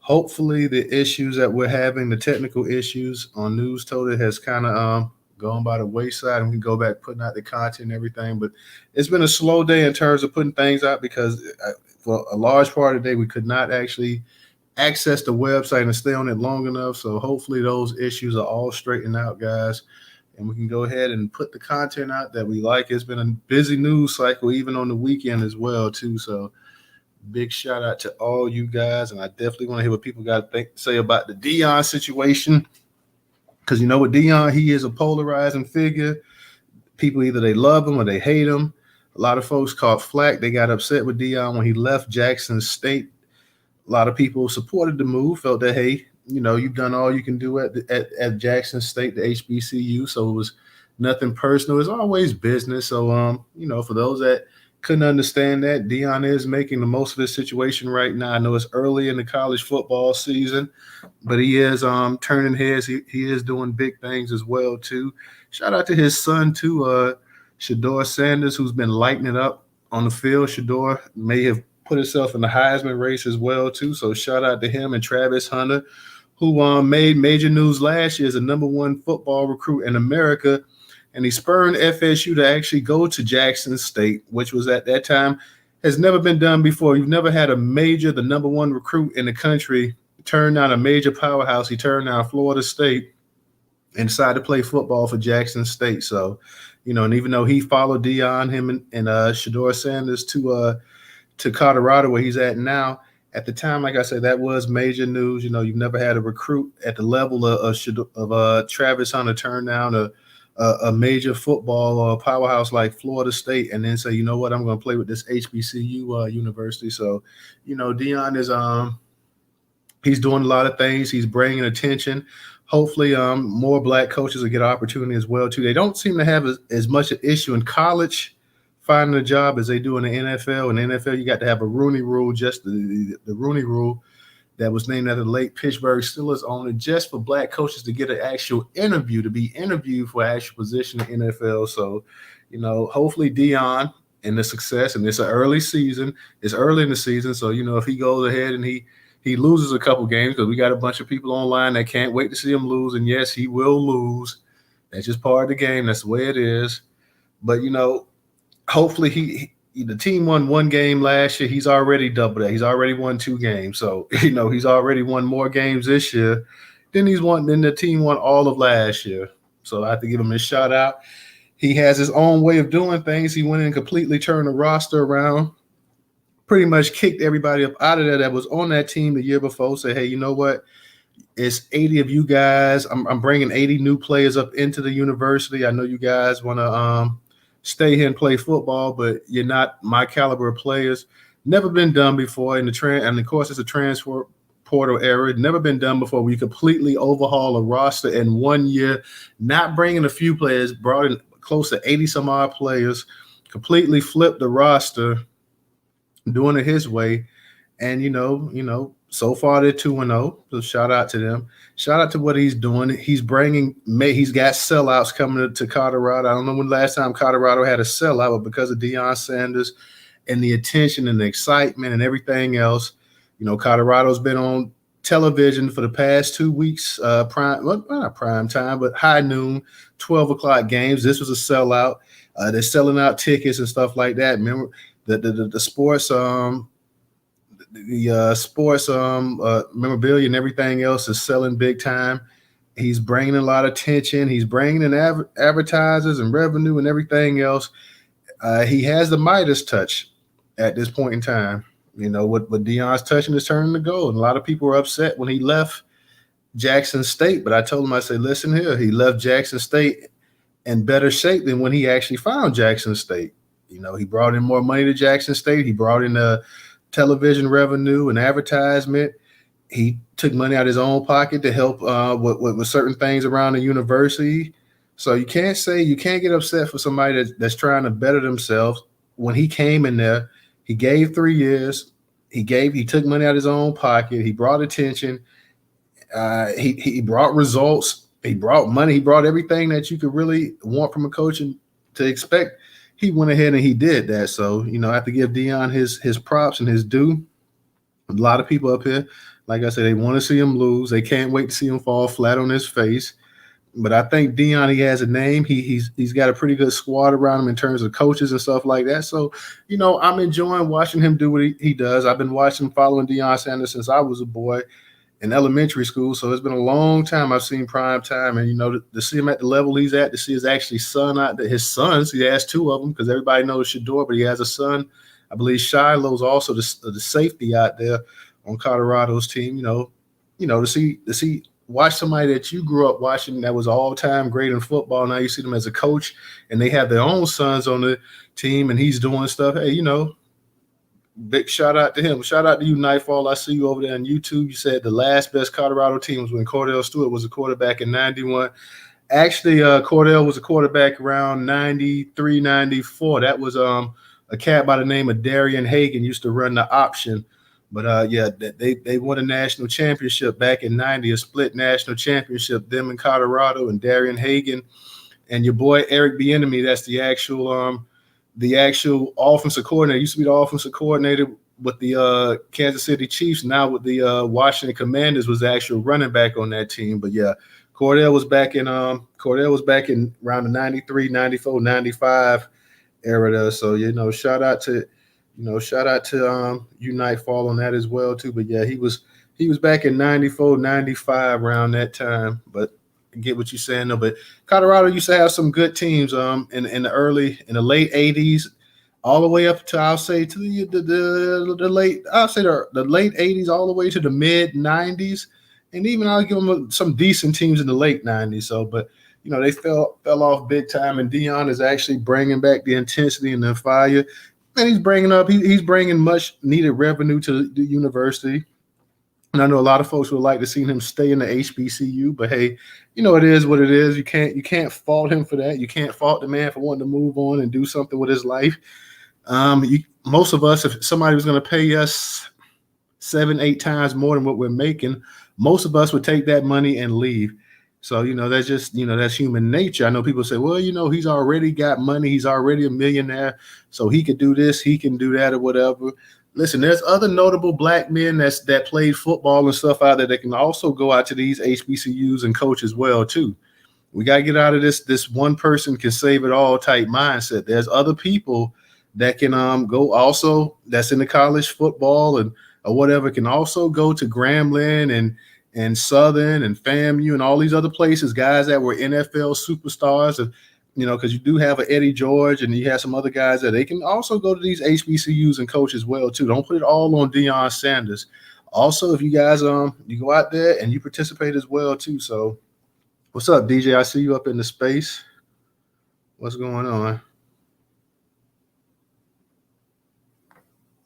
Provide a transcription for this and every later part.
Hopefully, the issues that we're having, the technical issues on Newstoter, has kind of gone by the wayside, and we can go back putting out the content and everything. But it's been a slow day in terms of putting things out because for a large part of the day we could not actually access the website and stay on it long enough. So hopefully those issues are all straightened out, guys, and we can go ahead and put the content out that we like. It's been a busy news cycle, even on the weekend as well, too. So big shout out to all you guys, and I definitely want to hear what people got to say about the Deion situation, because you know what, Deion, he is a polarizing figure. People either they love him or they hate him. A lot of folks caught flack. They got upset with Deion when he left Jackson State. A lot of people supported the move, felt that, hey, you know, you've done all you can do at Jackson State, the HBCU, so it was nothing personal. It's always business. So, you know, for those that couldn't understand that, Deion is making the most of his situation right now. I know it's early in the college football season, but he is turning heads. He is doing big things as well, too. Shout out to his son, too, Shador Sanders, who's been lighting it up on the field. Shador may have put himself in the Heisman race as well, too. So shout out to him and Travis Hunter, who made major news last year as the #1 football recruit in America. And he spurned FSU to actually go to Jackson State, which was at that time has never been done before. You've never had a major, the #1 recruit in the country, turn down a major powerhouse. He turned down Florida State and decided to play football for Jackson State. So, you know, and even though he followed Deion, him and Shador Sanders to Colorado, where he's at now, at the time, like I said, that was major news. You know, you've never had a recruit at the level of Travis Hunter turn down a major football powerhouse like Florida State, and then say, you know what, I'm going to play with this HBCU university. So, you know, Deion is he's doing a lot of things. He's bringing attention. Hopefully, more black coaches will get an opportunity as well too. They don't seem to have as much an issue in college finding a job as they do in the NFL. In the NFL, you got to have a Rooney Rule, just the Rooney Rule that was named after the late Pittsburgh Steelers owner, just for black coaches to get an actual interview, to be interviewed for an actual position in the NFL. So, you know, hopefully Deion and the success, and it's an early season. It's early in the season. So, you know, if he goes ahead and he loses a couple games, because we got a bunch of people online that can't wait to see him lose. And yes, he will lose. That's just part of the game. That's the way it is. But, you know, hopefully the team won 1 game last year. He's already doubled that. He's already won 2 games. So, you know, he's already won more games this year than the team won all of last year. So I have to give him a shout out. He has his own way of doing things. He went in and completely turned the roster around, pretty much kicked everybody up out of there that was on that team the year before. Say, hey, you know what? It's 80 of you guys. I'm bringing 80 new players up into the university. I know you guys want to stay here and play football, but you're not my caliber of players. Never been done before in and of course it's a transfer portal era. Never been done before. We completely overhaul a roster in 1 year, not bringing a few players, brought in close to 80 some odd players, completely flipped the roster, doing it his way. And you know, so far they're 2-0. So shout out to them. Shout out to what he's doing. He's got sellouts coming to Colorado. I don't know when the last time Colorado had a sellout, but because of Deion Sanders and the attention and the excitement and everything else, you know, Colorado's been on television for the past 2 weeks, not prime time, but high noon, 12 o'clock games. This was a sellout. They're selling out tickets and stuff like that. Remember the sports memorabilia and everything else is selling big time. He's bringing a lot of attention. He's bringing in advertisers and revenue and everything else. He has the Midas touch at this point in time. You know, what Deion's touching is turning to gold. And a lot of people were upset when he left Jackson State. But I told him, I said, listen here, he left Jackson State in better shape than when he actually found Jackson State. You know, he brought in more money to Jackson State. He brought in television revenue and advertisement. He took money out of his own pocket to help with certain things around the university. So you can't get upset for somebody that's trying to better themselves. When he came in there, he gave 3 years. He took money out of his own pocket. He brought attention. He brought results. He brought money. He brought everything that you could really want from a coach and to expect. He went ahead and he did that. So, you know, I have to give Deion his props and his due. A lot of people up here Like I said, they want to see him lose. They can't wait to see him fall flat on his face. But I think Deion, he has a name. He's got a pretty good squad around him in terms of coaches and stuff like that. So, I'm enjoying watching him do what he does. I've been watching, following Deion Sanders since I was a boy in elementary school. So it's been a long time I've seen prime time. And, to see him at the level he's at, to see his actually son out there, his sons, he has two of them because everybody knows Shador, but he has a son. I believe Shiloh's also the safety out there on Colorado's team, to see watch somebody that you grew up watching that was all-time great in football. Now you see them as a coach and they have their own sons on the team and he's doing stuff. Hey, big shout out to him. Shout out to you, Nightfall. I see you over there on YouTube. You said the last best Colorado team was when Cordell Stewart was a quarterback in 91. Actually, Cordell was a quarterback around 93, 94. That was a cat by the name of Darian Hagan used to run the option. But they won a national championship back in 90, a split national championship, them in Colorado and Darian Hagan and your boy Eric Bieniemy. That's the actual offensive coordinator. Used to be the offensive coordinator with the Kansas City Chiefs. Now with the Washington Commanders was the actual running back on that team. But yeah, Cordell was back in around the 93, 94, 95 era there. So, shout out to you, Nightfall, on that as well too. But yeah, he was back in 94, 95 around that time. But I get what you're saying though. But Colorado used to have some good teams in the late 80s, all the way up to I'll say to the late 80s, all the way to the mid 90s, and even I'll give them some decent teams in the late 90s. So, but they fell off big time, and Deion is actually bringing back the intensity and the fire. And he's bringing much needed revenue to the university. And I know a lot of folks would like to see him stay in the HBCU, but hey, it is what it is. You can't fault him for that. You can't fault the man for wanting to move on and do something with his life. Most of us, if somebody was going to pay us 7-8 times more than what we're making, most of us would take that money and leave. So, that's just, that's human nature. I know people say, well, he's already got money. He's already a millionaire. So he could do this, he can do that or whatever. Listen, there's other notable black men that played football and stuff out there that can also go out to these HBCUs and coach as well, too. We got to get out of this one person can save it all type mindset. There's other people that can go also that's in the college football or whatever can also go to Grambling and Southern and FAMU and all these other places, guys that were NFL superstars, and because you do have an Eddie George and you have some other guys that they can also go to these HBCUs and coach as well too. Don't put it all on Deion Sanders. Also, if you guys you go out there and you participate as well too. So, what's up, DJ? I see you up in the space. What's going on?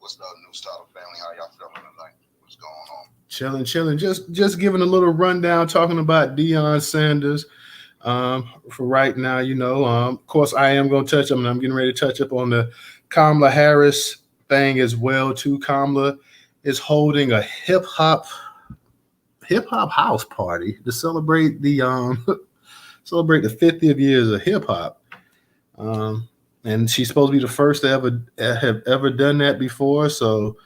What's up, Newstoter family? How y'all feeling tonight? What's going on? Chilling. Just giving a little rundown, talking about Deion Sanders. For right now, of course, I am going to touch up, and I'm getting ready to touch up on the Kamala Harris thing as well too. Kamala is holding a hip hop house party to celebrate the 50th years of hip hop. And she's supposed to be the first to have ever done that before. So,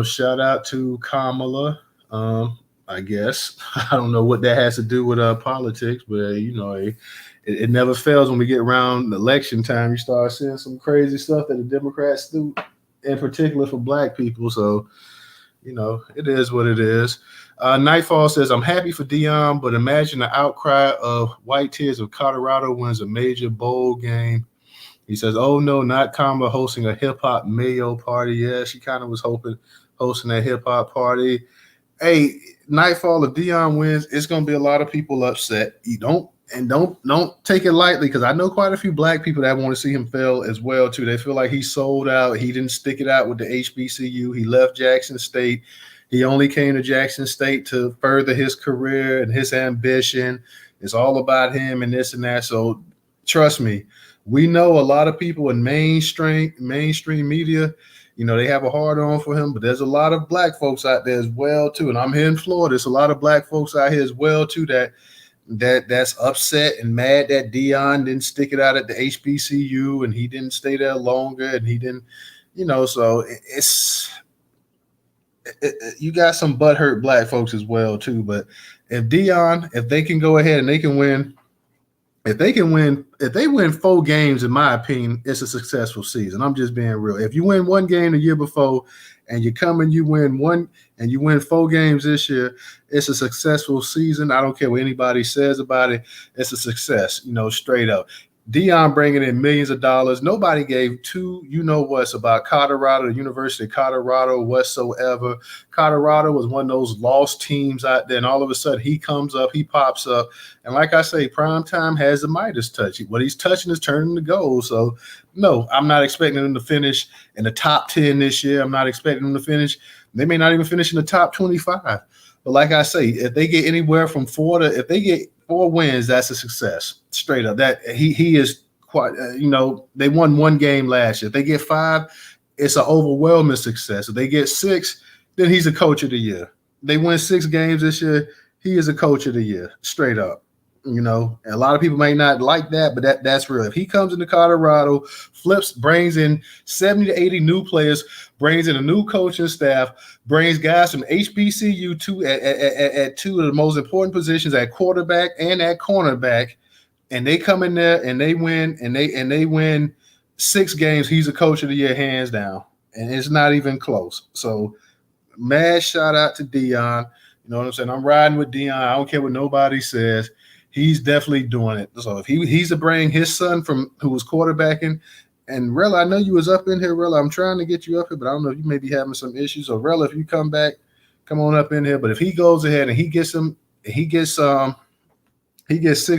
shout out to Kamala. I guess I don't know what that has to do with politics, but it never fails when we get around election time. You start seeing some crazy stuff that the Democrats do, in particular for Black people. So, it is what it is. Nightfall says, I'm happy for Deion, but imagine the outcry of White Tears of Colorado wins a major bowl game. He says, oh, no, not Kamala hosting a hip-hop Mayo party. Yeah, she kind of was hosting a hip-hop party. Hey, Nightfall, if Deion wins, it's going to be a lot of people upset. You don't take it lightly, because I know quite a few Black people that want to see him fail as well, too. They feel like he sold out. He didn't stick it out with the HBCU. He left Jackson State. He only came to Jackson State to further his career and his ambition. It's all about him and this and that. So trust me, we know a lot of people in mainstream media, they have a hard on for him, but there's a lot of Black folks out there as well too. And I'm here in Florida. There's a lot of Black folks out here as well too that's upset and mad that Deion didn't stick it out at the HBCU and he didn't stay there longer and he didn't, so you got some butthurt black folks as well too. But if they can go ahead and they can win, if they win 4 games, in my opinion, it's a successful season. I'm just being real. If you win 1 game the year before, and you come and you win 4 games this year, it's a successful season. I don't care what anybody says about it. It's a success, straight up. Deion bringing in millions of dollars. Nobody gave two, what's about Colorado, the University of Colorado whatsoever. Colorado was one of those lost teams out there, and all of a sudden he comes up, he pops up. And like I say, Primetime has the Midas touch. What he's touching is turning to gold. So, no, I'm not expecting them to finish in the top 10 this year. I'm not expecting them to finish. They may not even finish in the top 25. But like I say, if they get anywhere from if they get 4 wins, that's a success. Straight up. That he is quite, they won 1 game last year. If they get 5, it's an overwhelming success. If they get 6, then he's a coach of the year. They win 6 games this year, he is a coach of the year. Straight up. And a lot of people may not like that, but that's real. If he comes into Colorado, brings in 70 to 80 new players, brings in a new coaching staff, brings guys from HBCU at 2 of the most important positions at quarterback and at cornerback, and they come in there and they win and they win 6 games, he's a coach of the year hands down, and it's not even close. So, mad shout out to Deion. You know what I'm saying? I'm riding with Deion. I don't care what nobody says. He's definitely doing it. So if he's to bring his son who was quarterbacking, and Rella, I know you was up in here, Rella. I'm trying to get you up here, but I don't know if you may be having some issues. So Rella, if you come back, come on up in here. But if he goes ahead and he gets 6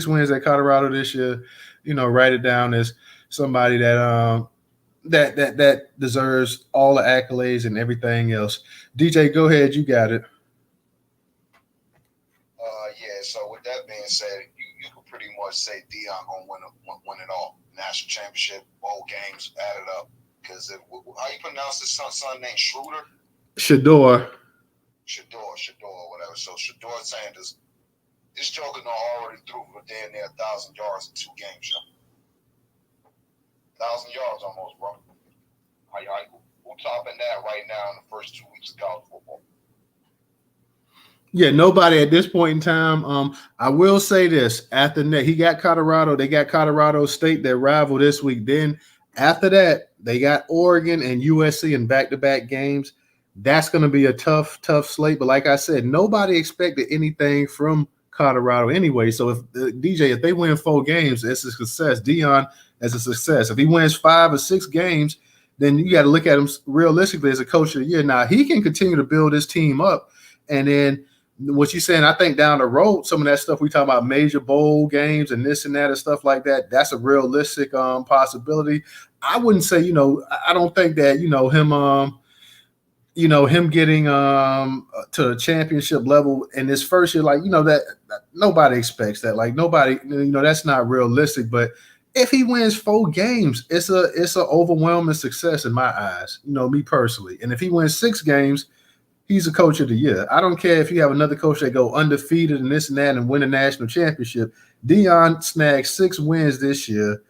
wins at Colorado this year, write it down as somebody that that deserves all the accolades and everything else. DJ, go ahead, you got it. Yeah. So with that being said, you could pretty much say Deion gonna win it all. National championship, bowl games, add it up. Because how you pronounce his son name? Schroeder? Shador, whatever. So Shador Sanders, this Joker already threw for damn near 1,000 yards in 2 games, yo. 1,000 yards almost, bro. Who topping that right now in the first 2 weeks of college football? Yeah, nobody at this point in time. I will say this: after that, he got Colorado. They got Colorado State, their rival this week. Then after that, they got Oregon and USC in back-to-back games. That's going to be a tough slate. But like I said, nobody expected anything from Colorado anyway. So if they win 4 games, it's a success. Deion as a success. If he wins 5 or 6 games, then you got to look at him realistically as a coach of the year. Now he can continue to build his team up, and then what you're saying, I think down the road, some of that stuff we talk about major bowl games and this and that and stuff like that, that's a realistic possibility. I wouldn't say, I don't think that, him getting to a championship level in this first year, that nobody expects that. Like nobody, that's not realistic. But if he wins 4 games, it's an overwhelming success in my eyes, me personally. And if he wins 6 games, he's a coach of the year. I don't care if you have another coach that go undefeated and this and that and win a national championship. Deion snagged 6 wins this year.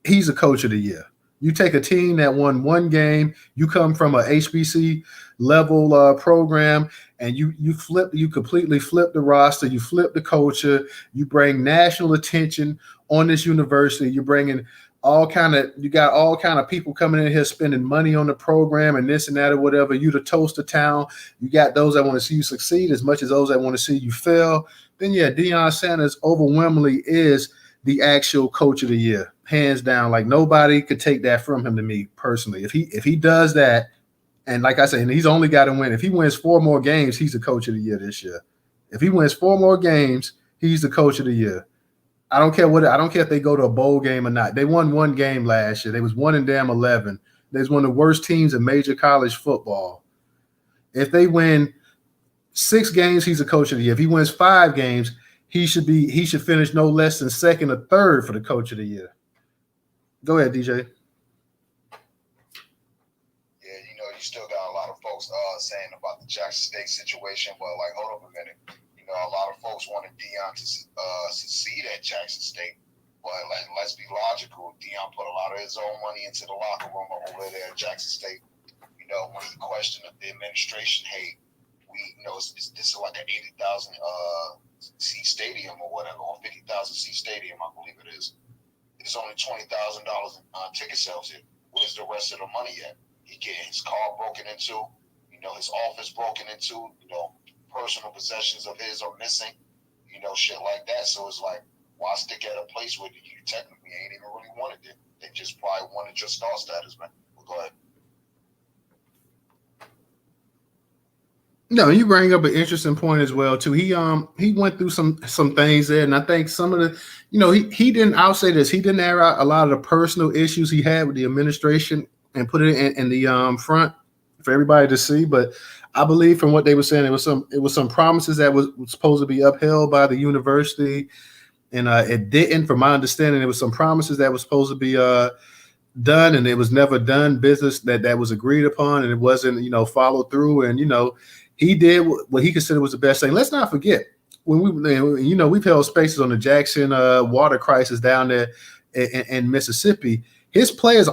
He's a coach of the year. You take a team that won 1 game, you come from a HBC level program, and you completely flip the roster, you flip the culture, you bring national attention on this university, you're bringing you got all kind of people coming in here spending money on the program and this and that or whatever. You the toast of town. You got those that want to see you succeed as much as those that want to see you fail. Then yeah, Deion Sanders overwhelmingly is the actual coach of the year, hands down. Like nobody could take that from him to me personally. If he does that, and like I said, and he's only got to win. If he wins 4 more games, he's the coach of the year this year. If he wins 4 more games, he's the coach of the year. I don't care if they go to a bowl game or not. They won 1 game last year. They was 1-11. They was one of the worst teams in major college football. If they win 6 games, he's a coach of the year. If he wins 5 games, he should finish no less than 2nd or 3rd for the coach of the year. Go ahead, DJ. Yeah, you still got a lot of folks saying about the Jackson State situation, but hold up a minute. A lot of folks wanted Deion to succeed at Jackson State, but let's be logical. Deion put a lot of his own money into the locker room over there at Jackson State. when he questioned the administration, hey, this is like an 80,000 seat stadium or whatever, or 50,000 seat stadium, I believe it is. There's only $20,000 in ticket sales here. Where's the rest of the money at? He getting his car broken into, his office broken into, personal possessions of his are missing, shit like that. So it's like, why stick at a place where you technically ain't even really wanted it? They just probably wanted your star status, man. Well, go ahead. No, you bring up an interesting point as well too. He went through some things there, and I think some of the he didn't. I'll say this: he didn't air out a lot of the personal issues he had with the administration and put it in the front for everybody to see. But I believe from what they were saying, it was some promises that was supposed to be upheld by the university, and it didn't. From my understanding, there was some promises that was supposed to be done, and it was never done. Business that was agreed upon, and it wasn't followed through, and he did what he considered was the best thing. Let's not forget when we've held spaces on the Jackson water crisis down there in Mississippi. His players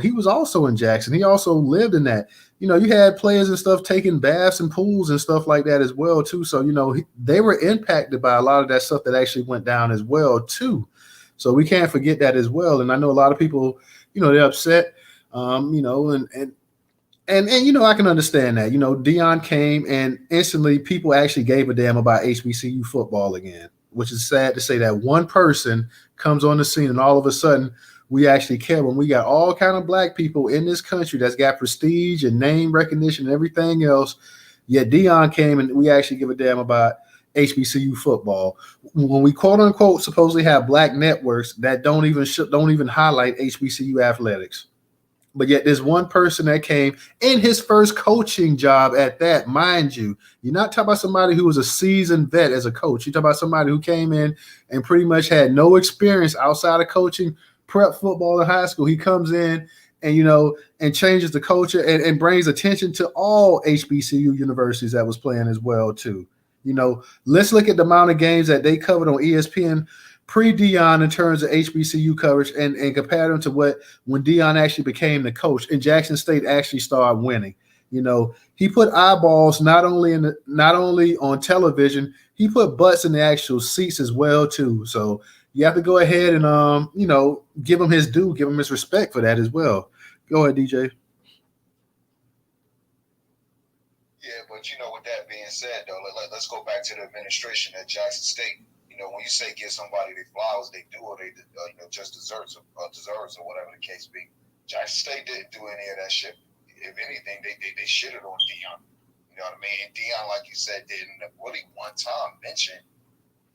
he was also in Jackson. He also lived in that. You had players and stuff taking baths and pools and stuff like that as well too. So they were impacted by a lot of that stuff that actually went down as well too. So we can't forget that as well. And I know a lot of people, they're upset, and I can understand that. Deion came and instantly people actually gave a damn about HBCU football again, which is sad to say that one person comes on the scene and all of a sudden we actually care when we got all kind of black people in this country that's got prestige and name recognition and everything else. Yet Deion came and we actually give a damn about HBCU football. When we quote unquote supposedly have black networks that don't even highlight HBCU athletics. But yet there's one person that came in his first coaching job at that, mind you. You're not talking about somebody who was a seasoned vet as a coach. You're talking about somebody who came in and pretty much had no experience outside of coaching prep football in high school. He comes in and changes the culture and brings attention to all HBCU universities that was playing as well too. Let's look at the amount of games that they covered on ESPN pre-Deion in terms of HBCU coverage and compare them to when Deion actually became the coach and Jackson State actually started winning. He put eyeballs not only on television, he put butts in the actual seats as well too. So you have to go ahead and give him his due, give him his respect for that as well. Go ahead, DJ. Yeah, but with that being said, though, let's go back to the administration at Jackson State. When you say give somebody their flowers, they do, or they just deserves or whatever the case be. Jackson State didn't do any of that shit. If anything, they shitted on Deion. You know what I mean? And Deion, like you said, didn't really one time mention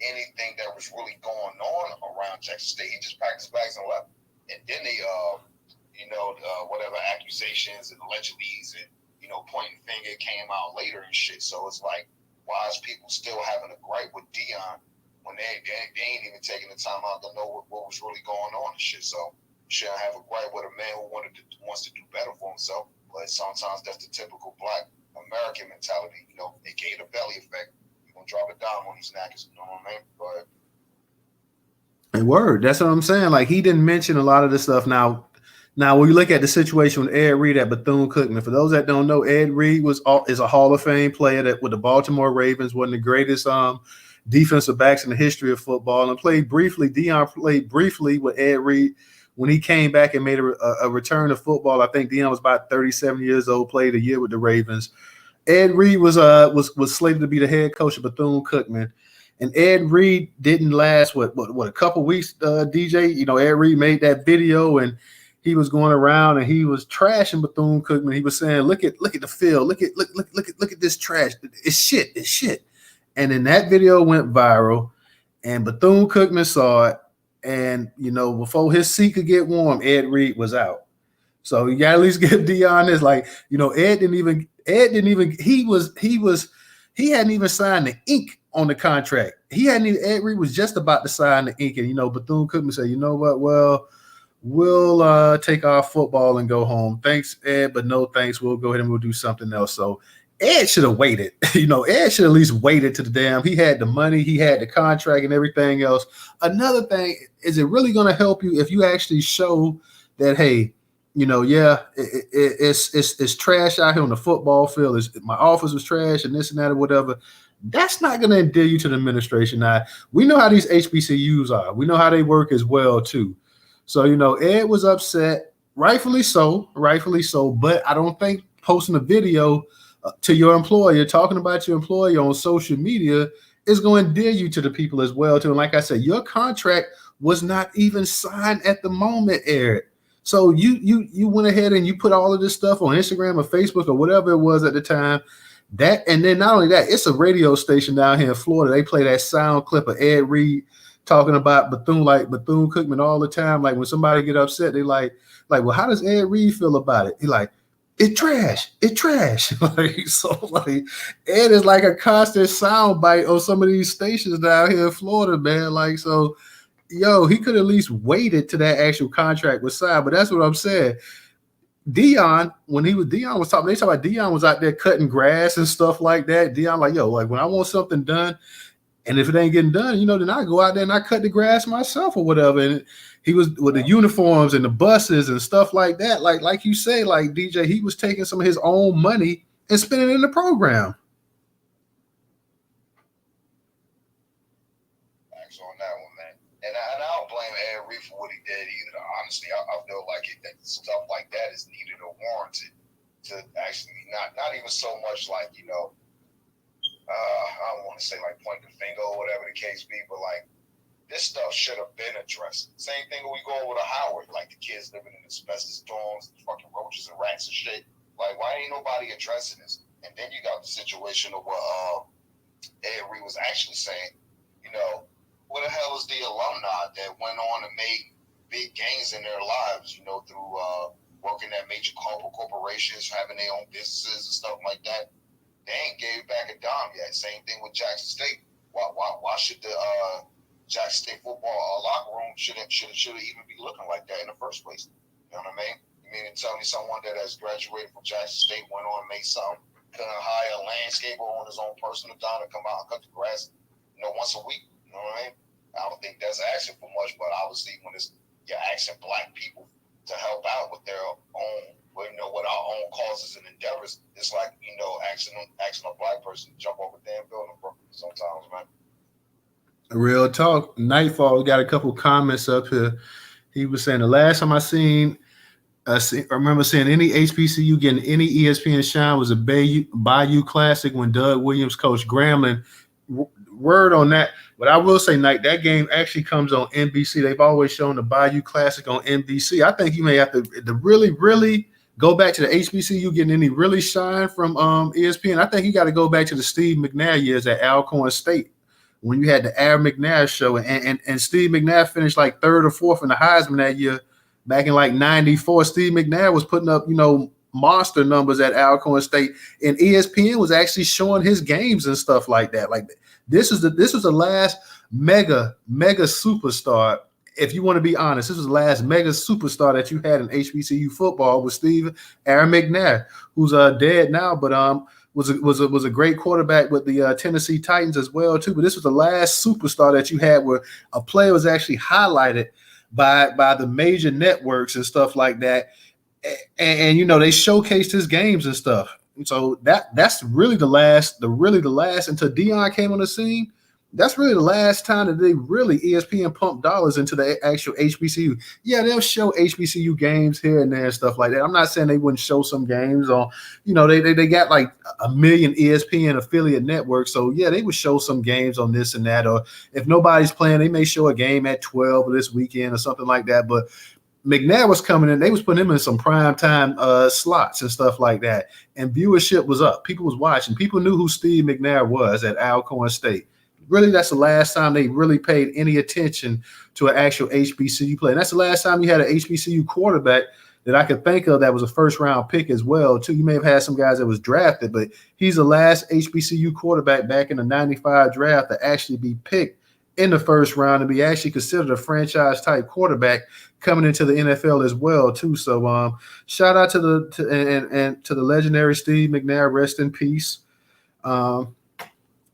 anything that was really going on around Jackson State. He just packed his bags and left. And then they, whatever accusations and allegedlies and pointing finger came out later and shit. So it's like, why is people still having a gripe with Deion when they ain't even taking the time out to know what was really going on and shit? So you shouldn't have a gripe with a man who wants to do better for himself. But sometimes that's the typical black American mentality, aka the belly effect. You're gonna drop it down on these knackers, you know what I mean? Go ahead. And word, that's what I'm saying. Like he didn't mention a lot of this stuff. Now when you look at the situation with Ed Reed at Bethune-Cookman, for those that don't know, Ed Reed is a Hall of Fame player that with the Baltimore Ravens, one of the greatest defensive backs in the history of football, and Deion played briefly with Ed Reed when he came back and made a return to football. I think Deion was about 37 years old, played a year with the Ravens. Ed Reed was slated to be the head coach of Bethune-Cookman. And Ed Reed didn't last what a couple weeks, DJ. Ed Reed made that video and he was going around and he was trashing Bethune-Cookman. He was saying, look at the field, look at this trash. It's shit. And then that video went viral and Bethune-Cookman saw it. And before his seat could get warm, Ed Reed was out. So you gotta at least give Deion this. Like, Ed hadn't even signed the ink on the contract. Ed Reed was just about to sign the ink, and Bethune-Cookman said, you know what? Well, we'll take our football and go home. Thanks, Ed, but no thanks. We'll go ahead and we'll do something else. So Ed should have waited. Ed should at least waited to the damn. He had the money, he had the contract and everything else. Another thing, is it really going to help you if you actually show that, hey, it's trash out here on the football field. My office was trash and this and that or whatever. That's not going to endear you to the administration. Now, we know how these HBCUs are. We know how they work as well, too. So, Ed was upset, rightfully so, but I don't think posting a video to your employer, talking about your employer on social media is going to endear you to the people as well, too. And like I said, your contract was not even signed at the moment, Eric. So you went ahead and you put all of this stuff on Instagram or Facebook or whatever it was at the time. And then not only that, it's a radio station down here in Florida. They play that sound clip of Ed Reed talking about Bethune-Cookman all the time. Like when somebody get upset, they like, well, how does Ed Reed feel about it? He like, it's trash. Like Ed is like a constant soundbite on some of these stations down here in Florida, man. Like, so he could at least waited till that actual contract was signed. But that's what I'm saying. Deion was talking, they talk about Deion was out there cutting grass and stuff like that. Deion like when I want something done, and if it ain't getting done, then I go out there and I cut the grass myself or whatever. And he was with the uniforms and the buses and stuff like that. Like you say, like DJ, he was taking some of his own money and spending it in the program. Thanks on that one, man. And I don't blame Ed Reed for what he did either. Honestly, I feel like that stuff like that is needed or warranted to actually not even so much like, I don't want to say like point the finger or whatever the case be, but like this stuff should have been addressed. Same thing when we go over to Howard, like the kids living in asbestos dorms, fucking roaches and rats and shit. Like, why ain't nobody addressing this? And then you got the situation of what Ed Reed was actually saying, what the hell is the alumni that went on and made big gains in their lives, through working at major corporations, having their own businesses and stuff like that? They ain't gave back a dime yet. Same thing with Jackson State. Why should the Jackson State football locker room should even be looking like that in the first place? You know what I mean? You mean to tell me someone that has graduated from Jackson State went on and made something, couldn't hire a landscaper on his own personal dime to come out and cut the grass, once a week? You know what I mean? I don't think that's asking for much, but obviously when you're asking black people to help out with their own, with our own causes and endeavors, it's like, asking a black person to jump off a damn building sometimes, man. Real talk. Nightfall, we got a couple comments up here. He was saying the last time I remember seeing any HBCU getting any ESPN shine was a Bayou Classic when Doug Williams coached Grambling. Word on that. But I will say, Knight, that game actually comes on NBC. They've always shown the Bayou Classic on NBC. I think you may have to really, really go back to the HBCU getting any really shine from ESPN. I think you got to go back to the Steve McNair years at Alcorn State when you had the Aaron McNair show. And Steve McNair finished like third or fourth in the Heisman that year back in like 94. Steve McNair was putting up, monster numbers at Alcorn State. And ESPN was actually showing his games and stuff like that. Like this was the last mega superstar. If you want to be honest, this was the last mega superstar that you had in HBCU football with Aaron McNair, who's dead now, but was a great quarterback with the Tennessee Titans as well too. But this was the last superstar that you had where a player was actually highlighted by the major networks and stuff like that, and they showcased his games and stuff. So that's really the last until Deion came on the scene. That's really the last time that they really ESPN pumped dollars into the actual HBCU. Yeah, they'll show HBCU games here and there and stuff like that. I'm not saying they wouldn't show some games on, they got like a million ESPN affiliate networks. So yeah, they would show some games on this and that. Or if nobody's playing, they may show a game at 12 this weekend or something like that. But McNair was coming in. They was putting him in some prime time slots and stuff like that. And viewership was up. People was watching. People knew who Steve McNair was at Alcorn State. Really, that's the last time they really paid any attention to an actual HBCU play. And that's the last time you had an HBCU quarterback that I could think of that was a first-round pick as well, too. You may have had some guys that was drafted, but he's the last HBCU quarterback back in the 95 draft to actually be picked in the first round and be actually considered a franchise-type quarterback coming into the NFL as well, too. So shout out to the legendary Steve McNair, rest in peace.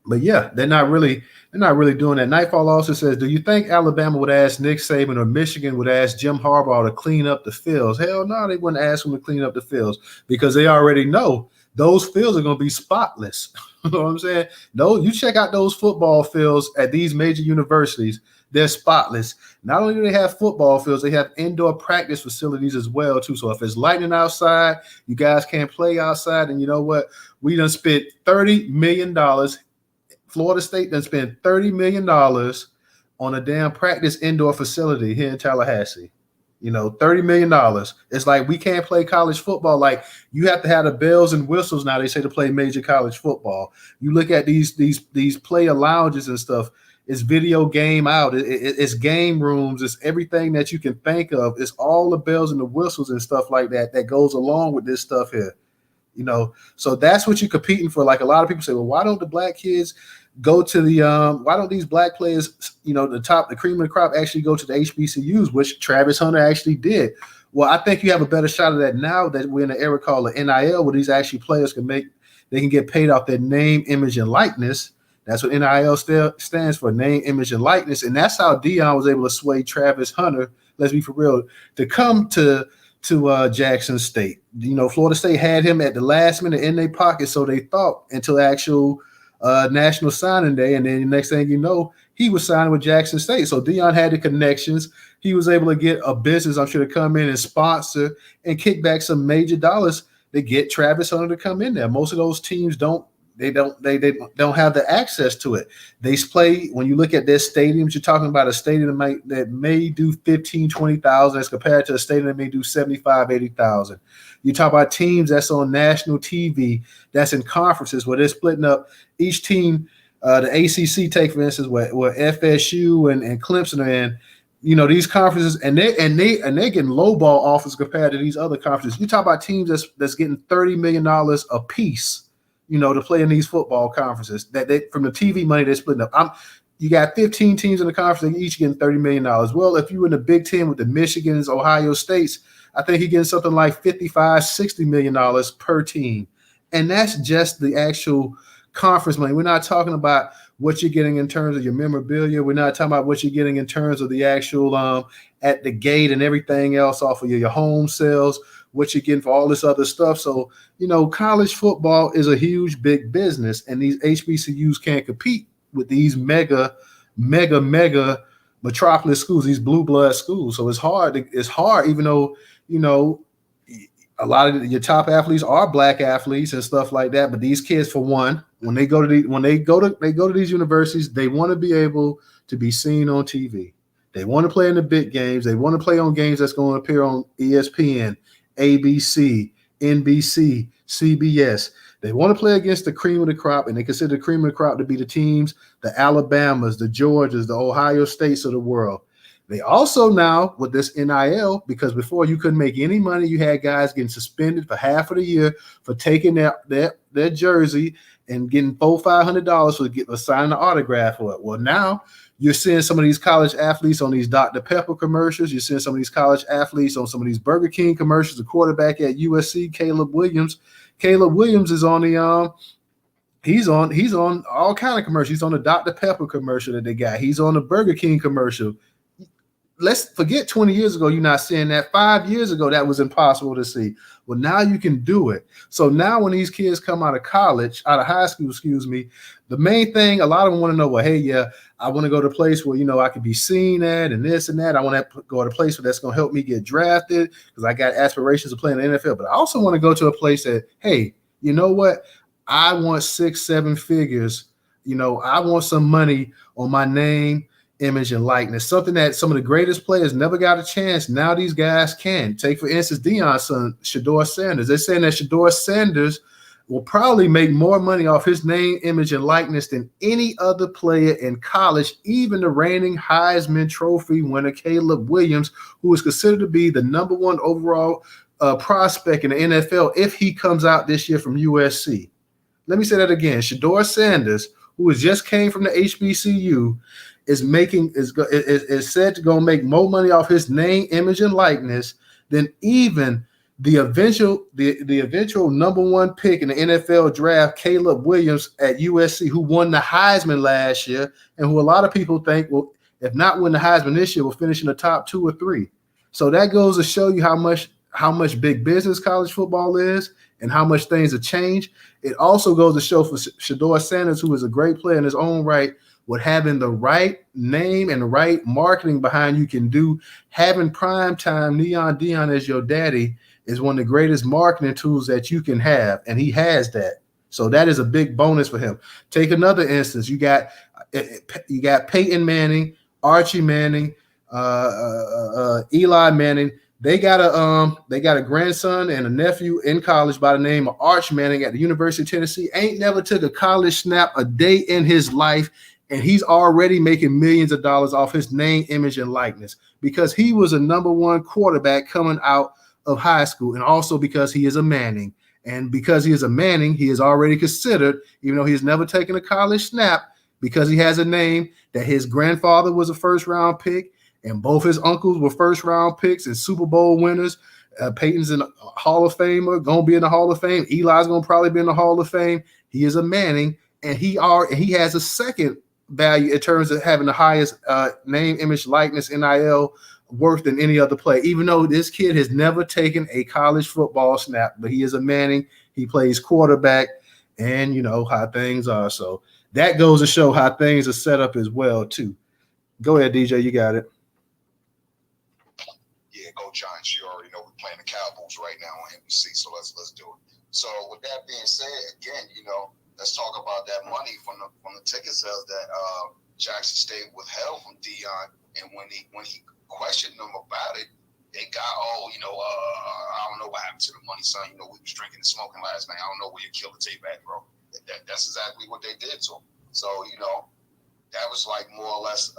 But yeah, they're not really doing that. Nightfall also says, do you think Alabama would ask Nick Saban or Michigan would ask Jim Harbaugh to clean up the fields? Hell no, they wouldn't ask them to clean up the fields because they already know those fields are going to be spotless. You know what I'm saying? No, you check out those football fields at these major universities. They're spotless. Not only do they have football fields, they have indoor practice facilities as well, too. So if it's lightning outside, you guys can't play outside. And you know what? We done spent $30 million. Florida State done spent $30 million on a damn practice indoor facility here in Tallahassee. You know, $30 million. It's like we can't play college football. Like you have to have the bells and whistles now, they say, to play major college football. You look at these player lounges and stuff. It's video game out. It's game rooms. It's everything that you can think of. It's all the bells and the whistles and stuff like that that goes along with this stuff here. You know, so that's what you're competing for. Like a lot of people say, well, why don't the black kids go to the why don't these black players, you know, the cream of the crop actually go to the HBCUs, which Travis Hunter actually did. Well, I think you have a better shot of that now that we're in an era called the NIL, where these actually players they can get paid off their name, image, and likeness. That's what NIL stands for, name, image, and likeness. And that's how Deion was able to sway Travis Hunter, let's be for real, to come to Jackson State. You know, Florida State had him at the last minute in their pocket, so they thought, until actual national signing day, and then the next thing you know, he was signing with Jackson State. So Deion had the connections. He was able to get a business, I'm sure, to come in and sponsor and kick back some major dollars to get Travis Hunter to come in there. Most of those teams don't have the access to it. They play, when you look at their stadiums, you're talking about a stadium that may do 15, 20,000 as compared to a stadium that may do 75, 80,000. You talk about teams that's on national TV, that's in conferences where they're splitting up each team. The ACC, take for instance, where FSU and Clemson are in. You know, these conferences, and they're getting lowball offers compared to these other conferences. You talk about teams that's getting $30 million a piece, you know, to play in these football conferences. That they, from the TV money they're splitting up. You got 15 teams in the conference, and each getting $30 million. Well, if you were in the Big Ten with the Michigans, Ohio States, I think you're getting something like $55, $60 million per team. And that's just the actual conference money. We're not talking about what you're getting in terms of your memorabilia. We're not talking about what you're getting in terms of the actual at the gate and everything else off of your home sales, what you're getting for all this other stuff. So, you know, college football is a huge, big business, and these HBCUs can't compete with these mega metropolis schools, these blue blood schools. So it's hard, even though, you know, a lot of your top athletes are black athletes and stuff like that. But these kids, for one, when they go to these universities, they want to be able to be seen on TV. They want to play in the big games. They want to play on games that's going to appear on ESPN, ABC, NBC, CBS. They want to play against the cream of the crop, and they consider the cream of the crop to be the teams, the Alabamas, the Georgias, the Ohio States of the world. They also now, with this NIL, because before you couldn't make any money, you had guys getting suspended for half of the year for taking their jersey and getting $400-$500 for signing an autograph for it. Well, now you're seeing some of these college athletes on these Dr. Pepper commercials. You're seeing some of these college athletes on some of these Burger King commercials. The quarterback at USC, Caleb Williams. Caleb Williams is on the he's on all kind of commercials. He's on the Dr. Pepper commercial that they got. He's on the Burger King commercial. Let's forget 20 years ago, you're not seeing that. 5 years ago, that was impossible to see. Well, now you can do it. So now when these kids come out of high school, the main thing, a lot of them want to know, well, hey, yeah, I want to go to a place where, you know, I could be seen at and this and that. I want to go to a place where that's going to help me get drafted because I got aspirations of playing in the NFL. But I also want to go to a place that, hey, you know what? I want 6-7 figures. You know, I want some money on my name, image, and likeness, something that some of the greatest players never got a chance. Now these guys can. Take, for instance, Deion's son, Shedeur Sanders. They're saying that Shedeur Sanders will probably make more money off his name, image, and likeness than any other player in college, even the reigning Heisman Trophy winner, Caleb Williams, who is considered to be the number one overall prospect in the NFL if he comes out this year from USC. Let me say that again. Shedeur Sanders, who just came from the HBCU, is said to go make more money off his name, image, and likeness than even the eventual number one pick in the NFL draft, Caleb Williams at USC, who won the Heisman last year, and who a lot of people think will, if not win the Heisman this year, will finish in the top 2 or 3. So that goes to show you how much big business college football is and how much things have changed. It also goes to show for Shedeur Sanders, who is a great player in his own right, what having the right name and the right marketing behind you can do. Having primetime Neon Deion as your daddy is one of the greatest marketing tools that you can have, and he has that. So that is a big bonus for him. Take another instance. You got Peyton Manning, Archie Manning, Eli Manning. They got a grandson and a nephew in college by the name of Arch Manning at the University of Tennessee. Ain't never took a college snap a day in his life, and he's already making millions of dollars off his name, image, and likeness because he was a number one quarterback coming out of high school, and also because he is a Manning. And because he is a Manning, he is already considered, even though he has never taken a college snap, because he has a name that his grandfather was a first-round pick, and both his uncles were first-round picks and Super Bowl winners. Peyton's in the Hall of Famer, going to be in the Hall of Fame. Eli's going to probably be in the Hall of Fame. He is a Manning, and he has a second value in terms of having the highest name, image, likeness, NIL worth than any other player, even though this kid has never taken a college football snap, but he is a Manning. He plays quarterback, and you know how things are. So that goes to show how things are set up as well, too. Go ahead, DJ. You got it. Yeah, go Giants. You already know we're playing the Cowboys right now on NBC, so let's do it. So with that being said, again, let's talk about that money from the ticket sales that Jackson State withheld from Deion, and when he questioned them about it, they got I don't know what happened to the money, son. We was drinking and smoking last night. I don't know where you killed the tape at, bro. That's exactly what they did to him. So that was like more or less.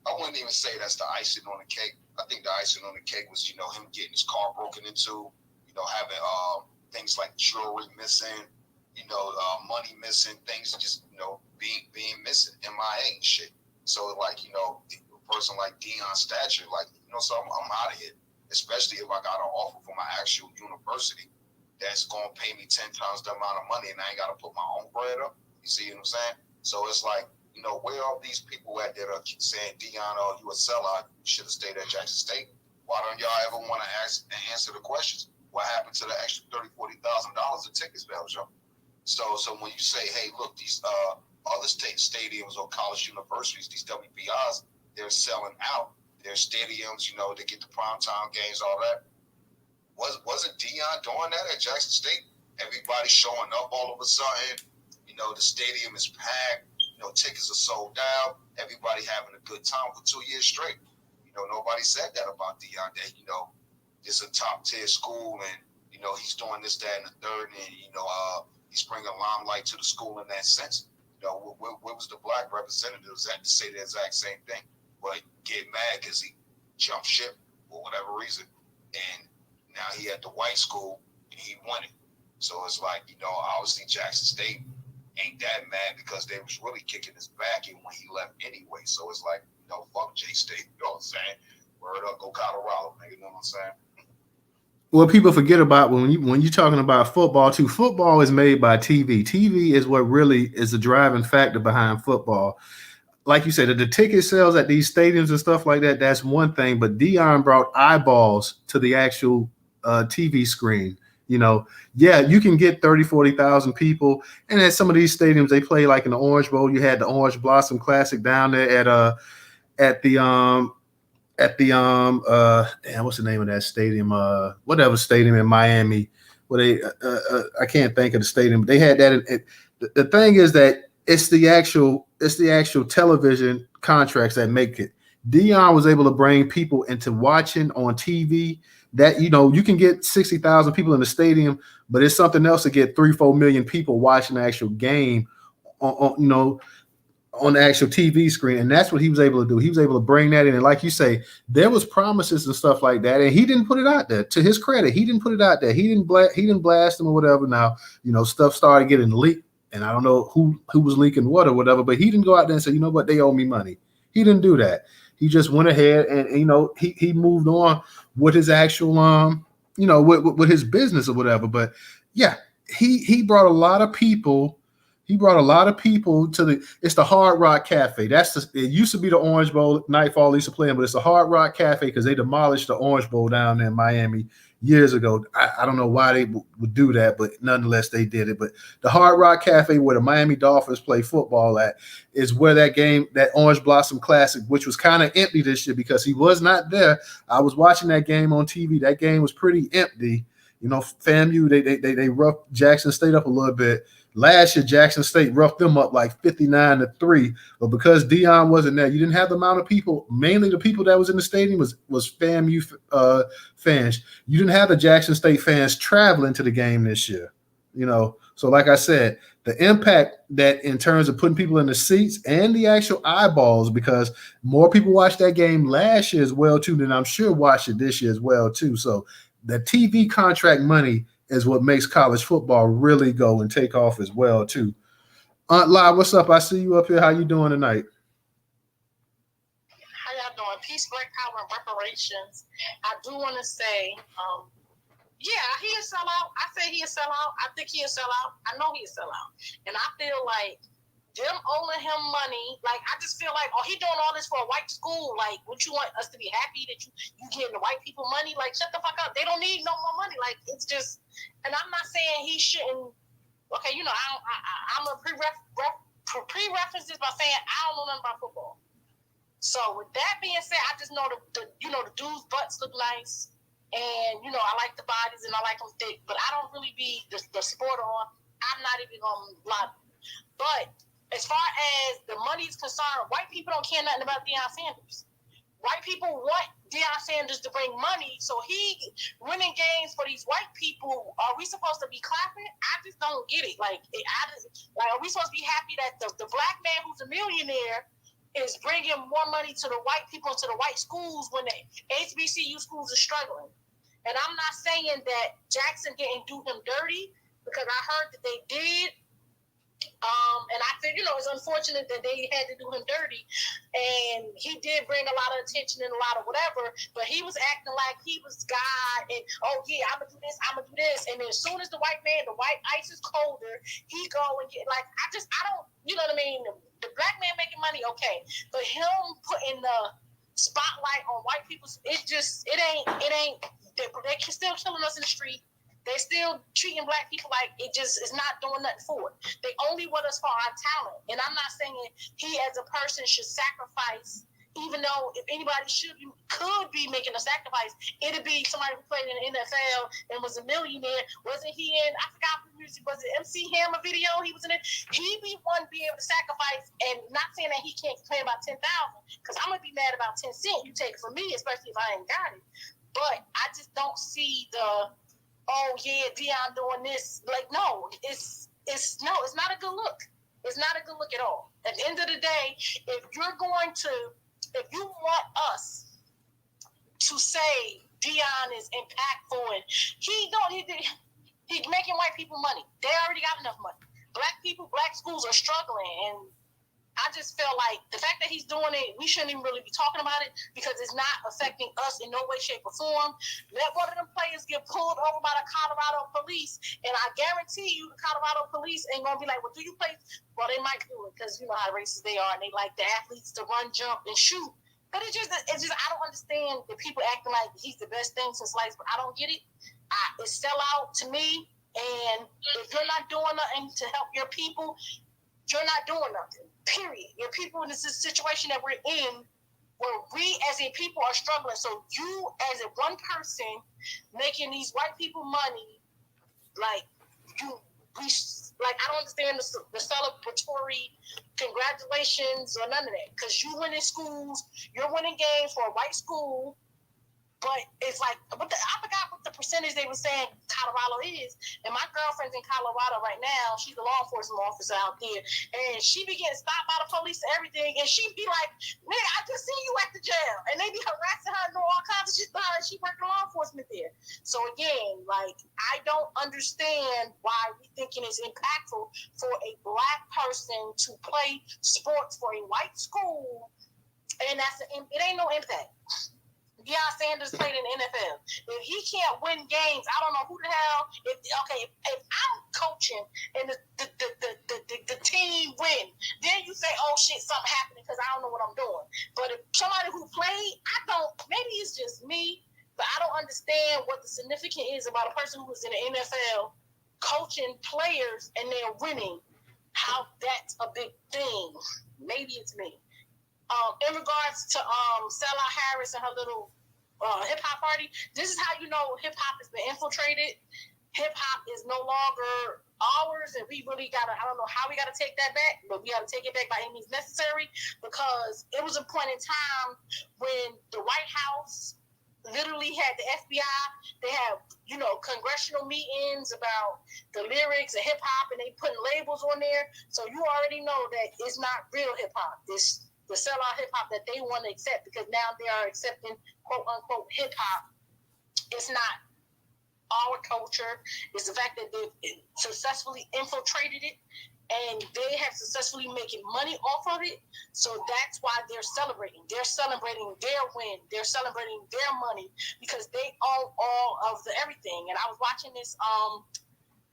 I wouldn't even say that's the icing on the cake. I think the icing on the cake was him getting his car broken into, having things like jewelry missing, money missing, things just being missing, MIA and shit. So like a person like Deion's stature, like so I'm out of here. Especially if I got an offer from my actual university that's gonna pay me 10 times the amount of money, and I ain't gotta put my own bread up. You see what I'm saying? So it's like where are these people at that are saying Deion, oh, you a sellout? You should have stayed at Jackson State. Why don't y'all ever want to answer the questions? What happened to the extra $30,000-$40,000 of tickets, Belgium? So when you say, hey, look, these other state stadiums or college universities, these WPIs, they're selling out their stadiums, to get the primetime games, all that. Wasn't Deion doing that at Jackson State? Everybody showing up all of a sudden. The stadium is packed. Tickets are sold out. Everybody having a good time for 2 years straight. Nobody said that about Deion. That it's a top tier school, and he's doing this, that, and the third, and he's bringing limelight to the school in that sense. Where was the black representatives at to say the exact same thing? But get mad because he jumped ship for whatever reason, and now he at the white school and he won it. So it's like obviously Jackson State ain't that mad because they was really kicking his back in when he left anyway. So it's like fuck J State. You know what I'm saying? Word up, go Colorado, nigga. You know what I'm saying? Well, people forget about when you're talking about football too. Football is made by TV. TV is what really is the driving factor behind football. Like you said, the ticket sales at these stadiums and stuff like that, that's one thing. But Deion brought eyeballs to the actual TV screen. Yeah, you can get 30, 40,000 people. And at some of these stadiums, they play like in the Orange Bowl. You had the Orange Blossom Classic down there at the what's the name of that stadium? Whatever stadium in Miami. Where they I can't think of the stadium. But they had that. The thing is that it's the actual television contracts that make it. Deion was able to bring people into watching on TV that, you can get 60,000 people in the stadium, but it's something else to get 3-4 million people watching the actual game on the actual TV screen. And that's what he was able to do. He was able to bring that in. And like you say, there was promises and stuff like that. And he didn't put it out there. To his credit, he didn't put it out there. He didn't blast them or whatever. Now, stuff started getting leaked. And I don't know who was leaking what or whatever, but he didn't go out there and say, what, they owe me money. He didn't do that. He just went ahead and he moved on with his actual with his business or whatever. But yeah, he brought a lot of people. He brought a lot of people to the. It's the Hard Rock Cafe. It used to be the Orange Bowl. Nightfall used to play in, but it's the Hard Rock Cafe because they demolished the Orange Bowl down there in Miami years ago. I don't know why they would do that, but nonetheless they did it. But the Hard Rock Cafe, where the Miami Dolphins play football at, is where that Orange Blossom Classic, which was kind of empty this year because he was not there. I was watching that game on TV. That game was pretty empty. FAMU they roughed Jackson State up a little bit. Last year, Jackson State roughed them up like 59-3. But because Deion wasn't there, you didn't have the amount of people. Mainly the people that was in the stadium was FAMU fans. You didn't have the Jackson State fans traveling to the game this year. So like I said, the impact that in terms of putting people in the seats and the actual eyeballs, because more people watched that game last year as well too, than I'm sure watched it this year as well too. So the TV contract money is what makes college football really go and take off as well too. Aunt La, what's up? I see you up here. How you doing tonight? How y'all doing? Peace, Black Power, and reparations. I do want to say, yeah, he a sellout. I say he a sellout. I think he a sellout. I know he a sellout. And I feel like them owing him money, like, I just feel like, he doing all this for a white school. Like, would you want us to be happy that you getting the white people money? Like, shut the fuck up. They don't need no more money. Like, it's just, and I'm not saying he shouldn't, okay, I'm a pre-reference this by saying I don't know nothing about football. So with that being said, I just know the dudes' butts look nice. And, I like the bodies and I like them thick, but I don't really be the sport on. I'm not even going to lie. But as far as the money is concerned, white people don't care nothing about Deion Sanders. White people want Deion Sanders to bring money, so he winning games for these white people. Are we supposed to be clapping? I just don't get it. Like, are we supposed to be happy that the black man who's a millionaire is bringing more money to the white people, to the white schools, when the HBCU schools are struggling? And I'm not saying that Jackson didn't do him dirty, because I heard that they did. And I think, it's unfortunate that they had to do him dirty. And he did bring a lot of attention and a lot of whatever, but he was acting like he was God and, I'm going to do this, I'm going to do this. And then as soon as the white ice is colder, he go and get, like, I don't, you know what I mean? The black man making money, okay. But him putting the spotlight on white people, it ain't, they still killing us in the street. They still treating black people like it just is not doing nothing for it. They only want us for our talent. And I'm not saying he as a person should sacrifice, even though if anybody could be making a sacrifice, it'd be somebody who played in the NFL and was a millionaire. Wasn't he in, I forgot what music, was it MC Hammer video? He was in it. He'd be one being able to sacrifice, and not saying that he can't complain about 10,000, because I'm going to be mad about 10 cents you take from me, especially if I ain't got it. But I just don't see Deion doing this. Like, no, it's not a good look. It's not a good look at all. At the end of the day, if you want us to say Deion is impactful and he's making white people money. They already got enough money. Black schools are struggling, and I just feel like the fact that he's doing it, we shouldn't even really be talking about it, because it's not affecting us in no way, shape, or form. Let one of them players get pulled over by the Colorado police, and I guarantee you the Colorado police ain't going to be like, well, do you play? Well, they might do it, because you know how racist they are, and they like the athletes to run, jump, and shoot. But it's just I don't understand the people acting like he's the best thing since sliced bread. I don't get it. It's sellout to me, and if you're not doing nothing to help your people, you're not doing nothing, period. Your people in this situation that we're in, where we as a people are struggling. So you as a one person making these white people money, I don't understand the celebratory congratulations or none of that. Because you winning schools, you're winning games for a white school. But it's like, I forgot what the percentage they were saying Colorado is. And my girlfriend's in Colorado right now. She's a law enforcement officer out there. And she be getting stopped by the police and everything. And she be like, man, I just seen you at the jail. And they be harassing her and doing all kinds of shit about her. She working law enforcement there. So again, I don't understand why we thinking it's impactful for a black person to play sports for a white school. And it ain't no impact. Deion Sanders played in the NFL. If he can't win games, I don't know who the hell. If I'm coaching and the team win, then you say, oh shit, something happening because I don't know what I'm doing. But if somebody who played, I don't. Maybe it's just me, but I don't understand what the significance is about a person who was in the NFL coaching players and they're winning. How that's a big thing. Maybe it's me. In regards to Stella Harris and her little hip hop party, this is how you know hip hop has been infiltrated. Hip hop is no longer ours, and we really gotta. I don't know how we gotta take that back, but we gotta take it back by any means necessary, because it was a point in time when the White House literally had the FBI. They have, congressional meetings about the lyrics and hip hop, and they putting labels on there. So you already know that it's not real hip hop. This the sellout hip hop that they want to accept, because now they are accepting quote unquote hip hop. It's not our culture. It's the fact that they've successfully infiltrated it, and they have successfully making money off of it. So that's why they're celebrating. They're celebrating their win. They're celebrating their money, because they own all of the everything. And I was watching this.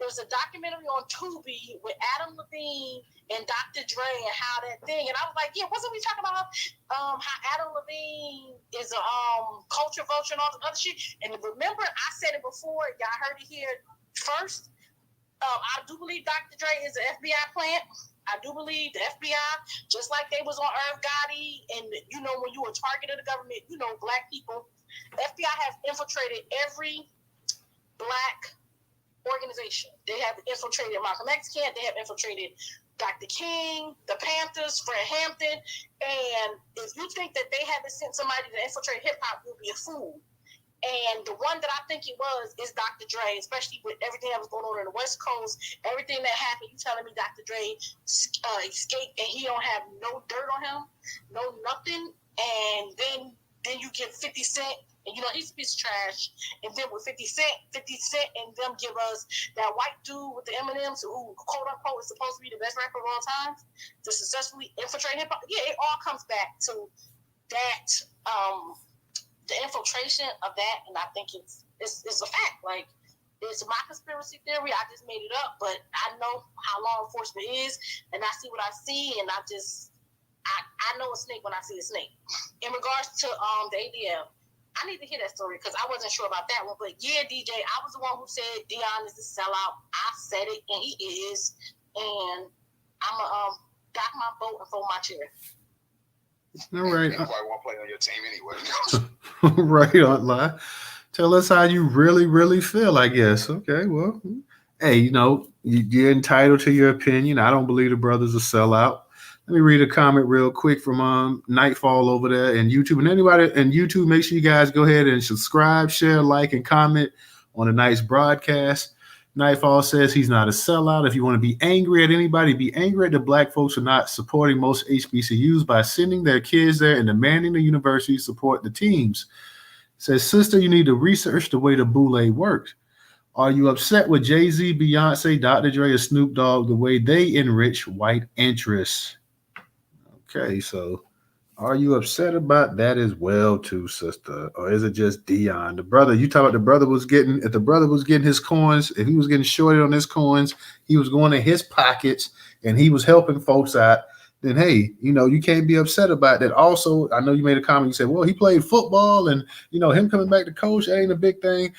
There was a documentary on Tubi with Adam Levine and Dr. Dre and how that thing. And I was like, yeah, wasn't we talking about how Adam Levine is a culture vulture and all the other shit? And remember, I said it before. Y'all heard it here first. I do believe Dr. Dre is an FBI plant. I do believe the FBI, just like they was on Irv Gotti, and when you were a target of the government, black people, the FBI has infiltrated every black organization. They have infiltrated Malcolm X camp. They have infiltrated Dr. King, the Panthers, Fred Hampton. And if you think that they haven't sent somebody to infiltrate hip hop, you'll be a fool. And the one that I think it was is Dr. Dre, especially with everything that was going on in the West Coast, everything that happened. You telling me Dr. Dre escaped and he don't have no dirt on him, no nothing. And then you give 50 Cent, and he's a piece of trash. And then with 50 Cent and them give us that white dude with the M&Ms who, quote unquote, is supposed to be the best rapper of all time to successfully infiltrate hip hop. Yeah, it all comes back to that, the infiltration of that. And I think it's a fact. Like, it's my conspiracy theory. I just made it up, but I know how law enforcement is, and I see what I see, and I know a snake when I see a snake. In regards to the ADL, I need to hear that story because I wasn't sure about that one. But yeah, DJ, I was the one who said Deion is the sellout. I said it, and he is. And I'm going to dock my boat and fold my chair. All right. Nobody want to play on your team anyway. Right, online. Tell us how you really, really feel, I guess. Okay, well, hey, you're entitled to your opinion. I don't believe the brother's a sellout. Let me read a comment real quick from Nightfall over there and YouTube. And anybody in YouTube, make sure you guys go ahead and subscribe, share, like, and comment on tonight's broadcast. Nightfall says he's not a sellout. If you want to be angry at anybody, be angry at the black folks for not supporting most HBCUs by sending their kids there and demanding the university support the teams. Says, sister, you need to research the way the boule works. Are you upset with Jay-Z, Beyonce, Dr. Dre, or Snoop Dogg the way they enrich white interests? Okay, so are you upset about that as well, too, sister? Or is it just Deion? The brother, you talk about the brother was getting, if the brother was getting his coins, if he was getting shorted on his coins, he was going in his pockets and he was helping folks out, then hey, you can't be upset about that. Also, I know you made a comment, you said, well, he played football and, him coming back to coach ain't a big thing.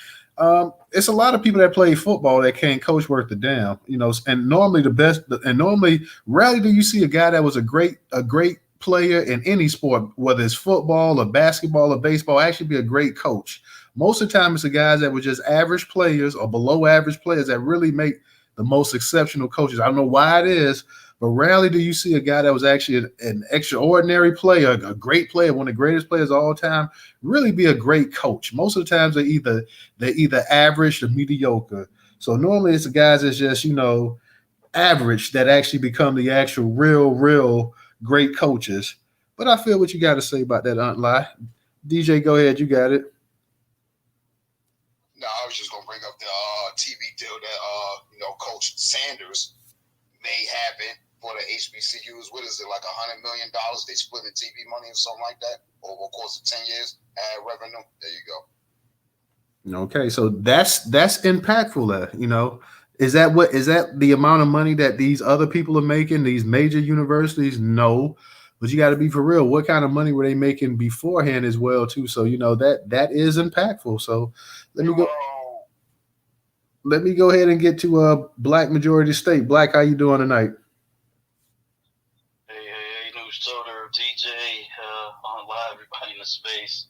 It's a lot of people that play football that can't coach worth the damn, and normally rarely do you see a guy that was a great player in any sport, whether it's football or basketball or baseball, actually be a great coach. Most of the time, it's the guys that were just average players or below average players that really make the most exceptional coaches. I don't know why it is, but rarely do you see a guy that was actually an extraordinary player, a great player, one of the greatest players of all time, really be a great coach. Most of the times they're either average or mediocre. So normally it's the guys that's just, average that actually become the actual real great coaches. But I feel what you got to say about that, Aunt Lai. DJ, go ahead. You got it. No, I was just going to bring up the TV deal that, Coach Sanders made happen for the HBCUs. What is it, like $100 million? They split in TV money or something like that over the course of 10 years. Ad revenue. There you go. Okay, so that's impactful. Is that the amount of money that these other people are making? These major universities? No, but you got to be for real. What kind of money were they making beforehand as well too? So that is impactful. So let me go. Let me go ahead and get to a black majority state. Black, how you doing tonight? Hey, Newstoter, TJ, on live, everybody in the space.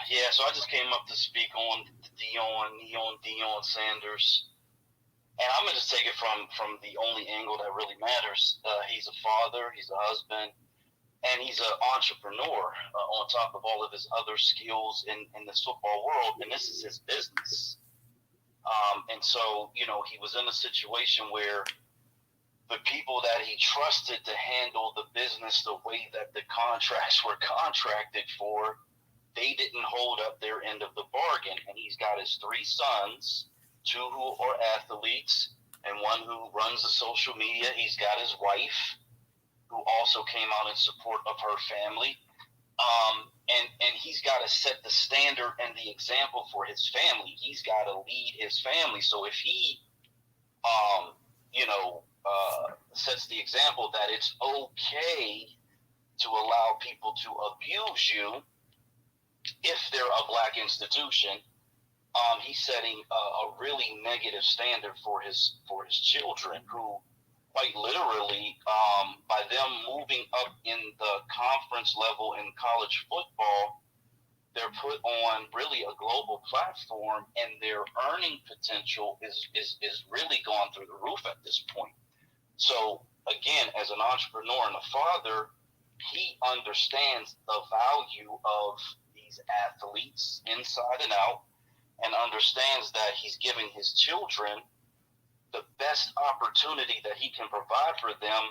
Yeah, so I just came up to speak on Deion Sanders. And I'm going to just take it from the only angle that really matters. He's a father, he's a husband, and he's an entrepreneur on top of all of his other skills in this football world. And this is his business. And so, he was in a situation where the people that he trusted to handle the business the way that the contracts were contracted for, they didn't hold up their end of the bargain. And he's got his 3 sons, 2 who are athletes and 1 who runs the social media. He's got his wife, who also came out in support of her family. And he's got to set the standard and the example for his family. He's got to lead his family. So if he, sets the example that it's okay to allow people to abuse you if they're a black institution, he's setting a really negative standard for his children, who quite literally, by them moving up in the conference level in college football, they're put on really a global platform, and their earning potential is really gone through the roof at this point. So again, as an entrepreneur and a father, he understands the value of these athletes inside and out, and understands that he's giving his children the best opportunity that he can provide for them,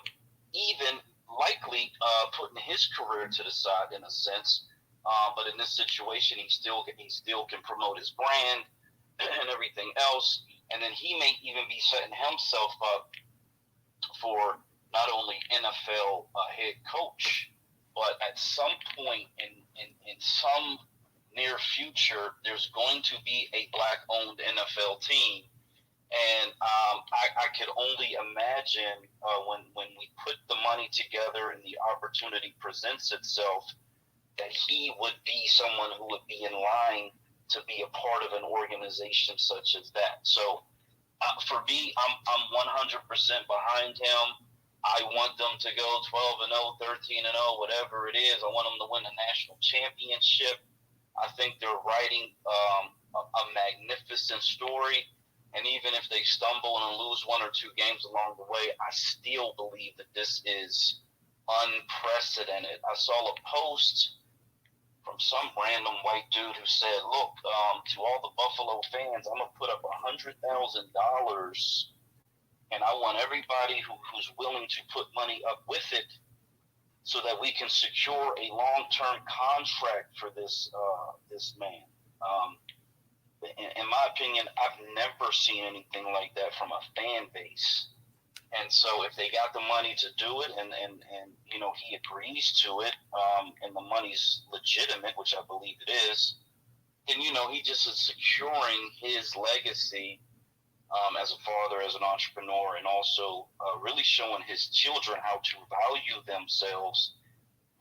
even likely putting his career to the side in a sense. But in this situation, he still can promote his brand and everything else. And then he may even be setting himself up for not only NFL head coach, but at some point in some near future, there's going to be a black-owned NFL team. And I could only imagine when we put the money together and the opportunity presents itself, that he would be someone who would be in line to be a part of an organization such as that. So for me, I'm 100% behind him. I want them to go 12-0, 13-0, whatever it is. I want them to win a national championship. I think they're writing a magnificent story. And even if they stumble and lose 1 or 2 games along the way, I still believe that this is unprecedented. I saw a post from some random white dude who said, look, to all the Buffalo fans, I'm going to put up $100,000, and I want everybody who's willing to put money up with it so that we can secure a long-term contract for this man. In my opinion, I've never seen anything like that from a fan base. And so if they got the money to do it and he agrees to it, and the money's legitimate, which I believe it is, then, he just is securing his legacy as a father, as an entrepreneur, and also really showing his children how to value themselves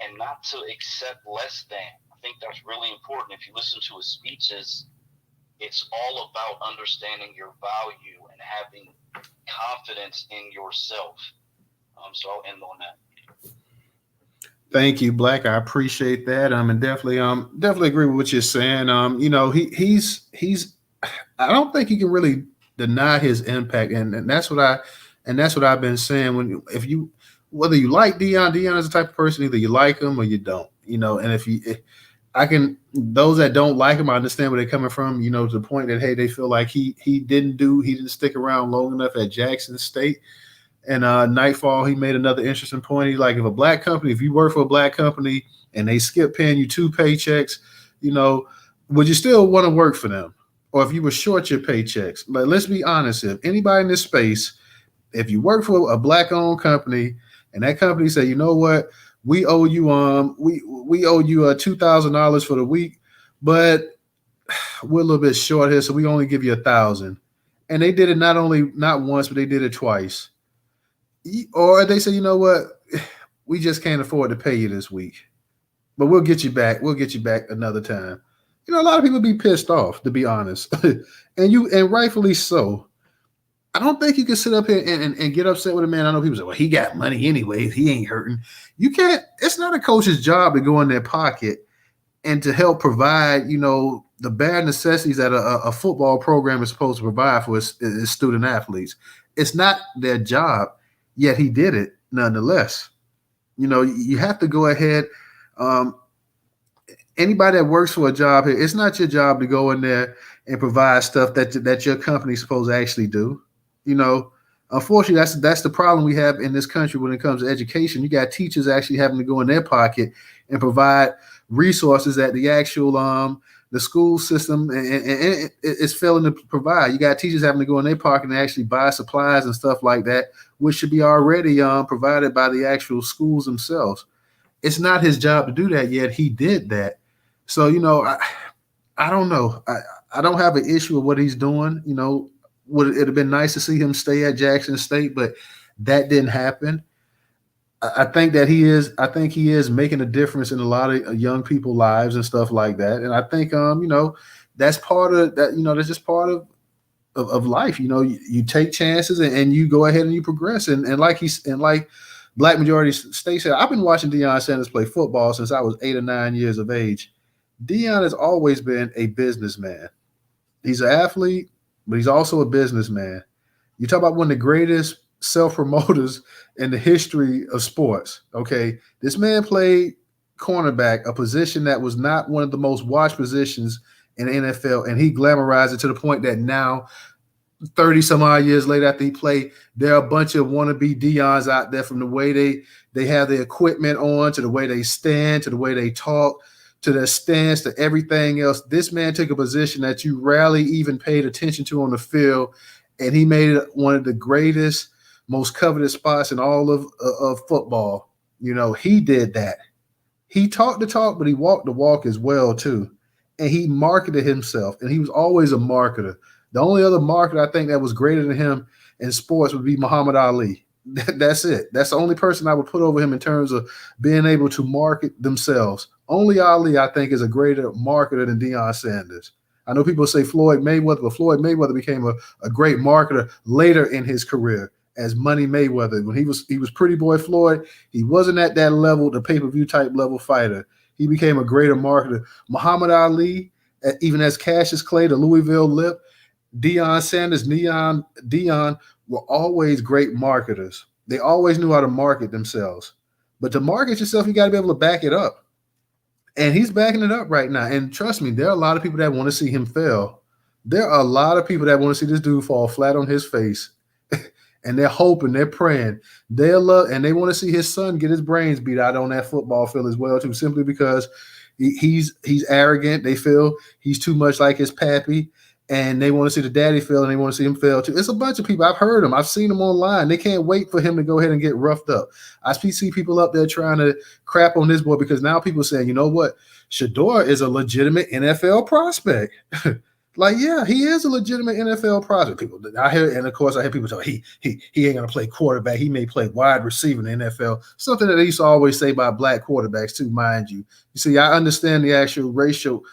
and not to accept less than. I think that's really important. If you listen to his speeches, it's all about understanding your value and having confidence in yourself. So I'll end on that. Thank you, Black. I appreciate that. And definitely agree with what you're saying. He's I don't think you can really deny his impact, and that's what I've been saying. Whether you like Deion is the type of person, either you like him or you don't. And those that don't like him, I understand where they're coming from, to the point that, hey, they feel like he didn't stick around long enough at Jackson State. And Nightfall, he made another interesting point. He's like, if you work for a black company and they skip paying you 2 paychecks, would you still want to work for them? Or if you were short your paychecks? Let's be honest, if anybody in this space, If you work for a black-owned company and that company say, you know what, we owe you we owe you $2,000 for the week, but we're a little bit short here, so we only give you 1,000. And they did it not once, but they did it twice. Or they say, you know what, we just can't afford to pay you this week, but we'll get you back. We'll get you back another time. You know, a lot of people be pissed off, to be honest, and rightfully so. I don't think you can sit up here and get upset with a man. I know people say, well, he got money anyways. He ain't hurting. You can't. It's not a coach's job to go in their pocket and to help provide, you know, the bare necessities that a football program is supposed to provide for its student athletes. It's not their job, yet he did it nonetheless. You know, you have to go ahead. Anybody that works for a job here, it's not your job to go in there and provide stuff that your company's supposed to actually do. You know, unfortunately, that's the problem we have in this country when it comes to education. You got teachers actually having to go in their pocket and provide resources that the actual the school system and it's failing to provide. You got teachers having to go in their pocket and actually buy supplies and stuff like that, which should be already provided by the actual schools themselves. It's not his job to do that, yet he did that. So, you know, I don't know. I don't have an issue with what he's doing. You know, would it have been nice to see him stay at Jackson State, but that didn't happen. I think he is making a difference in a lot of young people's lives and stuff like that. And I think you know, that's part of that, you know, that's just part of life. You know, you take chances and you go ahead and you progress. And like Black Majority State said, I've been watching Deion Sanders play football since I was 8 or 9 years of age. Deion has always been a businessman. He's an athlete, but he's also a businessman. You talk about one of the greatest self-promoters in the history of sports. Okay. This man played cornerback, a position that was not one of the most watched positions in the NFL. And he glamorized it to the point that now, 30 some odd years later after he played, there are a bunch of wannabe Deions out there, from the way they have the equipment on, to the way they stand, to the way they talk, to their stance, to everything else. This man took a position that you rarely even paid attention to on the field, and he made it one of the greatest, most coveted spots in all of football. You know, he did that. He talked the talk, but he walked the walk as well too. And he marketed himself, and he was always a marketer. The only other marketer I think that was greater than him in sports would be Muhammad Ali. That's it. That's the only person I would put over him in terms of being able to market themselves. Only Ali, I think, is a greater marketer than Deion Sanders. I know people say Floyd Mayweather, but Floyd Mayweather became a great marketer later in his career as Money Mayweather. When he was Pretty Boy Floyd, he wasn't at that level, the pay-per-view type level fighter. He became a greater marketer. Muhammad Ali, even as Cassius Clay, the Louisville Lip, Deion Sanders, Deion were always great marketers. They always knew how to market themselves. But to market yourself, you got to be able to back it up. And he's backing it up right now. And trust me, there are a lot of people that want to see him fail. There are a lot of people that want to see this dude fall flat on his face. And they're hoping, they're praying. They love, and they want to see his son get his brains beat out on that football field as well, too, simply because he's arrogant. They feel he's too much like his pappy. And they want to see the daddy fail, and they want to see him fail too. It's a bunch of people. I've heard them. I've seen them online. They can't wait for him to go ahead and get roughed up. I see people up there trying to crap on this boy because now people are saying, you know what? Shador is a legitimate NFL prospect. Like, yeah, he is a legitimate NFL prospect. People, I hear, and of course, I hear people tell he ain't gonna play quarterback. He may play wide receiver in the NFL. Something that they used to always say about black quarterbacks too, mind you. You see, I understand the actual racial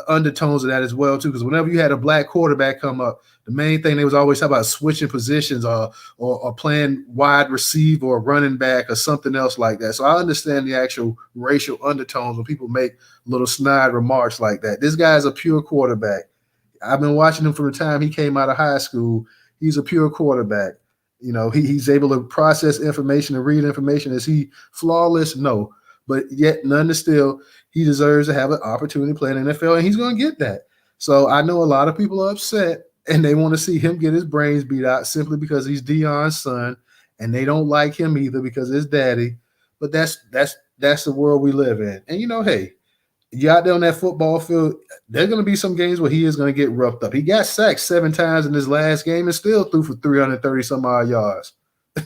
undertones of that as well too, because whenever you had a black quarterback come up, the main thing they was always talking about switching positions or playing wide receiver or running back or something else like that. So I understand the actual racial undertones when people make little snide remarks like that. This guy is a pure quarterback. I've been watching him from the time he came out of high school. He's a pure quarterback. You know, he's able to process information and read information. Is he flawless? No. But yet, none still, he deserves to have an opportunity to play in the NFL, and he's going to get that. So I know a lot of people are upset, and they want to see him get his brains beat out simply because he's Deion's son, and they don't like him either because his daddy. But that's the world we live in. And, you know, hey, you out there on that football field, there are going to be some games where he is going to get roughed up. He got sacked 7 times in his last game and still threw for 330 some odd yards.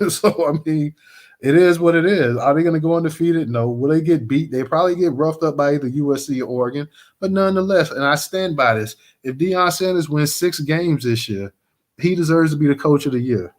So, I mean, it is what it is. Are they going to go undefeated? No. Will they get beat? They probably get roughed up by either USC or Oregon. But nonetheless, and I stand by this, if Deion Sanders wins 6 games this year, he deserves to be the coach of the year.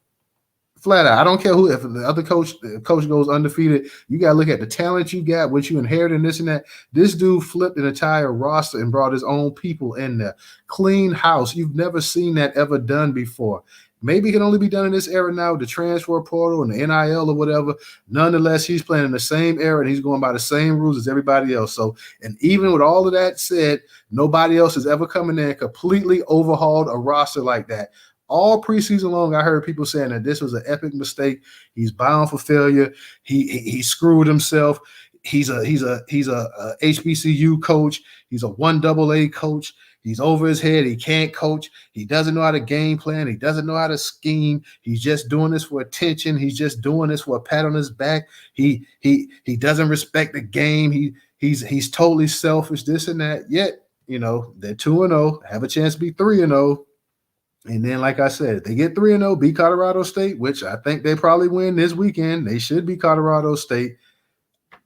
Flat out. I don't care who, if the other coach goes undefeated, you got to look at the talent you got, what you inherited, and this and that. This dude flipped an entire roster and brought his own people in there. Clean house. You've never seen that ever done before. Maybe it can only be done in this era now with the transfer portal and the NIL or whatever. Nonetheless, he's playing in the same era and he's going by the same rules as everybody else. So, and even with all of that said, nobody else has ever come in there and completely overhauled a roster like that. All preseason long, I heard people saying that this was an epic mistake. He's bound for failure. He screwed himself. He's a HBCU coach. He's a 1AA coach. He's over his head. He can't coach. He doesn't know how to game plan. He doesn't know how to scheme. He's just doing this for attention. He's just doing this for a pat on his back. He doesn't respect the game. He's totally selfish. This and that. Yet, you know, they're 2-0. Have a chance to be 3-0. And then, like I said, if they get 3-0, beat Colorado State, which I think they probably win this weekend. They should beat Colorado State.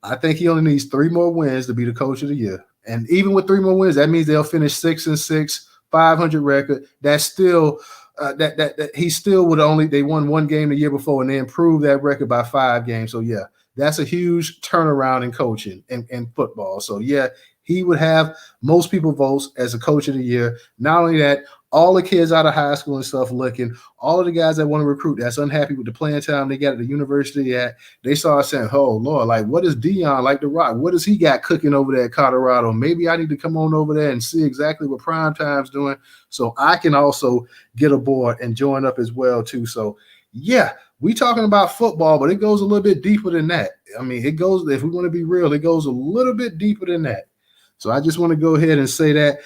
I think he only needs 3 more wins to be the coach of the year. And even with 3 more wins, that means they'll finish 6-6, 500 record. That's still that he still would only, they won 1 game the year before and they improved that record by 5 games. So yeah, that's a huge turnaround in coaching and football. So yeah, he would have most people votes as a coach of the year. Not only that, all the kids out of high school and stuff looking, all of the guys that want to recruit that's unhappy with the playing time they got at the university at, they start saying, oh, Lord, like, what is Deion like the Rock? What does he got cooking over there at Colorado? Maybe I need to come on over there and see exactly what Primetime's doing so I can also get aboard and join up as well, too. So, yeah, we talking about football, but it goes a little bit deeper than that. I mean, it goes, if we want to be real, it goes a little bit deeper than that. So I just want to go ahead and say that.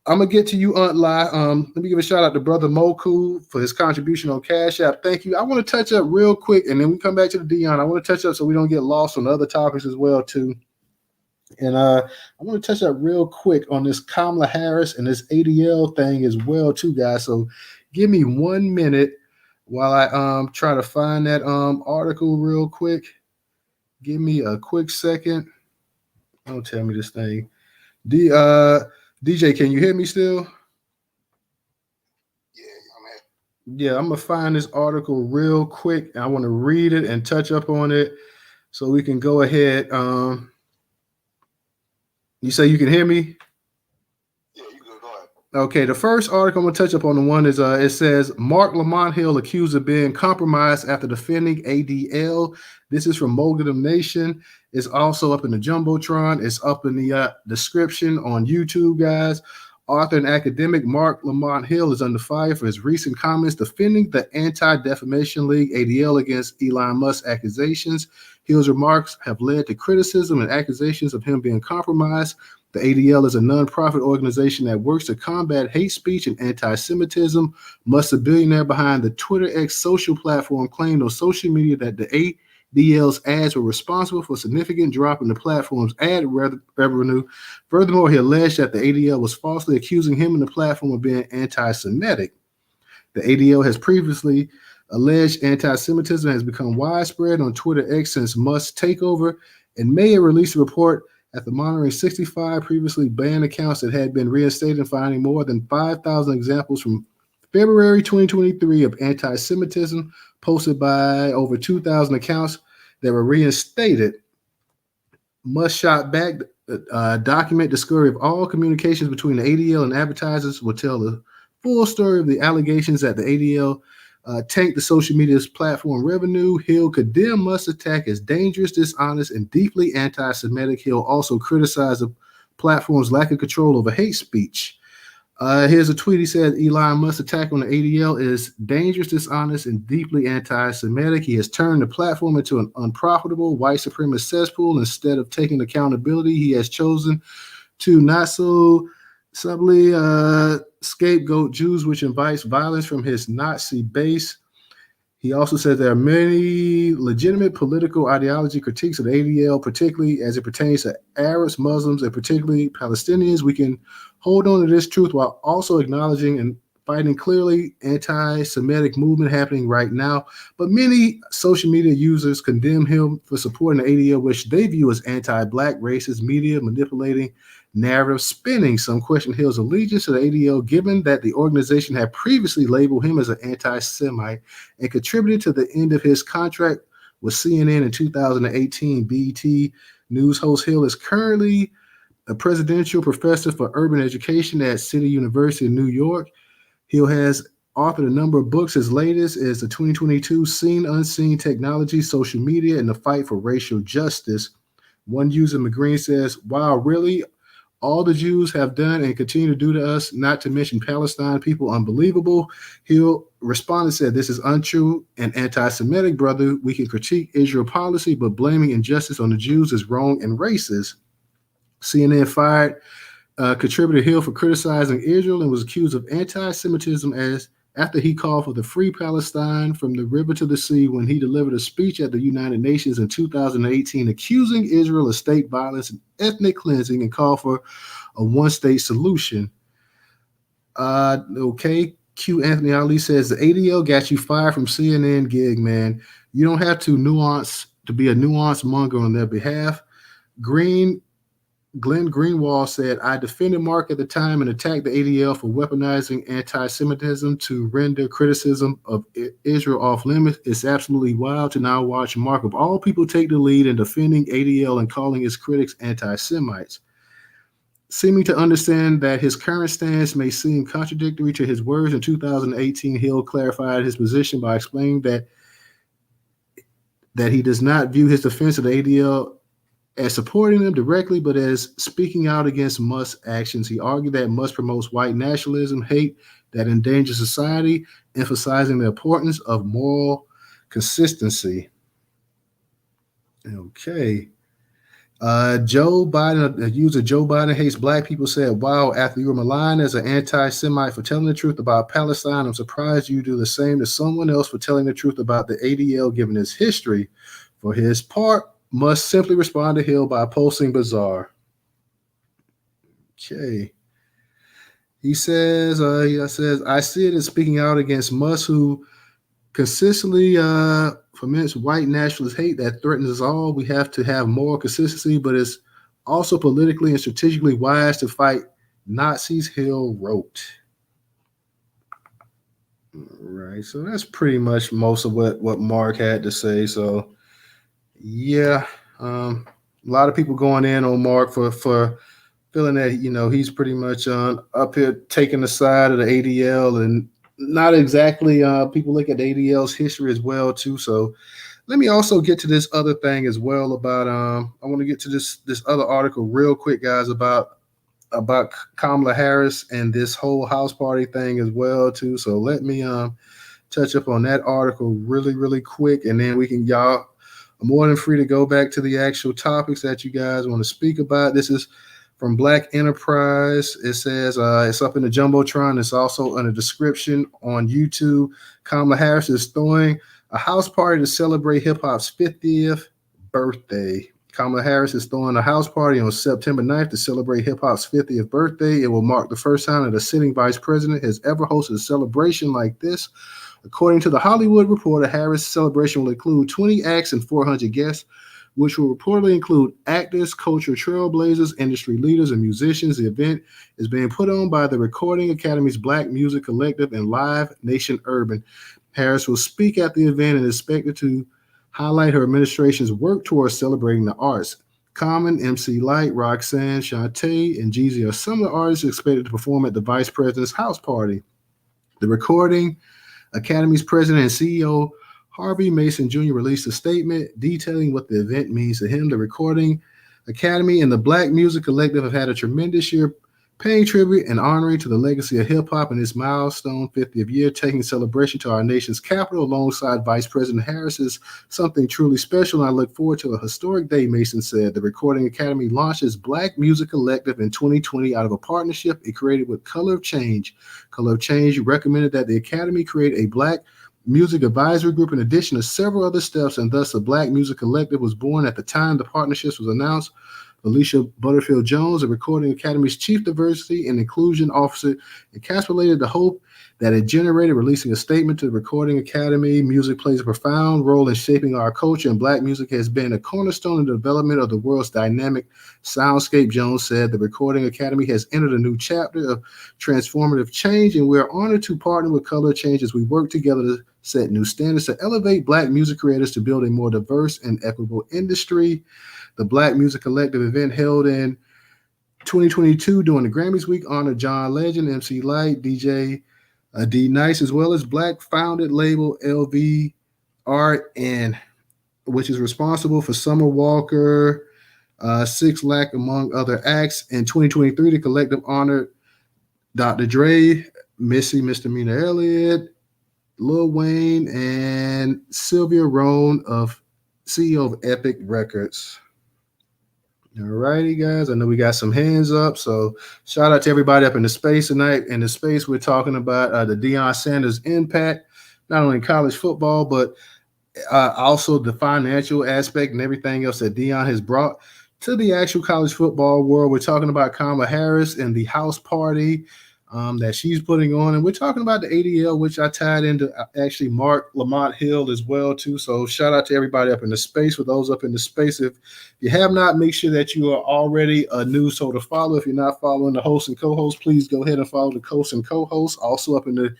I'm going to get to you, Aunt Lai. Let me give a shout out to Brother Moku for his contribution on Cash App. Thank you. I want to touch up real quick, and then we come back to the Deion. I want to touch up so we don't get lost on other topics as well, too. And I want to touch up real quick on this Kamala Harris and this ADL thing as well, too, guys. So give me 1 minute while I try to find that article real quick. Give me a quick second. Don't tell me this thing. DJ, can you hear me still? Yeah, I'm here. Yeah, I'm going to find this article real quick. I want to read it and touch up on it so we can go ahead. You say you can hear me? Yeah, you good. Go ahead. Okay, the first article I'm going to touch up on the one is it says Marc Lamont accused of being compromised after defending ADL. This is from Mogadam Nation. It's also up in the Jumbotron. It's up in the description on YouTube, guys. Author and academic Marc Lamont Hill is under fire for his recent comments defending the Anti-Defamation League, ADL, against Elon Musk's accusations. Hill's remarks have led to criticism and accusations of him being compromised. The ADL is a nonprofit organization that works to combat hate speech and anti-Semitism. Musk, a billionaire behind the Twitter X social platform, claimed on social media that the ADL's ads were responsible for a significant drop in the platform's ad revenue. Furthermore, he alleged that the ADL was falsely accusing him and the platform of being anti-Semitic. The ADL has previously alleged anti-Semitism has become widespread on Twitter X since Musk's takeover. In May, it released a report after monitoring 65 previously banned accounts that had been reinstated and finding more than 5,000 examples from February 2023 of anti-Semitism posted by over 2,000 accounts that were reinstated. Musk shot back document discovery of all communications between the ADL and advertisers will tell the full story of the allegations that the ADL tanked the social media's platform revenue. Hill condemned Musk's attack as dangerous, dishonest, and deeply anti-Semitic. Hill also criticized the platform's lack of control over hate speech. Here's a tweet. He said Elon Musk's attack on the ADL is dangerous, dishonest, and deeply anti-Semitic. He has turned the platform into an unprofitable white supremacist cesspool. Instead of taking accountability, he has chosen to not so subtly scapegoat Jews, which invites violence from his Nazi base. He also said there are many legitimate political ideology critiques of the ADL, particularly as it pertains to Arabs, Muslims, and particularly Palestinians. We can hold on to this truth while also acknowledging and fighting clearly anti-Semitic movement happening right now. But many social media users condemn him for supporting the ADL, which they view as anti-black, racist media manipulating narrative spinning. Some question Hill's allegiance to the ADL, given that the organization had previously labeled him as an anti-Semite and contributed to the end of his contract with CNN in 2018. BET News host Hill is currently a presidential professor for urban education at City University in New York. Hill has authored a number of books. His latest is the 2022 Seen Unseen Technology, Social Media, and the Fight for Racial Justice. One user, McGreen, says, wow, really? All the Jews have done and continue to do to us, not to mention Palestine people, unbelievable. Hill responded and said, this is untrue and anti-Semitic, brother. We can critique Israel policy, but blaming injustice on the Jews is wrong and racist. CNN fired contributor Hill for criticizing Israel and was accused of anti-Semitism after he called for the free Palestine from the river to the sea when he delivered a speech at the United Nations in 2018, accusing Israel of state violence and ethnic cleansing and called for a one-state solution. Okay, Q Anthony Ali says, the ADL got you fired from CNN gig, man. You don't have to be a nuance monger on their behalf. Glenn Greenwald said, I defended Mark at the time and attacked the ADL for weaponizing anti-Semitism to render criticism of Israel off limits. It's absolutely wild to now watch Mark, of all people, take the lead in defending ADL and calling his critics anti-Semites. Seeming to understand that his current stance may seem contradictory to his words in 2018, Hill clarified his position by explaining that he does not view his defense of the ADL as supporting them directly, but as speaking out against Musk's actions. He argued that Musk promotes white nationalism, hate that endangers society, emphasizing the importance of moral consistency. Okay. Joe Biden, a user Joe Biden hates black people, said, wow, after you were maligned as an anti-Semite for telling the truth about Palestine, I'm surprised you do the same to someone else for telling the truth about the ADL, given its history. For his part, Musk simply respond to Hill by posting bizarre. Okay. He says, I see it as speaking out against Musk, who consistently foments white nationalist hate that threatens us all. We have to have moral consistency, but it's also politically and strategically wise to fight Nazis, Hill wrote. All right. So that's pretty much most of what Mark had to say. So yeah, a lot of people going in on Mark for feeling that, he's pretty much up here taking the side of the ADL, and not exactly. People look at the ADL's history as well too. So let me also get to this other thing as well about. I want to get to this other article real quick, guys, about Kamala Harris and this whole house party thing as well too. So let me touch up on that article really quick, and then we can y'all. I'm more than free to go back to the actual topics that you guys want to speak about. This is from Black Enterprise. It says it's up in the Jumbotron. It's also in the description on YouTube. Kamala Harris is throwing a house party to celebrate hip-hop's 50th birthday. Kamala Harris is throwing a house party on September 9th to celebrate hip-hop's 50th birthday. It will mark the first time that a sitting vice president has ever hosted a celebration like this. According to The Hollywood Reporter, Harris' celebration will include 20 acts and 400 guests, which will reportedly include actors, cultural trailblazers, industry leaders, and musicians. The event is being put on by the Recording Academy's Black Music Collective and Live Nation Urban. Harris will speak at the event and is expected to highlight her administration's work towards celebrating the arts. Common, MC Lyte, Roxanne, Shantae, and Jeezy are some of the artists expected to perform at the vice president's house party. The Recording Academy's president and CEO, Harvey Mason Jr., released a statement detailing what the event means to him. The Recording Academy and the Black Music Collective have had a tremendous year paying tribute and honoring to the legacy of hip-hop in its milestone 50th year, taking celebration to our nation's capital alongside Vice President Harris is something truly special, and I look forward to a historic day, Mason said. The Recording Academy launched its Black Music Collective in 2020 out of a partnership it created with Color of Change. Color of Change recommended that the Academy create a Black Music Advisory Group, in addition to several other steps, and thus the Black Music Collective was born at the time the partnerships was announced. Alicia Butterfield Jones, the Recording Academy's Chief Diversity and Inclusion Officer, encapsulated the hope that it generated, releasing a statement to the Recording Academy. Music plays a profound role in shaping our culture, and Black music has been a cornerstone in the development of the world's dynamic soundscape, Jones said. The Recording Academy has entered a new chapter of transformative change, and we're honored to partner with Color Change as we work together to set new standards to elevate Black music creators to build a more diverse and equitable industry. The Black Music Collective event held in 2022 during the Grammys week honored John Legend, MC Light, DJ D Nice, as well as Black founded label LV Art, and which is responsible for Summer Walker, Six Lack, among other acts. In 2023, the collective honored Dr. Dre, Missy Misdemeanor Elliott, Lil Wayne, and Sylvia Rohn, of CEO of Epic Records. All righty, guys. I know we got some hands up, so shout out to everybody up in the space tonight. In the space, we're talking about the Deion Sanders impact, not only in college football, but also the financial aspect and everything else that Deion has brought to the actual college football world. We're talking about Kamala Harris and the house party that she's putting on, and we're talking about the ADL, which I tied into actually Marc Lamont Hill as well too. So shout out to everybody up in the space. For those up in the space, if you have not, make sure that you are already a Newstoter follower. If you're not following the host and co-host, please go ahead and follow the host and co-host. Also up in the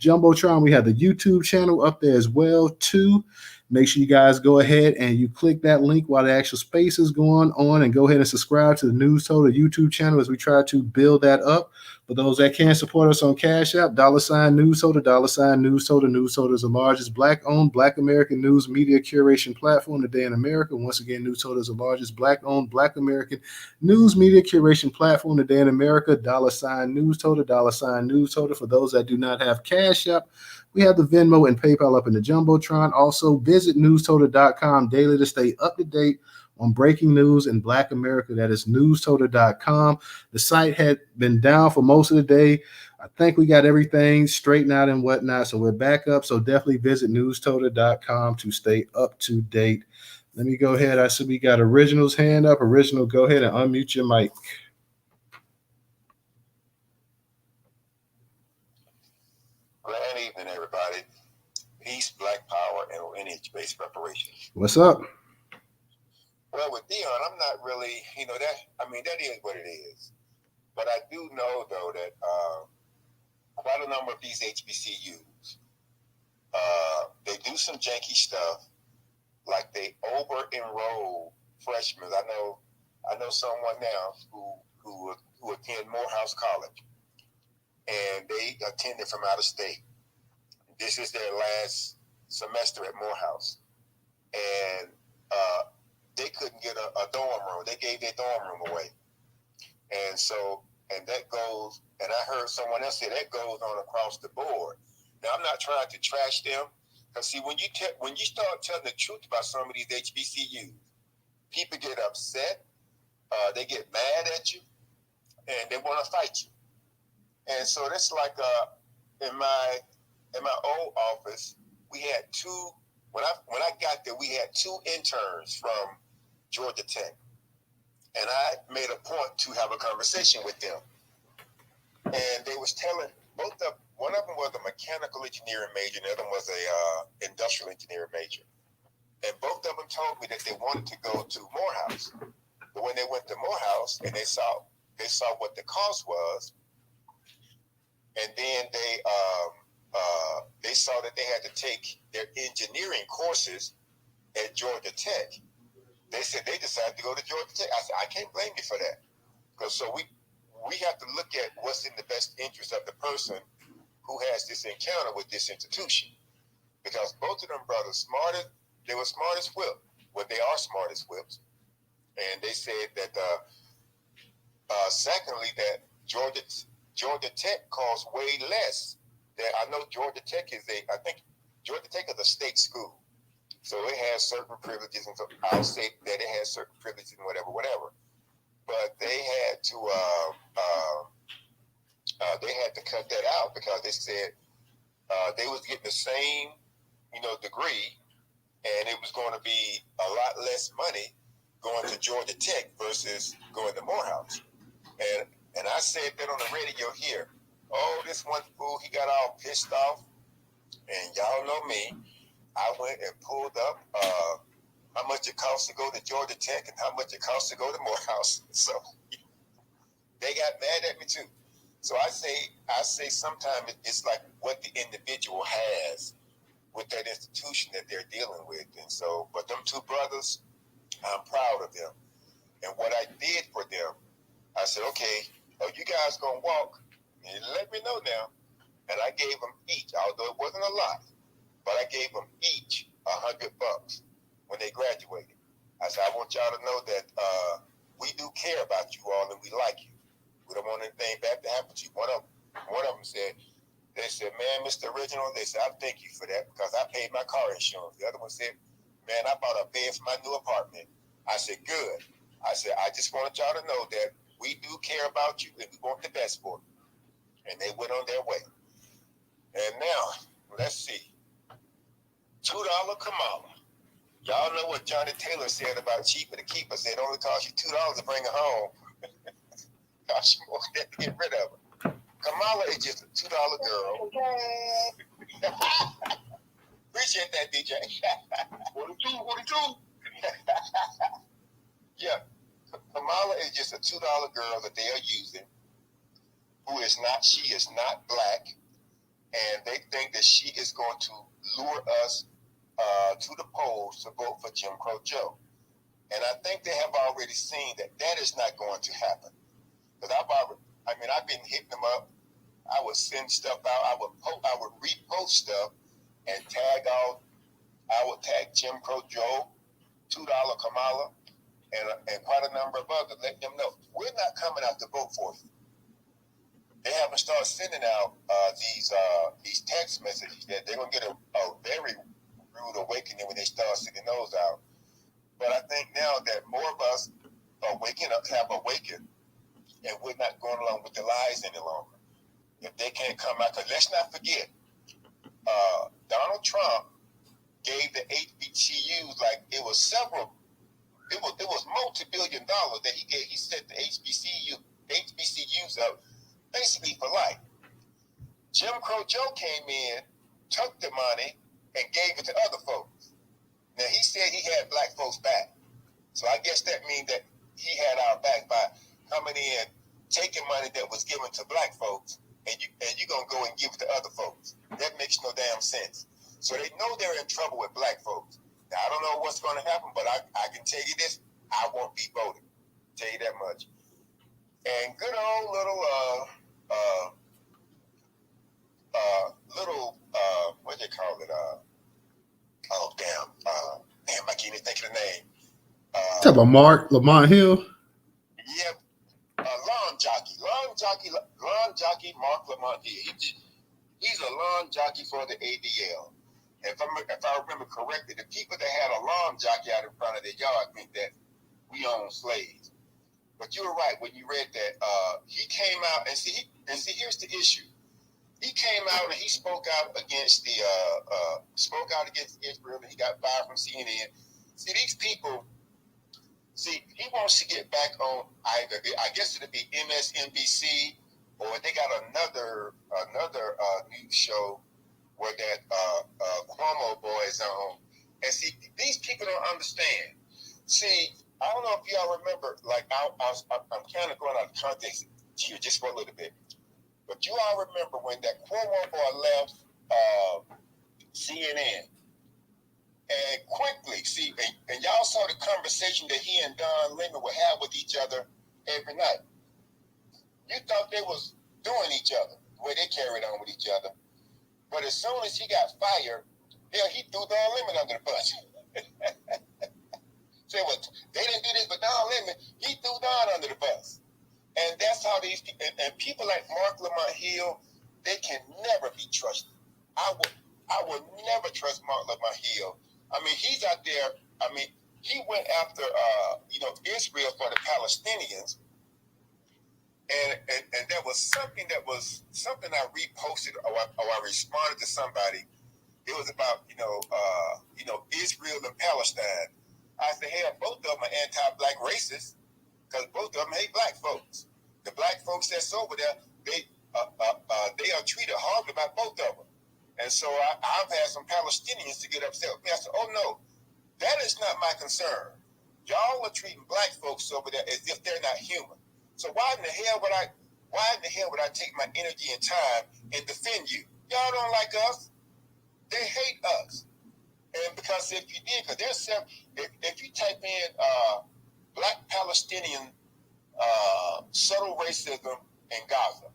Jumbotron, we have the YouTube channel up there as well too. Make sure you guys go ahead and you click that link while the actual space is going on, and go ahead and subscribe to the Newstoter YouTube channel as we try to build that up. For those that can support us on Cash App, $Newstoter, $Newstoter. Newstoter is the largest Black-owned, Black American news media curation platform today in America. Once again, Newstoter is the largest Black-owned, Black American news media curation platform today in America. $Newstoter, $Newstoter. For those that do not have Cash App, we have the Venmo and PayPal up in the Jumbotron. Also, visit newstoter.com daily to stay up to date on breaking news in Black America. That is newstoter.com. The site had been down for most of the day. I think we got everything straightened out and whatnot, so we're back up. So definitely visit newstoter.com to stay up to date. Let me go ahead. I see we got Original's hand up. Original, go ahead and unmute your mic. Good evening, everybody. Peace, Black Power, and lineage-based reparations. What's up? Well, with Deion, I'm not really, that is what it is. But I do know, though, that quite a number of these HBCUs, they do some janky stuff, like they over-enroll freshmen. I know someone now who attend Morehouse College, and they attended from out of state. This is their last semester at Morehouse, and they couldn't get a dorm room. They gave their dorm room away. And that goes, and I heard someone else say that goes on across the board. Now, I'm not trying to trash them, because see, when you start telling the truth about some of these HBCUs, people get upset, they get mad at you, and they want to fight you. And so that's like in my old office, we had two. When I got there, we had two interns from Georgia Tech, and I made a point to have a conversation with them. And they was telling one of them was a mechanical engineering major, and the other one was a industrial engineering major. And both of them told me that they wanted to go to Morehouse, but when they went to Morehouse and they saw what the cost was, and then they saw that they had to take their engineering courses at Georgia Tech. They said they decided to go to Georgia Tech. I said, I can't blame you for that. Because so we have to look at what's in the best interest of the person who has this encounter with this institution. Because both of them brothers they were smart as whip. Well, they are smart as whips. And they said that secondly, that Georgia Tech costs way less. I know Georgia Tech is a state school, so it has certain privileges, and so I'll say that it has certain privileges and whatever. But they had to cut that out because they said they was getting the same degree, and it was going to be a lot less money going to Georgia Tech versus going to Morehouse. And I said that on the radio here. Oh, this one fool, he got all pissed off. And y'all know me. I went and pulled up how much it costs to go to Georgia Tech and how much it costs to go to Morehouse. So they got mad at me too. So I say sometimes it's like what the individual has with that institution that they're dealing with. And so, but them two brothers, I'm proud of them. And what I did for them, I said, okay, you guys gonna walk? And let me know now. And I gave them each, although it wasn't a lot, but I gave them each $100 when they graduated. I said, I want y'all to know that we do care about you all and we like you. We don't want anything bad to happen to you. One of them said, they said, man, Mr. Original, they said, I thank you for that because I paid my car insurance. The other one said, man, I bought a bed for my new apartment. I said, good. I said, I just want y'all to know that we do care about you and we want the best for you. And they went on their way. And now, let's see. $2 Kamala. Y'all know what Johnny Taylor said about cheaper to keep us. It only costs you $2 to bring her home. Costs you more than to get rid of her. Kamala is just a $2 girl. Appreciate that, DJ. 42. Yeah. Kamala is just a $2 girl that they are using she is not black, and they think that she is going to lure us to the polls to vote for Jim Crow Joe. And I think they have already seen that is not going to happen. Because I've been hitting them up. I would send stuff out. I would repost stuff and I would tag Jim Crow Joe, $2 Kamala, and quite a number of others, letting them know we're not coming out to vote for you. They haven't started sending out these text messages yet. They're gonna get a very rude awakening when they start sending those out. But I think now that more of us are have awakened, and we're not going along with the lies any longer. If they can't come out, because let's not forget, Donald Trump gave the HBCUs it was multi-billion dollars that he gave. He set the HBCUs up basically for life. Jim Crow Joe came in, took the money, and gave it to other folks. Now he said he had black folks back, so I guess that means that he had our back by coming in, taking money that was given to black folks, and you're gonna go and give it to other folks. That makes no damn sense. So they know they're in trouble with black folks. Now I don't know what's going to happen, but I can tell you this: I won't be voting. Tell you that much. And good old little what do they call it? I can't even think of the name. Talk about Marc Lamont Hill. Yeah, lawn jockey, Marc Lamont Hill. He's a lawn jockey for the ADL. If I remember correctly, the people that had a lawn jockey out in front of their yard think that we own slaves. But you were right when you read that. He came out and see. Here's the issue. He came out and he spoke out against Israel, and he got fired from CNN. See, these people. See, he wants to get back on either. I guess it'll be MSNBC, or they got another news show where that Cuomo boy is on. And see, these people don't understand. See, I don't know if y'all remember, I'm kind of going out of context here just for a little bit. But you all remember when that Cuomo boy left CNN. And quickly, see, and y'all saw the conversation that he and Don Lemon would have with each other every night. You thought they was doing each other, the way they carried on with each other. But as soon as he got fired, he threw Don Lemon under the bus. Say what? They didn't do this, but Don Lemon, he threw Don under the bus. And that's how these people, and people like Marc Lamont Hill, they can never be trusted. I would never trust Marc Lamont Hill. I mean, he's out there. I mean, he went after Israel for the Palestinians, and there was something I reposted or I responded to somebody, it was about Israel and Palestine. I said, hell, both of them are anti-black racists because both of them hate black folks. The black folks that's over there, they are treated horribly by both of them. And so I've had some Palestinians to get upset with me. I said, oh no, that is not my concern. Y'all are treating black folks over there as if they're not human. So why in the hell would I take my energy and time and defend you? Y'all don't like us. They hate us. And because if you did, because there's some, if you type in black Palestinian subtle racism in Gaza,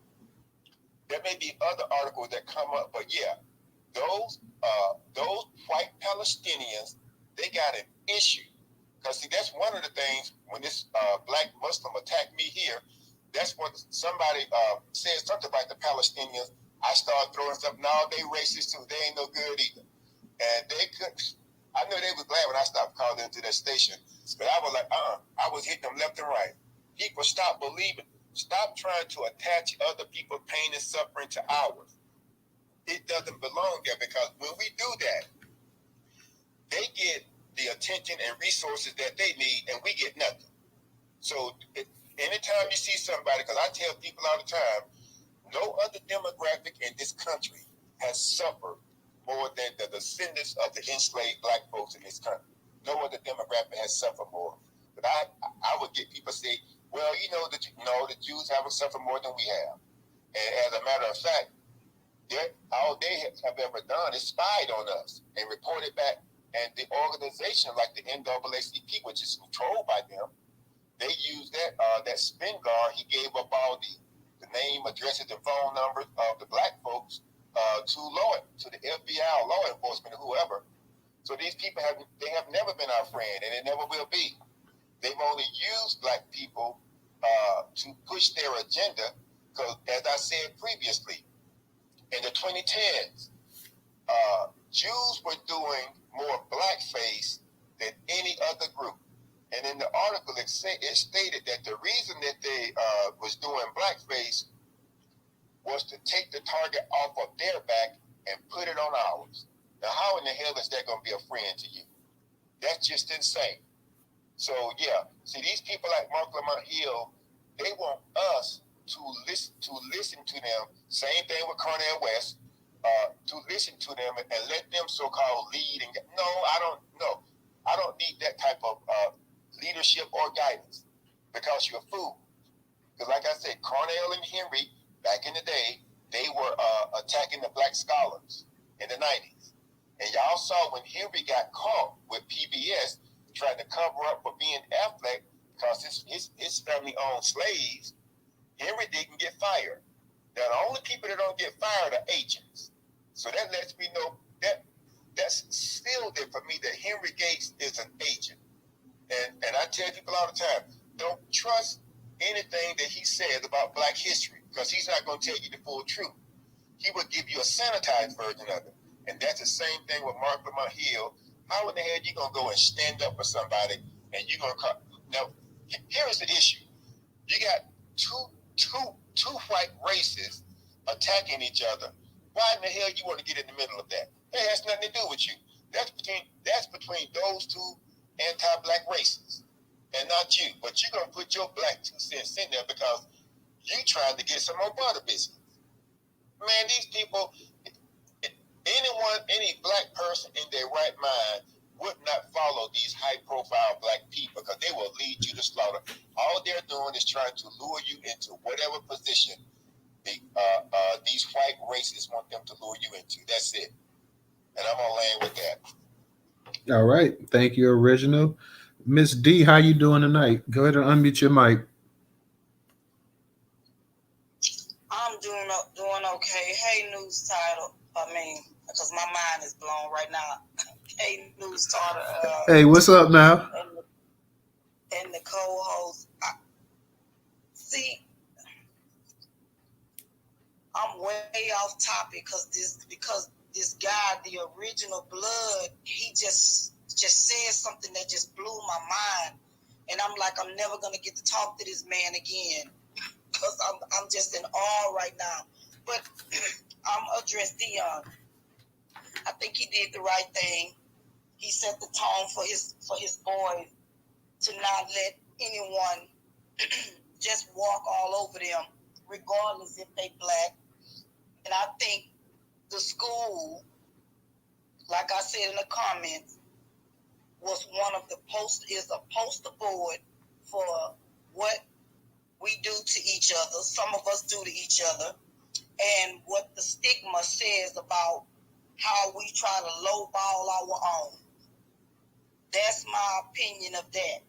there may be other articles that come up, but yeah, those white Palestinians, they got an issue. Because see, that's one of the things when this black Muslim attacked me here. That's what somebody said something about the Palestinians. I started throwing stuff. No, they racist too. They ain't no good either. And they couldn't. I know they was glad when I stopped calling them to that station. But I was like, I was hitting them left and right. People, stop believing. Stop trying to attach other people's pain and suffering to ours. It doesn't belong there because when we do that, they get the attention and resources that they need, and we get nothing. So anytime you see somebody, because I tell people all the time, no other demographic in this country has suffered more than the descendants of the enslaved black folks in this country. No other demographic has suffered more. But I would get people say, well, the Jews haven't suffered more than we have. And as a matter of fact, all they have ever done is spied on us and reported back. And the organization like the NAACP, which is controlled by them, they use that spin guard. He gave up all the name, addresses, and phone numbers of the black folks to the FBI, law enforcement, or whoever. So these people have never been our friend, and they never will be. They've only used black people to push their agenda. Because as I said previously, in the 2010s, Jews were doing more blackface than any other group. And in the article, it stated that the reason that they was doing blackface was to take the target off of their back and put it on ours. Now, how in the hell is that going to be a friend to you? That's just insane. So, yeah, see, these people like Marc Lamont, they want us to listen to them. Same thing with Cornel West. To listen to them and let them so-called lead. No, I don't need that type of leadership or guidance because you're a fool. Because like I said, Cornell and Henry, back in the day, they were attacking the black scholars in the 90s. And y'all saw when Henry got caught with PBS trying to cover up for being Affleck because his family owned slaves, Henry didn't get fired. Now, the only people that don't get fired are agents. So that lets me know that's still there for me that Henry Gates is an agent. And I tell people all the time, don't trust anything that he says about black history because he's not going to tell you the full truth. He will give you a sanitized version of it. And that's the same thing with Marc Lamont Hill. How in the hell are you going to go and stand up for somebody and you're going to call? Now, here is the issue. You got two white races attacking each other. Why in the hell you want to get in the middle of that? It has nothing to do with you. That's between those two anti-black races and not you. But you're going to put your black 2 cents in there because you trying to get some more butter business. Man, these people, any black person in their right mind would not follow these high-profile black people because they will lead you to slaughter. All they're doing is trying to lure you into whatever position these white racists want them to lure you into. That's it. And I'm gonna land with that. All right. Thank you, Original. Miss D, how you doing tonight? Go ahead and unmute your mic. I'm doing okay. Hey, news title. Because my mind is blown right now. Hey, Newstoter. Hey, what's up now? And the co-host. See, I'm way off topic because this guy, the original blood, he just said something that just blew my mind, and I'm like, I'm never gonna get to talk to this man again because I'm just in awe right now. But I'm address Deion. I think he did the right thing. He set the tone for his boys to not let anyone just walk all over them, regardless if they black. And I think the school, like I said in the comments, was is a poster board for what we do to each other. Some of us do to each other, and what the stigma says about how we try to lowball our own. That's my opinion of that.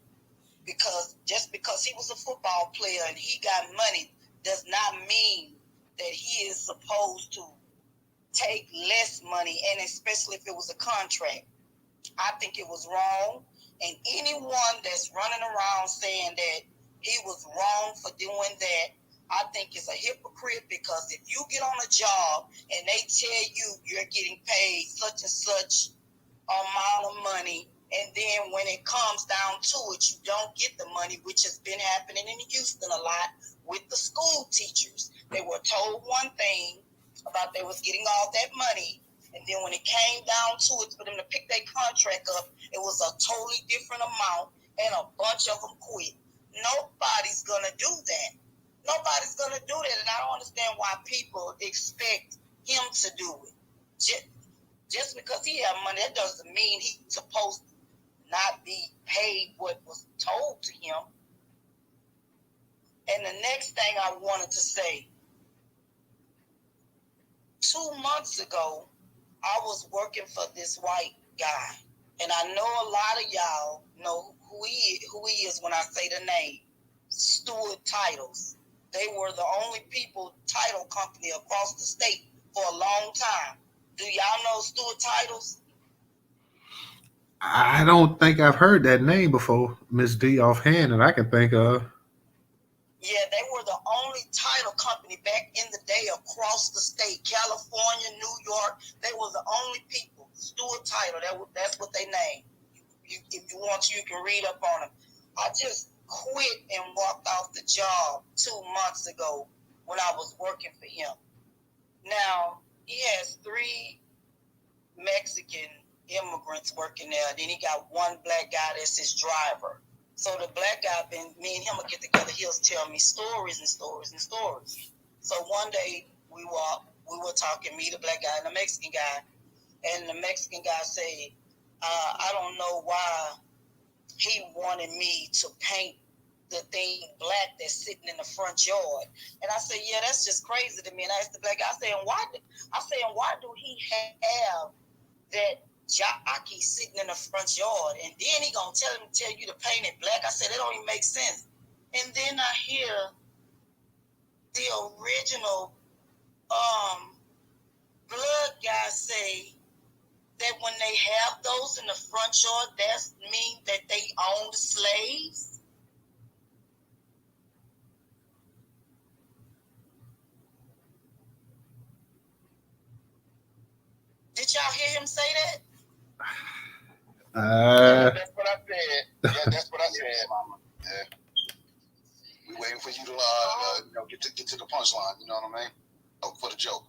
Because just because he was a football player and he got money does not mean that he is supposed to take less money, and especially if it was a contract. I think it was wrong, and anyone that's running around saying that he was wrong for doing that, I think is a hypocrite, because if you get on a job and they tell you you're getting paid such and such amount of money, and then when it comes down to it, you don't get the money, which has been happening in Houston a lot with the school teachers. They were told one thing about they was getting all that money, and then when it came down to it for them to pick their contract up, it was a totally different amount, and a bunch of them quit. Nobody's going to do that. Nobody's going to do that, and I don't understand why people expect him to do it. Just because he had money, that doesn't mean he's supposed to not be paid what was told to him. And the next thing I wanted to say, 2 months ago, I was working for this white guy. And I know a lot of y'all know who he is when I say the name. Stewart Titles. They were the only title company across the state for a long time. Do y'all know Stewart Titles? I don't think I've heard that name before, Miss D, offhand, and I can think of. Yeah, they were the only title company back in the day across the state. California, New York, they were the only people. Stewart Title, that's what they named. If you want to, you can read up on them. I just quit and walked off the job 2 months ago when I was working for him. Now, he has 3 Mexican immigrants working there. Then he got one black guy that's his driver. So the black guy, me and him would get together. He'll tell me stories and stories and stories. So one day we were talking, me, the black guy, and the Mexican guy. And the Mexican guy said, I don't know why he wanted me to paint the thing black that's sitting in the front yard. And I said, yeah, that's just crazy to me. And I asked the black guy, I said, why do he have that jockey sitting in the front yard? And then he gonna tell you to paint it black. I said, that don't even make sense. And then I hear the original blood guy say that when they have those in the front yard, that means that they owned slaves. Did y'all hear him say that? That's what I said. Yeah, that's what I said, Mama. Yeah. We waiting for you to get to the punchline. You know what I mean? Oh, for the joke.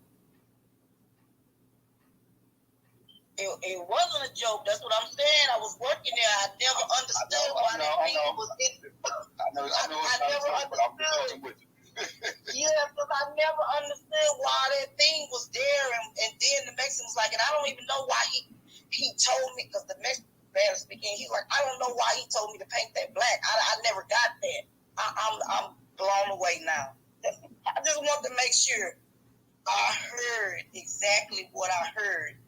It wasn't a joke. That's what I'm saying. I was working there. I never understood why that thing was in. I never understood. Yeah, because I never understood why that thing was there. And then the Mexican was like, and I don't even know why he told me, because the Mexican man speaking, he's like, I don't know why he told me to paint that black. I never got that. I'm blown away now. I just want to make sure I heard exactly what I heard.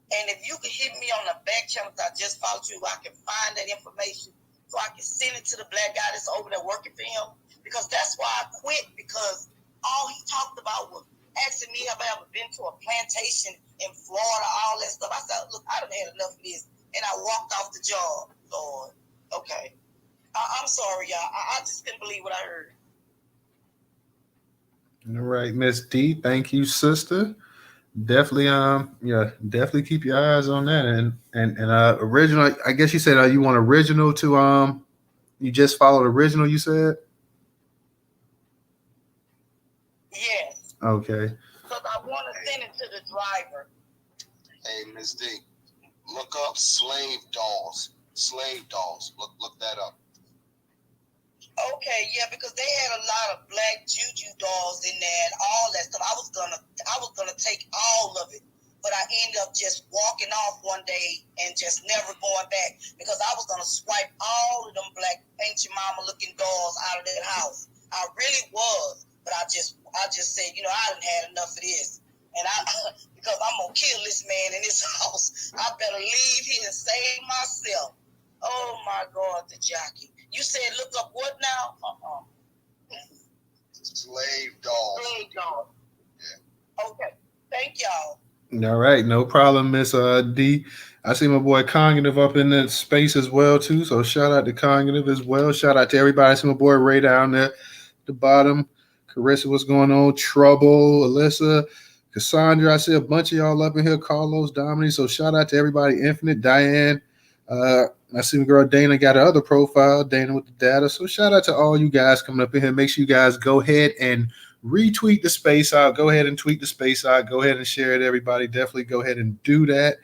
And if you could hit me on the back channel that I just followed you, I can find that information so I can send it to the black guy that's over there working for him. Because that's why I quit, because all he talked about was asking me have I ever been to a plantation in Florida, all that stuff. I said, look, I done had enough of this. And I walked off the job. Lord, okay. I'm sorry, y'all. I just couldn't believe what I heard. All right, Miss D, thank you, sister. Definitely, definitely keep your eyes on that. And original, I guess you said you want original to you just followed original, you said? Yes. Okay. Because I want to send it to the driver. Hey, Miss D, look up slave dolls. Slave dolls. Look that up. Okay, yeah, because they had a lot of black juju dolls in there and all that stuff. I was gonna take all of it, but I ended up just walking off one day and just never going back because I was gonna swipe all of them black ancient mama looking dolls out of that house. I really was, but I just said, you know, I done had enough of this, and I because I'm gonna kill this man in this house. I better leave here and save myself. Oh my God, the jockey. You said look up what now? Slave dolls. Slave dolls. Yeah. Okay. Thank y'all. All right, no problem, Miss D. I see my boy Cognitive up in that space as well too. So shout out to Cognitive as well. Shout out to everybody. I see my boy Ray down there at the bottom. Carissa, what's going on? Trouble, Alyssa, Cassandra. I see a bunch of y'all up in here. Carlos, Dominique. So shout out to everybody. Infinite, Diane. I see my girl Dana got her other profile. Dana with the data. So shout out to all you guys coming up in here. Make sure you guys go ahead and retweet the space out. Go ahead and tweet the space out. Go ahead and share it, everybody. Definitely go ahead and do that.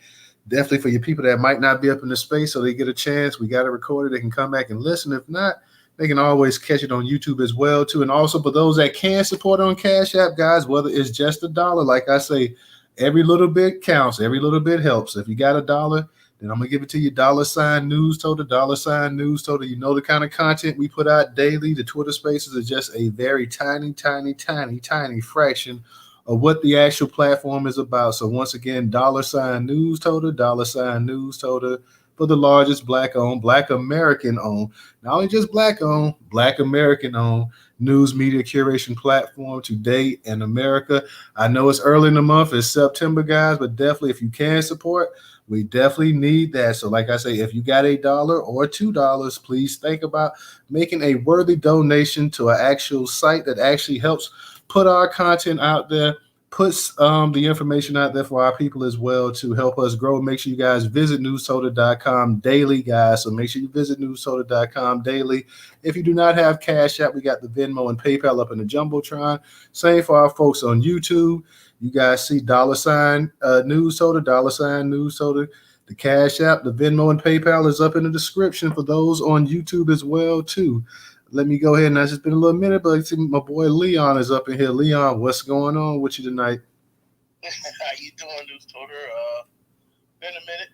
Definitely for your people that might not be up in the space so they get a chance. We got it recorded. They can come back and listen. If not, they can always catch it on YouTube as well, too. And also for those that can support on Cash App, guys, whether it's just $1, like I say, every little bit counts. Every little bit helps. If you got $1, then I'm going to give it to you, $Newstoter, $Newstoter. You know the kind of content we put out daily. The Twitter Spaces is just a very tiny fraction of what the actual platform is about. So once again, $Newstoter, Newstoter for the largest Black-owned, Black American-owned, not only just Black-owned, Black American-owned news media curation platform today in America. I know it's early in the month. It's September, guys, but definitely if you can support, we definitely need that. So like I say, if you got $1 or $2, please think about making a worthy donation to an actual site that actually helps put our content out there, puts the information out there for our people as well to help us grow. Make sure you guys visit newstoter.com daily, guys. So make sure you visit newstoter.com daily. If you do not have Cash App, we got the Venmo and PayPal up in the Jumbotron. Same for our folks on YouTube. You guys see $Newstoter, Newstoter. The Cash App, the Venmo, and PayPal is up in the description for those on YouTube as well, too. Let me go ahead, and it's just been a little minute, but I see my boy Leon is up in here. Leon, what's going on with you tonight? How you doing, Newstoter? Been a minute.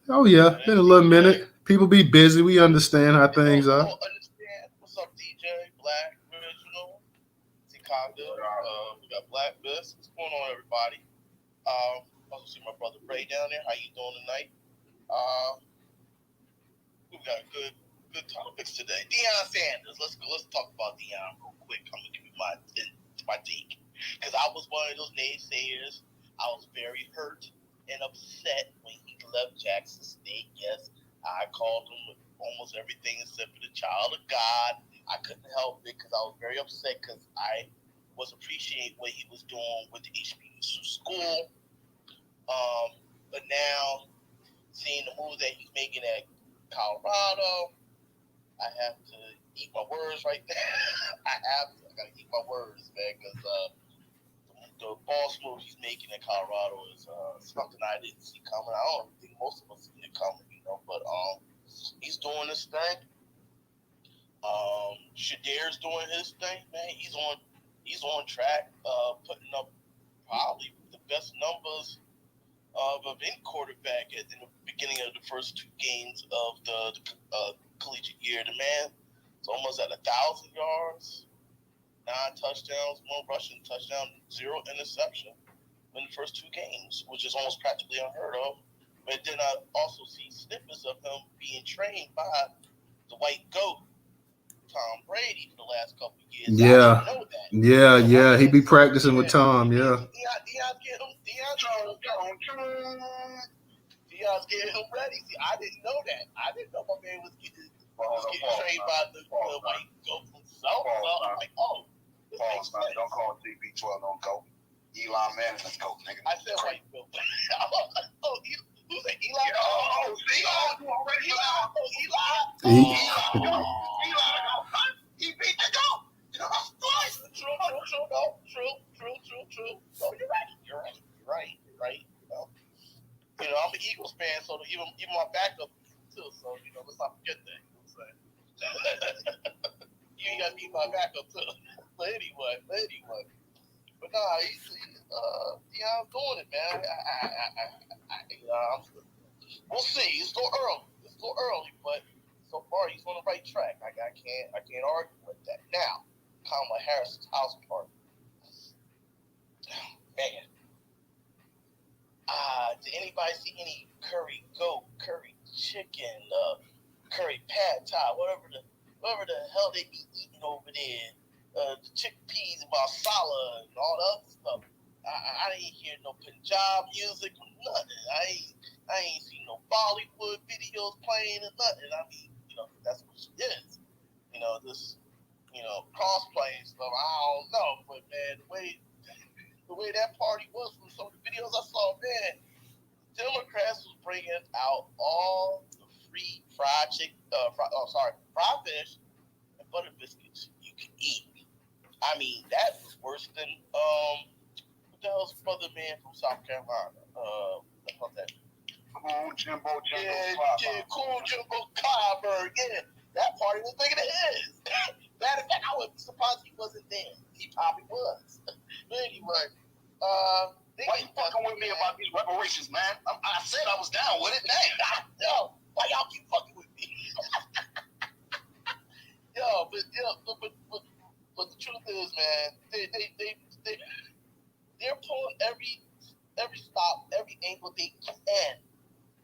Oh, yeah, been a little minute. People be busy. We understand how things are. Understand. What's up, DJ? Black, Original, Chicago. We got Black Bliss. What's going on, everybody? Also see my brother Ray down there. How you doing tonight? We got good topics today. Deion Sanders. Let's talk about Deion real quick. I'm gonna give you my take because I was one of those naysayers. I was very hurt and upset when he left Jackson State. Yes, I called him almost everything except for the child of God. I couldn't help it because I was very upset because I was appreciating what he was doing with the HBCU school. But now seeing the moves that he's making at Colorado, I have to eat my words right there. I gotta eat my words, man, because the boss move he's making in Colorado is something I didn't see coming. I don't think most of us see it coming, but he's doing his thing. Shadir's doing his thing, man. He's on track, putting up probably the best numbers of any quarterback in the beginning of the first 2 games of the collegiate year. The man is almost at 1,000 yards, 9 touchdowns, 1 rushing touchdown, 0 interception in the first 2 games, which is almost practically unheard of. But then I also see snippets of him being trained by the white goat, Tom Brady, for the last couple of years. Yeah. I didn't know that. Yeah. He be practicing with Tom, yeah. Deion's getting him ready. See, I didn't know that. I didn't know my man was getting trained by the white goat himself. So I'm like, oh, this makes sense. Don't call CB12 no goat. Eli Manning is goat, nigga. I said white goat. Who's that? Eli? Oh, see, already Eli. He beat the goat. True. No, you're right. even my backup too. So let's not forget that. You know what I'm saying? You got to be my backup too. But anyway. But nah, I'm doing it, man. We'll see. It's still early, but so far he's on the right track. I can't argue with that. Now, Kamala Harris's house party. Man. Did anybody see any curry goat, curry chicken, curry pad thai, whatever the hell they be eating over there? The chickpeas, masala, and all the other stuff. I didn't hear no Punjab music or nothing. I ain't seen no Bollywood videos playing or nothing. I mean, that's what she is. This, cosplay and stuff. I don't know, but man, the way that party was from some of the videos I saw, man, Democrats was bringing out all the free fried fried fish and butter biscuits you can eat. I mean, that was worse than what the hell's brother man from South Carolina? What's that? Cool Jimbo Cool Jimbo Clyburn. Yeah, that party was bigger than his. Matter of fact, I wouldn't be surprised he wasn't there. He probably was. But anyway, why you fucking with me about these reparations, man? I said I was down with it. Yo, why y'all keep fucking with me? But the truth is, man, they're pulling every stop, every angle they can,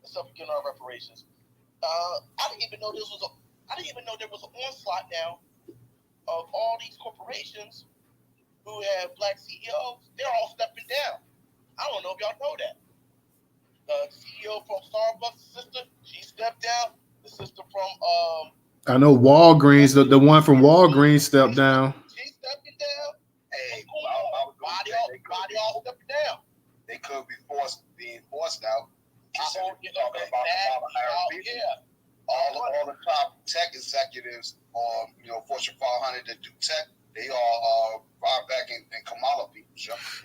except for getting our reparations. I didn't even know there was an onslaught now of all these corporations who have black CEOs. They're all stepping down. I don't know if y'all know that. The CEO from Starbucks, sister, she stepped down. The sister from I know Walgreens, the one from Walgreens stepped down. She's stepping down. Hey, body all stepping down. They could be being forced out. All the top tech executives on Fortune 500 that do tech, they all far back in Kamala people.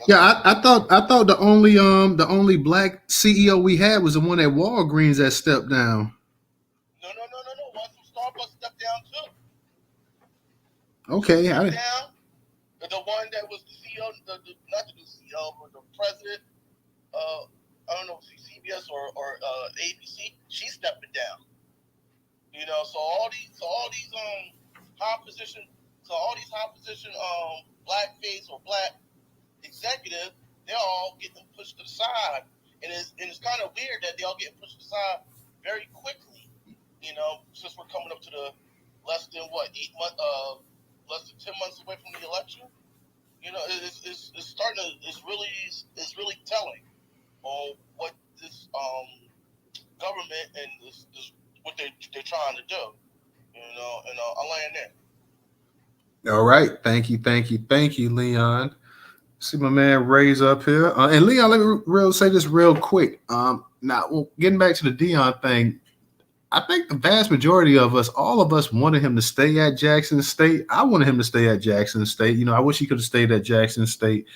Yeah, I thought the only black CEO we had was the one at Walgreens that stepped down. No. One from Starbucks stepped down too. Okay, the one that was the CEO, not the new CEO, but the president. I don't know if it's CBS or ABC. She's stepping down. So all these high position blackface or black executives, they're all getting pushed to the side, and it's kind of weird that they all get pushed to the side very quickly. Since we're coming up to the less than 10 months away from the election, it's really telling on what this government and this what they're trying to do. And I'll land there. All right. Thank you, Leon. See my man Ray's up here. And Leon, let me say this real quick. Now, getting back to the Deion thing, I think the vast majority of us, all of us, wanted him to stay at Jackson State. I wanted him to stay at Jackson State. I wish he could have stayed at Jackson State.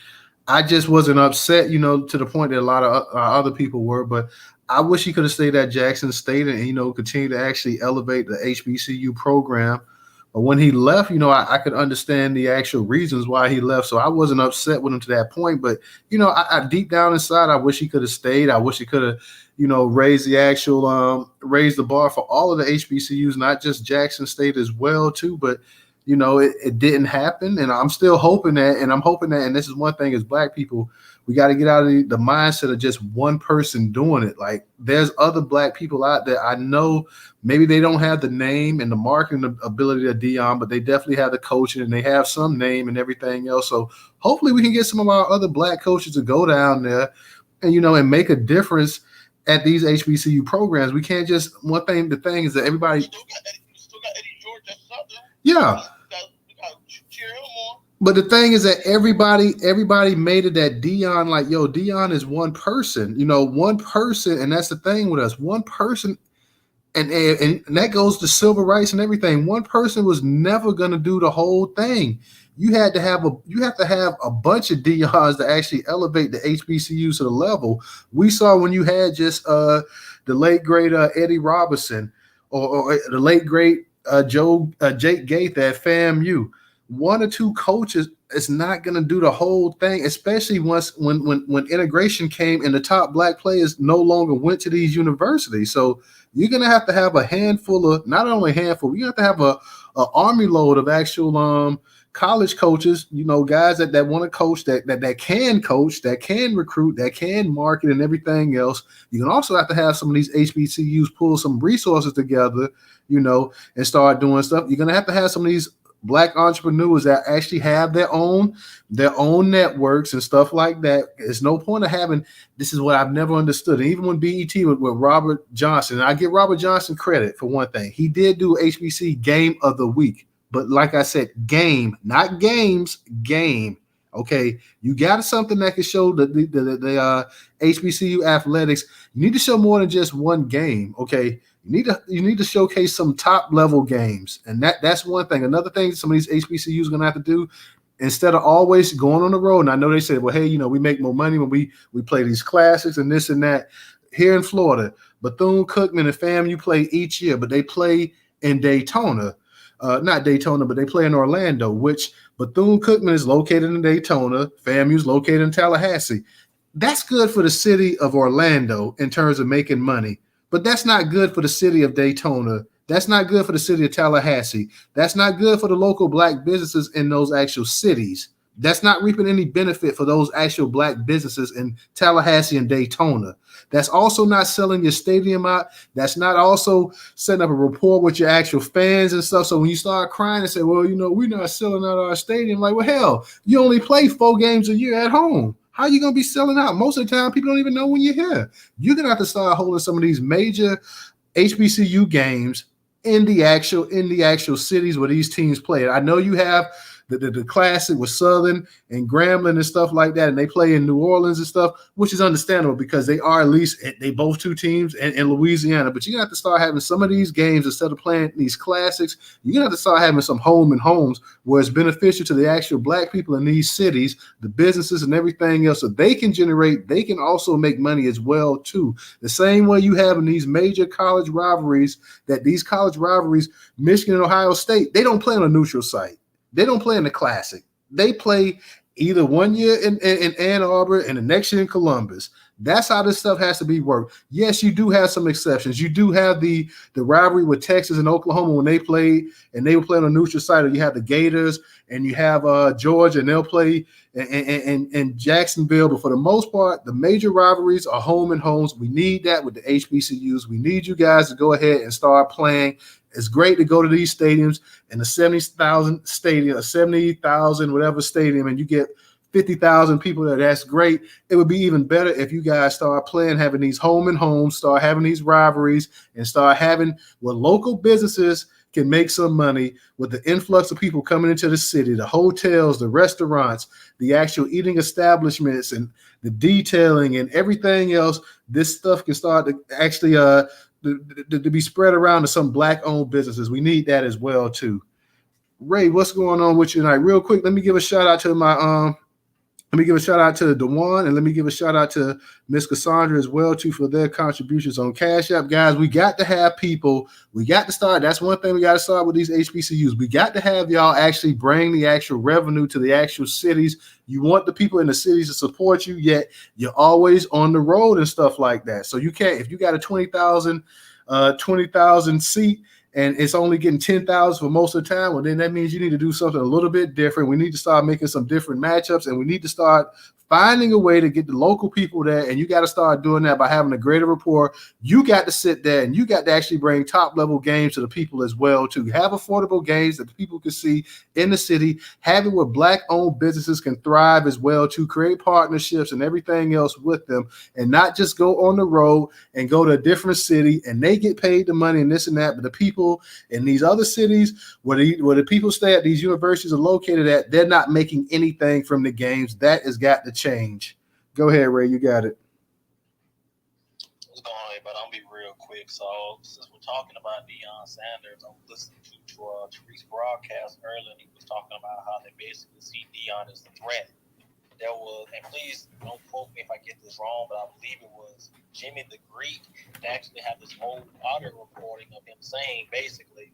I just wasn't upset, to the point that a lot of other people were, but I wish he could have stayed at Jackson State and, continue to actually elevate the HBCU program. But when he left, I could understand the actual reasons why he left. So I wasn't upset with him to that point. But, I deep down inside, I wish he could have stayed. I wish he could have, raised the bar for all of the HBCUs, not just Jackson State as well, too. But, it didn't happen. And I'm still hoping that, and this is one thing as Black people, we got to get out of the mindset of just one person doing it. Like, there's other Black people out there. I know maybe they don't have the name and the marketing ability of Deion, but they definitely have the coaching and they have some name and everything else. So hopefully we can get some of our other Black coaches to go down there and, and make a difference at these HBCU programs. We can't just, the thing is that everybody. You still got Eddie George that's up there. Yeah. We got to cheer him on. But the thing is that everybody made it that Deion, like, Deion is one person, one person. And that's the thing with us. One person And that goes to civil rights and everything. One person was never going to do the whole thing. You have to have a bunch of DRs to actually elevate the HBCUs to the level. We saw when you had just the late great Eddie Robinson or the late great Jake Gaither at FAMU. One or two coaches is not going to do the whole thing, especially when integration came and the top black players no longer went to these universities. So you're going to have a handful of, not only a handful, you have to have a army load of actual college coaches, guys that want to coach, that can coach, that can recruit, that can market and everything else. You can also have to have some of these HBCUs pull some resources together, and start doing stuff. You're going to have some of these black entrepreneurs that actually have their own networks and stuff like that. There's no point of having, this is what I've never understood. And even when BET with Robert Johnson, I give Robert Johnson credit for one thing. He did do HBC Game of the Week. But like I said, game, not games, game. Okay, you got something that can show the HBCU athletics. You need to show more than just one game. Okay, you need to showcase some top level games, and that's one thing. Another thing some of these HBCUs are gonna have to do, instead of always going on the road. And I know they said, well, hey, we make more money when we play these classics and this and that. Here in Florida, Bethune-Cookman and FAMU play each year, but they play in Daytona. Not Daytona, but they play in Orlando, which Bethune-Cookman is located in Daytona. FAMU is located in Tallahassee. That's good for the city of Orlando in terms of making money, but that's not good for the city of Daytona. That's not good for the city of Tallahassee. That's not good for the local black businesses in those actual cities. That's not reaping any benefit for those actual black businesses in Tallahassee and Daytona. That's also not selling your stadium out. That's not also setting up a rapport with your actual fans and stuff. So when you start crying and say, well, we're not selling out our stadium, like, well, hell, you only play 4 games a year at home. How are you going to be selling out? Most of the time, people don't even know when you're here. You're going to have to start holding some of these major HBCU games in the actual cities where these teams play. I know you have the classic with Southern and Grambling and stuff like that, and they play in New Orleans and stuff, which is understandable because they are at least, they both two teams in Louisiana. But you're going to have to start having some of these games instead of playing these classics. You're going to have to start having some home and homes where it's beneficial to the actual black people in these cities, the businesses and everything else, so they can also make money as well too. The same way you have in these major college rivalries, Michigan and Ohio State, they don't play on a neutral site. They don't play in the classic. They play either one year in Ann Arbor and the next year in Columbus. That's how this stuff has to be worked. Yes, you do have some exceptions. You do have the rivalry with Texas and Oklahoma when they played, and they were playing on a neutral site. Or you have the Gators and you have Georgia, and they'll play in Jacksonville. But for the most part, the major rivalries are home and homes. We need that with the HBCUs. We need you guys to go ahead and start playing. It's great to go to these stadiums in the 70,000 stadium, 70,000 whatever stadium, and you get 50,000 people there. That's great. It would be even better if you guys start playing, having these home and homes, start having these rivalries, and start having where local businesses can make some money with the influx of people coming into the city, the hotels, the restaurants, the actual eating establishments, and the detailing and everything else. This stuff can start to actually to be spread around to some black-owned businesses. We need that as well too. Ray, what's going on with you tonight? Real quick, let me give a shout out to Dewan, and let me give a shout out to Miss Cassandra as well too for their contributions on Cash App. Guys, we got to have people. We got to start. That's one thing we got to start with these HBCUs. We got to have y'all actually bring the actual revenue to the actual cities. You want the people in the cities to support you, yet you're always on the road and stuff like that. So you can't, if you got a 20,000 seat and it's only getting 10,000 for most of the time, well, then that means you need to do something a little bit different. We need to start making some different matchups, and we need to start finding a way to get the local people there, and you got to start doing that by having a greater rapport. You got to sit there, and you got to actually bring top-level games to the people as well, to have affordable games that the people can see in the city, have it where black-owned businesses can thrive as well, to create partnerships and everything else with them, and not just go on the road and go to a different city, and they get paid the money and this and that, but the people in these other cities where the people stay at, these universities are located at, they're not making anything from the games. That has got to change. Go ahead, Ray. You got it. What's going on, but I'll be real quick. quick. So since we're talking about Deion Sanders, I was listening to Tariq's broadcast earlier, and he was talking about how they basically see Deion as a threat. There was, and please don't quote me if I get this wrong, but I believe it was Jimmy the Greek that actually had this whole audio recording of him saying basically,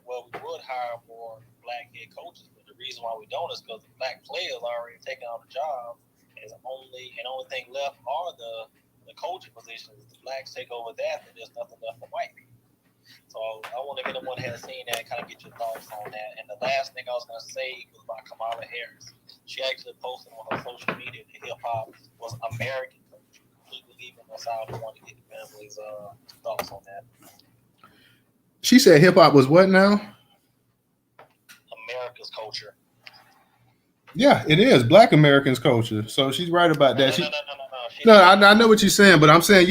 well, we would hire more black head coaches, but the reason why we don't is because the black players are already taking on the job, and the only thing left are the coaching positions. If the blacks take over that, then there's nothing left for white people. So I wonder if anyone has seen that, kind of get your thoughts on that. And the last thing I was going to say was about Kamala Harris. She actually posted on her social media that hip hop was American culture. Completely leaving us out. I want to get the family's thoughts on that. She said hip hop was what now? America's culture. Yeah, it is Black Americans' culture. So she's right about that. No. I know what you're saying, but I'm saying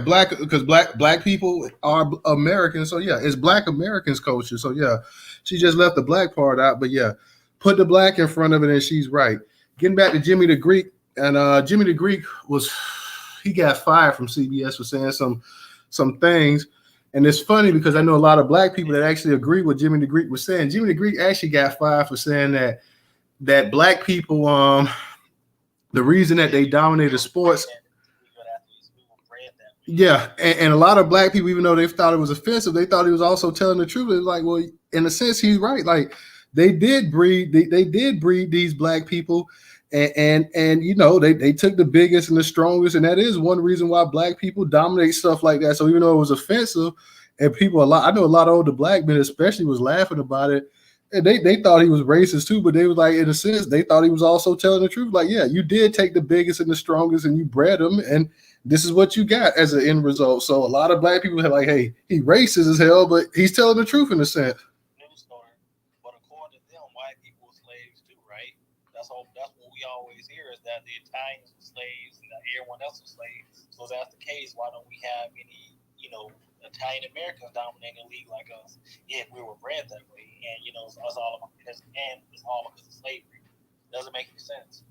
black, because black people are Americans. So yeah, it's Black Americans' culture. So yeah, she just left the black part out, but yeah, put the black in front of it, and she's right. Getting back to Jimmy the Greek, and Jimmy the Greek he got fired from CBS for saying some things. And it's funny because I know a lot of black people that actually agree with Jimmy the Greek was saying. Jimmy the Greek actually got fired for saying that black people, the reason that they dominated sports. Yeah, and a lot of black people, even though they thought it was offensive, they thought he was also telling the truth. It's like, well, in a sense, he's right. Like they did breed these black people, and they took the biggest and the strongest, and that is one reason why black people dominate stuff like that. So even though it was offensive, and I know a lot of older black men especially was laughing about it, and they thought he was racist too, but they was like, in a sense, they thought he was also telling the truth. Like, yeah, you did take the biggest and the strongest, and you bred them, and this is what you got as an end result. So a lot of black people are like, hey, he racist as hell, but he's telling the truth in a sense. Newstoter, but according to them, white people were slaves too, right? That's what we always hear, is that the Italians were slaves and that everyone else was slaves. So if that's the case, why don't we have any, Italian Americans dominating the league like us if we were bred that way? And it's all because of slavery. Doesn't make any sense.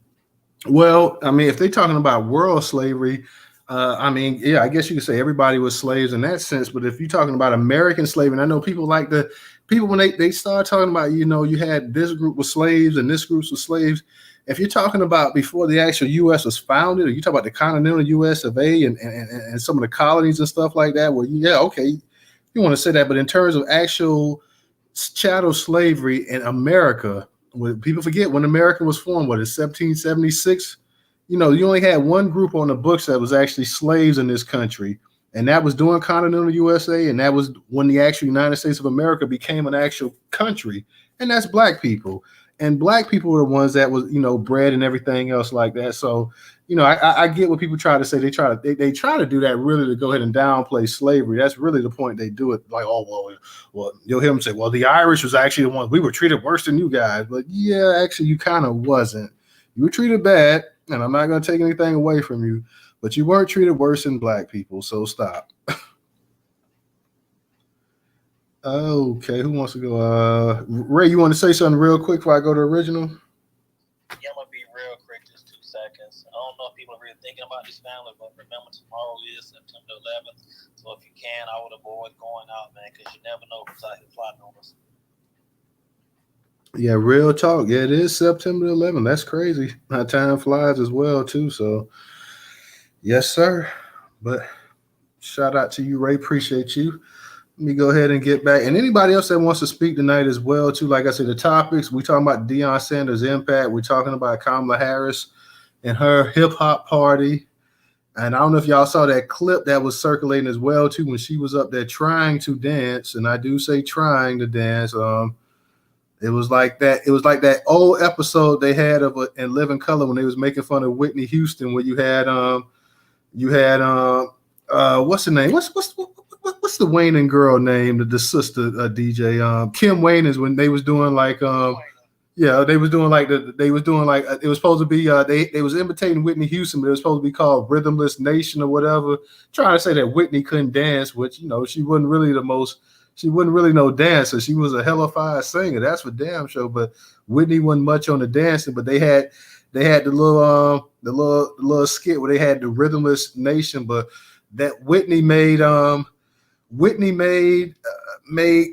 Well, I mean, if they're talking about world slavery, I guess you could say everybody was slaves in that sense. But if you're talking about American slavery, and I know people when they start talking about, you had this group was slaves and this group was slaves. If you're talking about before the actual U.S. was founded, or you talk about the continental U.S. of A. and some of the colonies and stuff like that, well, you want to say that. But in terms of actual chattel slavery in America, when people forget when America was formed, what is 1776? You only had one group on the books that was actually slaves in this country, and that was during continental USA, and that was when the actual United States of America became an actual country, and that's black people. And black people were the ones that was, bred and everything else like that. So, I get what people try to say. They try to do that really to go ahead and downplay slavery. That's really the point they do it. Like, oh, well, you'll hear them say, well, the Irish was actually the ones, we were treated worse than you guys. But yeah, actually, you kind of wasn't. You were treated bad, and I'm not going to take anything away from you, but you weren't treated worse than black people. So stop. Okay, who wants to go? Ray, you want to say something real quick before I go to original? Yeah, I'm going to be real quick, just 2 seconds. I don't know if people are really thinking about this family, but remember, tomorrow is September 11th. So if you can, I would avoid going out, man, because you never know who's out here plotting on us. Yeah, real talk. Yeah, it is September 11th. That's crazy. How time flies as well, too. So, yes, sir. But shout out to you, Ray. Appreciate you. Let me go ahead and get back. And anybody else that wants to speak tonight as well, too. Like I said, the topics, we're talking about Deion Sanders' impact. We're talking about Kamala Harris and her hip-hop party. And I don't know if y'all saw that clip that was circulating as well, too, when she was up there trying to dance. And I do say trying to dance. It was like that. It was like that old episode they had of in Living Color when they was making fun of Whitney Houston, where you had what's the name? What's the Wayne girl name? The sister DJ Kim Wayne is when they was doing like they was doing like it was supposed to be they was imitating Whitney Houston, but it was supposed to be called Rhythmless Nation or whatever, trying to say that Whitney couldn't dance, which she wasn't really no dancer. She was a hellified singer, that's for damn sure. But Whitney wasn't much on the dancing, but they had the little skit where they had the Rhythmless Nation, but that Whitney made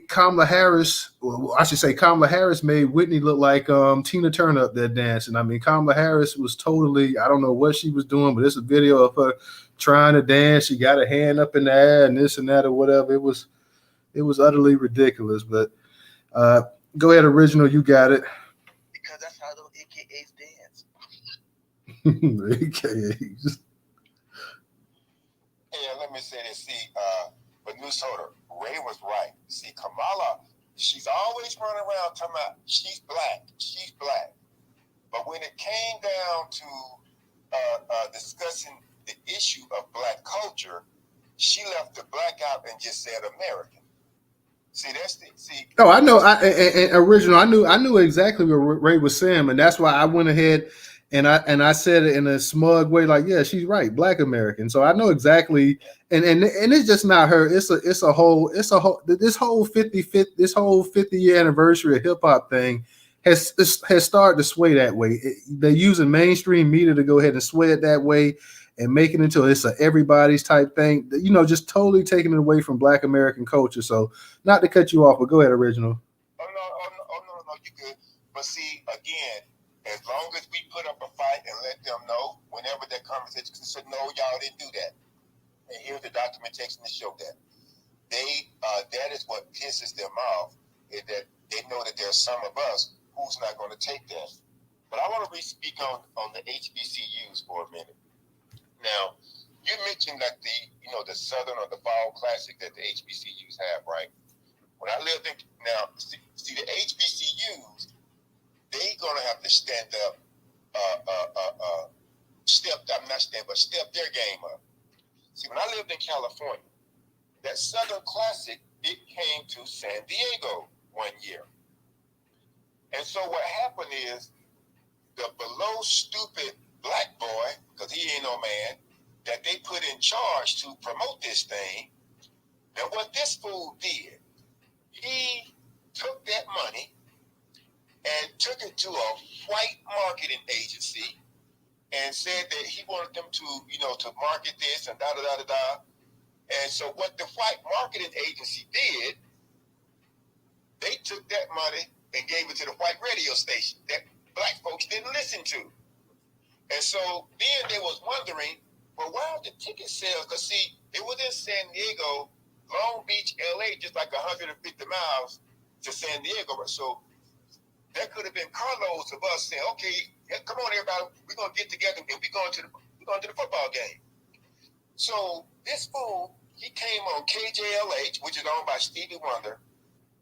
Kamala Harris. Well, I should say Kamala Harris made Whitney look like Tina Turner up there dancing. I mean, Kamala Harris was totally, I don't know what she was doing, but it's a video of her trying to dance. She got her hand up in the air and this and that or whatever. It was utterly ridiculous. But go ahead, original, you got it. Because that's how those AKAs dance. AKAs. Yeah, let me say this. See, but Newstoter, Ray was right. See, Kamala, she's always running around talking about she's black. But when it came down to discussing the issue of black culture, she left the black out and just said American. See, Oh, I know. And original. I knew exactly what Ray was saying, and that's why I went ahead and I said it in a smug way, like, yeah, she's right, Black American. So I know exactly, and it's just not her. It's a whole this whole 50 year anniversary of hip hop thing has started to sway that way. They're using mainstream media to go ahead and sway it that way and make it into it's a everybody's type thing, you know, just totally taking it away from Black American culture. So not to cut you off, but go ahead, original. Oh no, you good. But see, again, as long as we put up a fight and let them know whenever that conversation said, no, y'all didn't do that. And here's the documentation to show that. That is what pisses them off, is that they know that there's some of us who's not going to take that. But I want to speak on the HBCUs for a minute. Now, you mentioned that the Southern or the Fall Classic that the HBCUs have, right? When I lived in, now, see the HBCUs, they gonna have to step their game up. See, when I lived in California, that Southern Classic, it came to San Diego one year. And so what happened is the below stupid black boy, because he ain't no man, that they put in charge to promote this thing. Now what this fool did, he took that money and took it to a white marketing agency and said that he wanted them to, to market this and da-da-da-da-da. And so what the white marketing agency did, they took that money and gave it to the white radio station that black folks didn't listen to. And so then they was wondering, well, why are the ticket sales? Because see, it was in San Diego, Long Beach, LA, just like 150 miles to San Diego. So there could have been carloads of us saying, okay, come on, everybody, we're gonna get together and we're going to the football game. So this fool, he came on KJLH, which is owned by Stevie Wonder,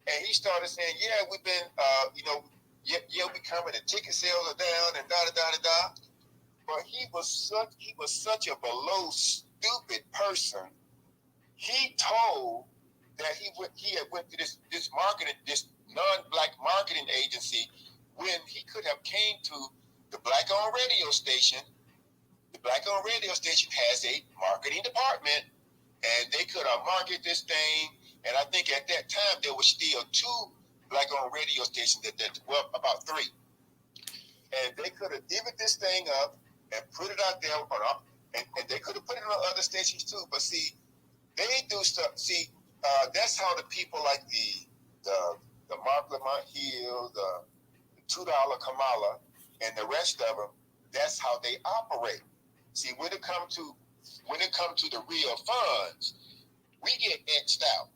and he started saying, yeah, we've been, we coming, the ticket sales are down and da-da-da-da-da. But he was such a below stupid person. He told that he had went to this marketing, this non-black marketing agency, when he could have came to the black-owned radio station. The black-owned radio station has a marketing department, and they could have marketed this thing. And I think at that time there was still 2 black-owned radio stations well, about 3, and they could have divvied this thing up and put it out there and they could have put it on other stations too. But see, they do stuff. See, that's how the people like the Marc Lamont Hill, the $2 Kamala, and the rest of them, that's how they operate. See, when it comes to the real funds, we get X'd out.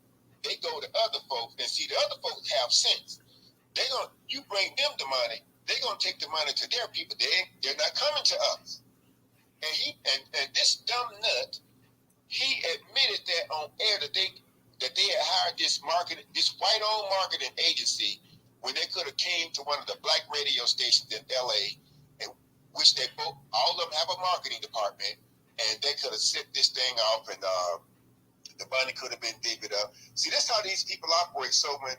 They go to other folks, and see, the other folks have sense. You bring them the money, they're gonna take the money to their people. They're not coming to us. And this dumb nut, he admitted that on air that they had hired this white-owned marketing agency when they could have came to one of the black radio stations in LA, and which all of them have a marketing department, and they could have set this thing off, and the money could have been divvied up. See, that's how these people operate. So when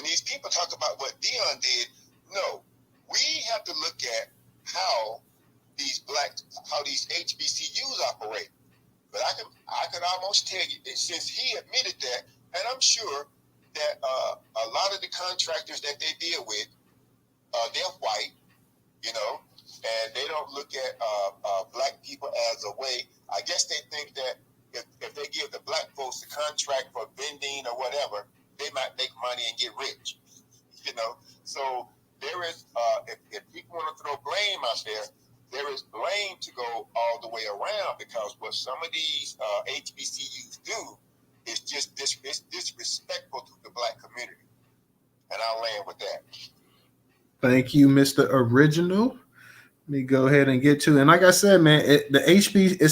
these people talk about what Deion did, no, we have to look at how these HBCUs operate. But I can almost tell you that since he admitted that, and I'm sure that a lot of the contractors that they deal with, they're white, and they don't look at black people as a way. I guess they think that if they give the black folks a contract for vending or whatever, they might make money and get rich. You know, so there is if people want to throw blame out there is blame to go all the way around, because what some of these HBCUs do is just disrespectful to the black community. And I'll land with that. Thank you, Mr. Original. Let me go ahead and get to it. And like I said, man, it's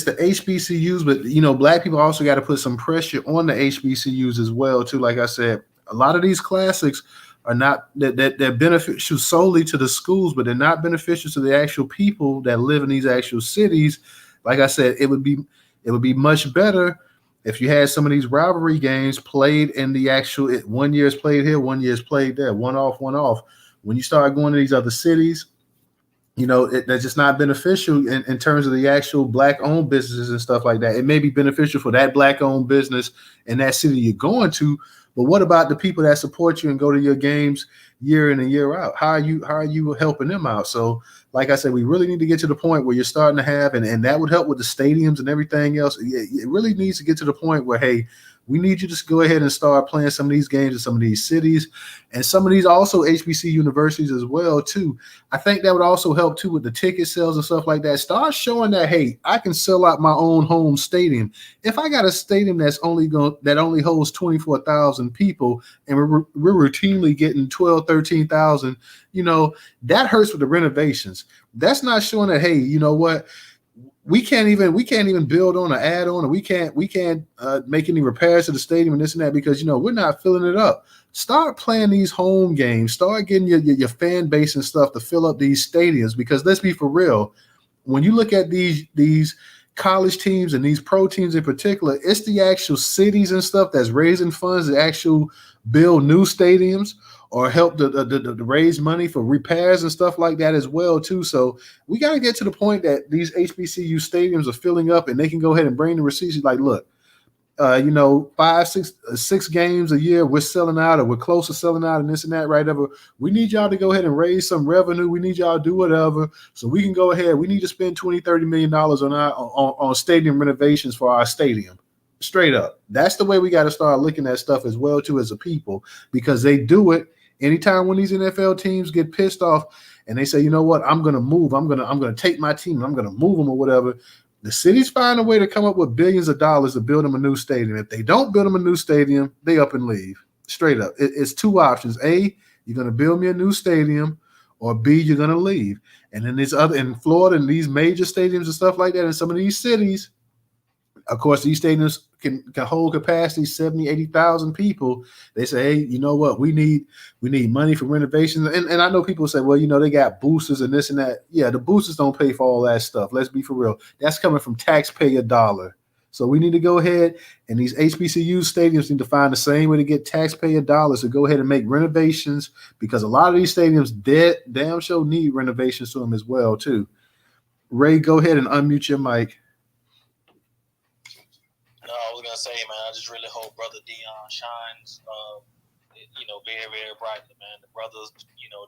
the HBCUs, but you know, black people also got to put some pressure on the HBCUs as well, too. Like I said, a lot of these classics are not that they're beneficial solely to the schools, but they're not beneficial to the actual people that live in these actual cities. Like I said, it would be much better if you had some of these rivalry games played in the actual 1 year is played here, 1 year is played there, one off, one off. When you start going to these other cities, you know, that's just not beneficial in terms of the actual black-owned businesses and stuff like that. It may be beneficial for that black-owned business in that city you're going to, but what about the people that support you and go to your games year in and year out? How are you helping them out? So, like I said, we really need to get to the point where you're starting to have, and that would help with the stadiums and everything else. It really needs to get to the point where, hey, we need you to go ahead and start playing some of these games in some of these cities and some of these also HBC universities as well, too. I think that would also help, too, with the ticket sales and stuff like that. Start showing that, hey, I can sell out my own home stadium. If I got a stadium that only holds 24,000 people and we're routinely getting 12, 13,000, you know, that hurts with the renovations. That's not showing that, hey, you know what? We can't even build on or add on, or we can't make any repairs to the stadium and this and that because, you know, we're not filling it up. Start playing these home games. Start getting your fan base and stuff to fill up these stadiums, because let's be for real. When you look at these college teams and these pro teams in particular, it's the actual cities and stuff that's raising funds to actual build new stadiums or help to raise money for repairs and stuff like that as well, too. So we got to get to the point that these HBCU stadiums are filling up and they can go ahead and bring the receipts. Like, look, you know, 6 games a year, we're selling out or we're close to selling out and this and that, right? We need y'all to go ahead and raise some revenue. We need y'all to do whatever so we can go ahead. We need to spend $20-30 million on stadium renovations for our stadium. Straight up. That's the way we got to start looking at stuff as well, too, as a people, because they do it anytime when these NFL teams get pissed off and they say, you know what, I'm going to move. I'm going to take my team. I'm going to move them or whatever. The cities find a way to come up with billions of dollars to build them a new stadium. If they don't build them a new stadium, they up and leave. Straight up. It's 2 options. A, you're going to build me a new stadium, or B, you're going to leave. And then in Florida and these major stadiums and stuff like that in some of these cities, of course, these stadiums can hold capacity 70, 80,000 people. They say, hey, you know what? We need money for renovations. And I know people say, well, you know, they got boosters and this and that. Yeah, the boosters don't pay for all that stuff. Let's be for real. That's coming from taxpayer dollar. So we need to go ahead, and these HBCU stadiums need to find the same way to get taxpayer dollars to go ahead and make renovations, because a lot of these stadiums damn sure need renovations to them as well, too. Ray, go ahead and unmute your mic. No, I was gonna say, man, I just really hope Brother Deion shines, very, very brightly, man. The brother's,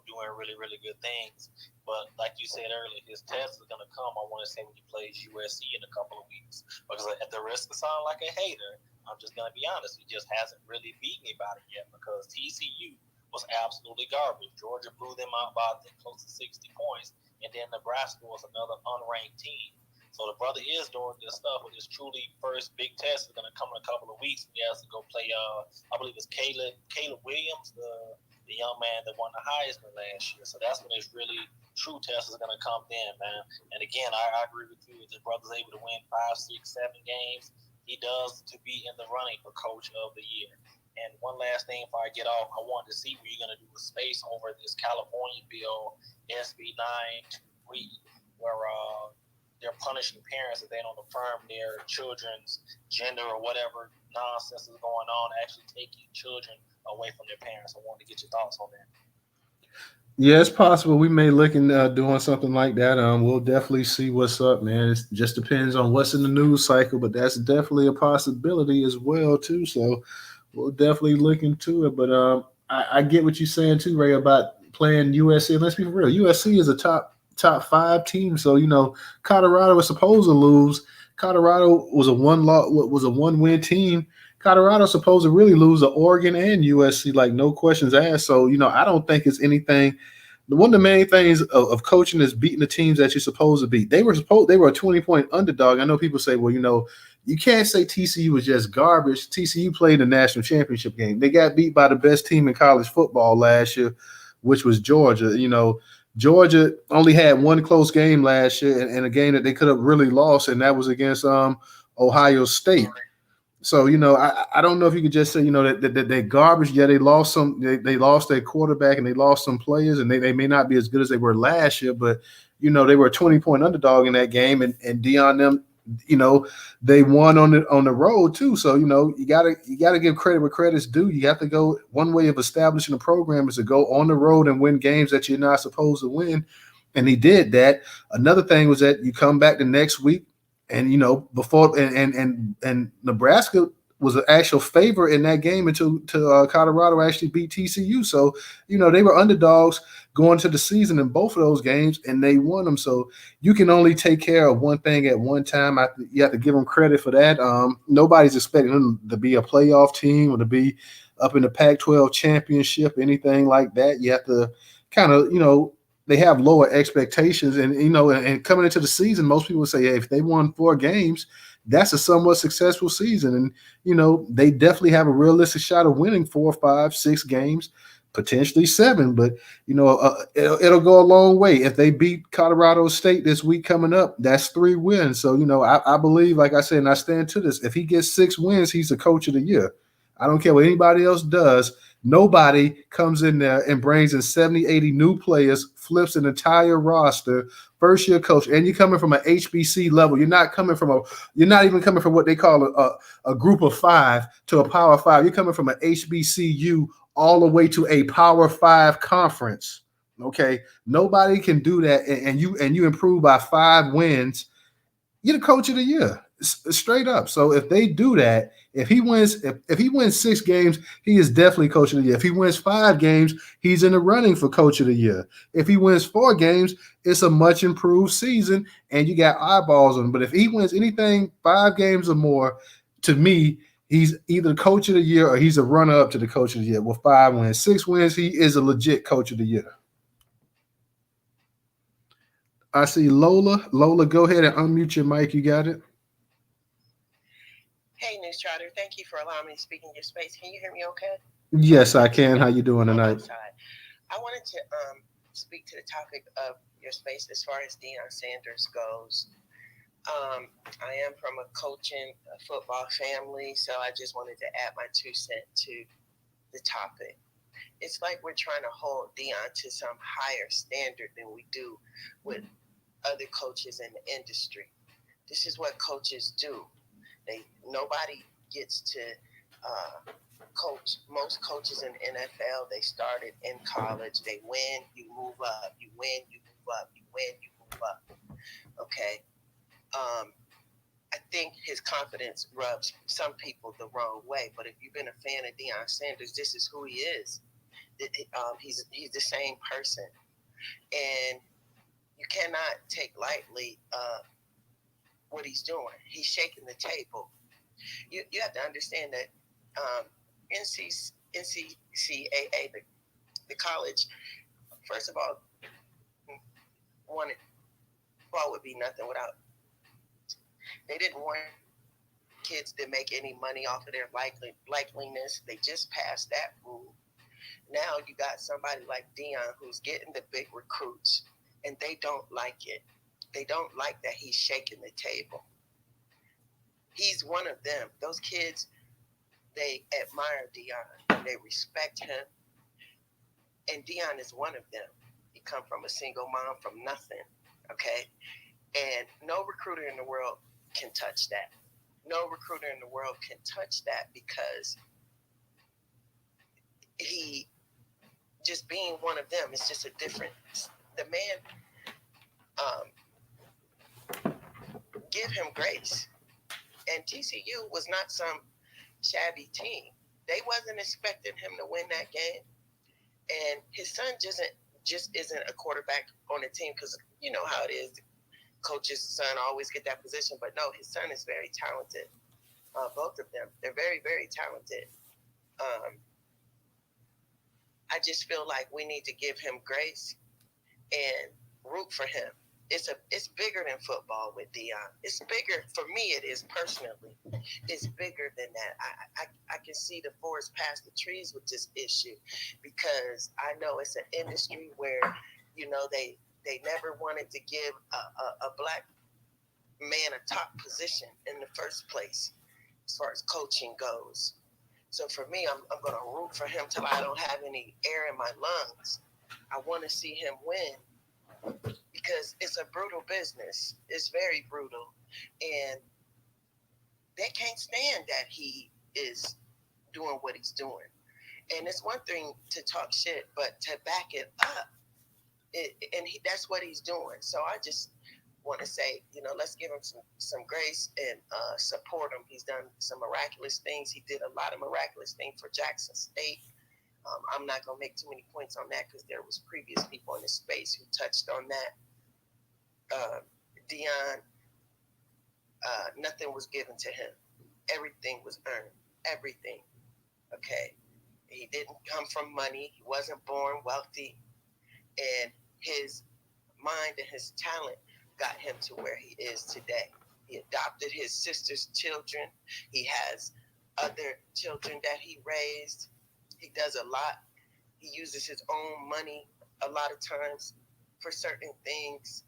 doing really, really good things. But like you said earlier, his test is gonna come. I want to say when he plays USC in a couple of weeks. Because at the risk of sounding like a hater, I'm just gonna be honest. He just hasn't really beat me about it yet, because TCU was absolutely garbage. Georgia blew them out by, I think, close to 60 points, and then Nebraska was another unranked team. So the brother is doing good stuff, but his truly first big test is going to come in a couple of weeks. He has to go play, I believe it's Caleb Williams, the young man that won the Heisman last year. So that's when his really true test is going to come then, man. And again, I agree with you. If the brother's able to win 5, 6, 7 games, he does to be in the running for Coach of the Year. And one last thing before I get off, I wanted to see what you're going to do with space over this California bill, SB 923, where they're punishing parents if they don't affirm their children's gender or whatever nonsense is going on, actually taking children away from their parents. I wanted to get your thoughts on that. Yeah, it's possible we may look into doing something like that. We'll definitely see what's up, man. It just depends on what's in the news cycle, but that's definitely a possibility as well, too. So we'll definitely look into it. But I get what you're saying too, Ray, about playing USC. Let's be real, USC is a top top 5 teams. So, Colorado was supposed to lose. Colorado was a one-win team. Colorado supposed to really lose to Oregon and USC, like no questions asked. So, I don't think it's anything. One of the main things of coaching is beating the teams that you're supposed to beat. They were a 20-point underdog. I know people say, well, you can't say TCU was just garbage. TCU played the national championship game. They got beat by the best team in college football last year, which was Georgia. Georgia only had one close game last year, and a game that they could have really lost, and that was against Ohio State. So, I don't know if you could just say, that they're garbage. Yeah, they lost they lost their quarterback and they lost some players, and they may not be as good as they were last year, but, they were a 20-point underdog in that game, and Deion them, they won on the road too. So, you gotta give credit where credit's due. You have to go. One way of establishing a program is to go on the road and win games that you're not supposed to win. And he did that. Another thing was that you come back the next week, and before and Nebraska was an actual favorite in that game until Colorado actually beat TCU. So, they were underdogs going to the season in both of those games, and they won them. So you can only take care of one thing at one time. You have to give them credit for that. Nobody's expecting them to be a playoff team or to be up in the Pac-12 championship, anything like that. You have to kind of, they have lower expectations. And, and coming into the season, most people say, hey, if they won 4 games, that's a somewhat successful season. And, they definitely have a realistic shot of winning 4, 5, 6 games, potentially 7. But, it'll go a long way. If they beat Colorado State this week coming up, that's 3 wins. So, I believe, like I said, and I stand to this, if he gets 6 wins, he's the coach of the year. I don't care what anybody else does. Nobody comes in there and brings in 70, 80 new players, flips an entire roster, first-year coach, and you're coming from an HBC level. You're not even coming from what they call a group of 5 to a power 5. You're coming from an HBCU all the way to a power 5 conference. Okay, nobody can do that, and you improve by 5 wins. You're the coach of the year, straight up. So if they do that, if he wins 6 games, he is definitely coach of the year. If he wins 5 games, he's in the running for coach of the year. If he wins 4 games, it's a much improved season, and you got eyeballs on him. But if he wins anything 5 games or more, to me, he's either coach of the year or he's a runner-up to the coach of the year with 5 wins. 6 wins, he is a legit coach of the year. I see Lola. Lola, go ahead and unmute your mic. You got it? Hey, Newstoter. Thank you for allowing me to speak in your space. Can you hear me okay? Yes, I can. How you doing tonight? I wanted to speak to the topic of your space as far as Deion Sanders goes. I am from a coaching football family, so I just wanted to add my 2 cents to the topic. It's like we're trying to hold Deion to some higher standard than we do with other coaches in the industry. This is what coaches do. Nobody gets to coach. Most coaches in the NFL, they started in college. They win, you move up. You win, you move up. You win, you move up. Okay. I think his confidence rubs some people the wrong way. But if you've been a fan of Deion Sanders, this is who he is. He's the same person, and you cannot take lightly what he's doing. He's shaking the table. You have to understand that NCCAA, the college, first of all, ball would be nothing without. They didn't want kids to make any money off of their likeliness. They just passed that rule. Now you got somebody like Deion who's getting the big recruits, and they don't like it. They don't like that he's shaking the table. He's one of them. Those kids, they admire Deion. They respect him. And Deion is one of them. He come from a single mom from nothing, okay? And no recruiter in the world can touch that. No recruiter in the world can touch that because he just being one of them is just a different. The man, give him grace. And TCU was not some shabby team. They wasn't expecting him to win that game. And his son just isn't a quarterback on the team because you know how it is. Coach's son always get that position, but no, his son is very talented. Both of them, they're very, very talented. I just feel like we need to give him grace and root for him. It's bigger than football with Deion. It's bigger for me. It is personally. It's bigger than that. I can see the forest past the trees with this issue, because I know it's an industry where, you know, they never wanted to give a black man a top position in the first place as far as coaching goes. So for me, I'm going to root for him till I don't have any air in my lungs. I want to see him win, because it's a brutal business. It's very brutal. And they can't stand that he is doing what he's doing. And it's one thing to talk shit, but to back it up, that's what he's doing. So I just want to say, you know, let's give him some grace and support him. He's done some miraculous things. He did a lot of miraculous things for Jackson State. I'm not going to make too many points on that, because there was previous people in the space who touched on that. Deion, nothing was given to him. Everything was earned. Everything. Okay. He didn't come from money. He wasn't born wealthy. And his mind and his talent got him to where he is today. He adopted his sister's children. He has other children that he raised. He does a lot. He uses his own money a lot of times for certain things.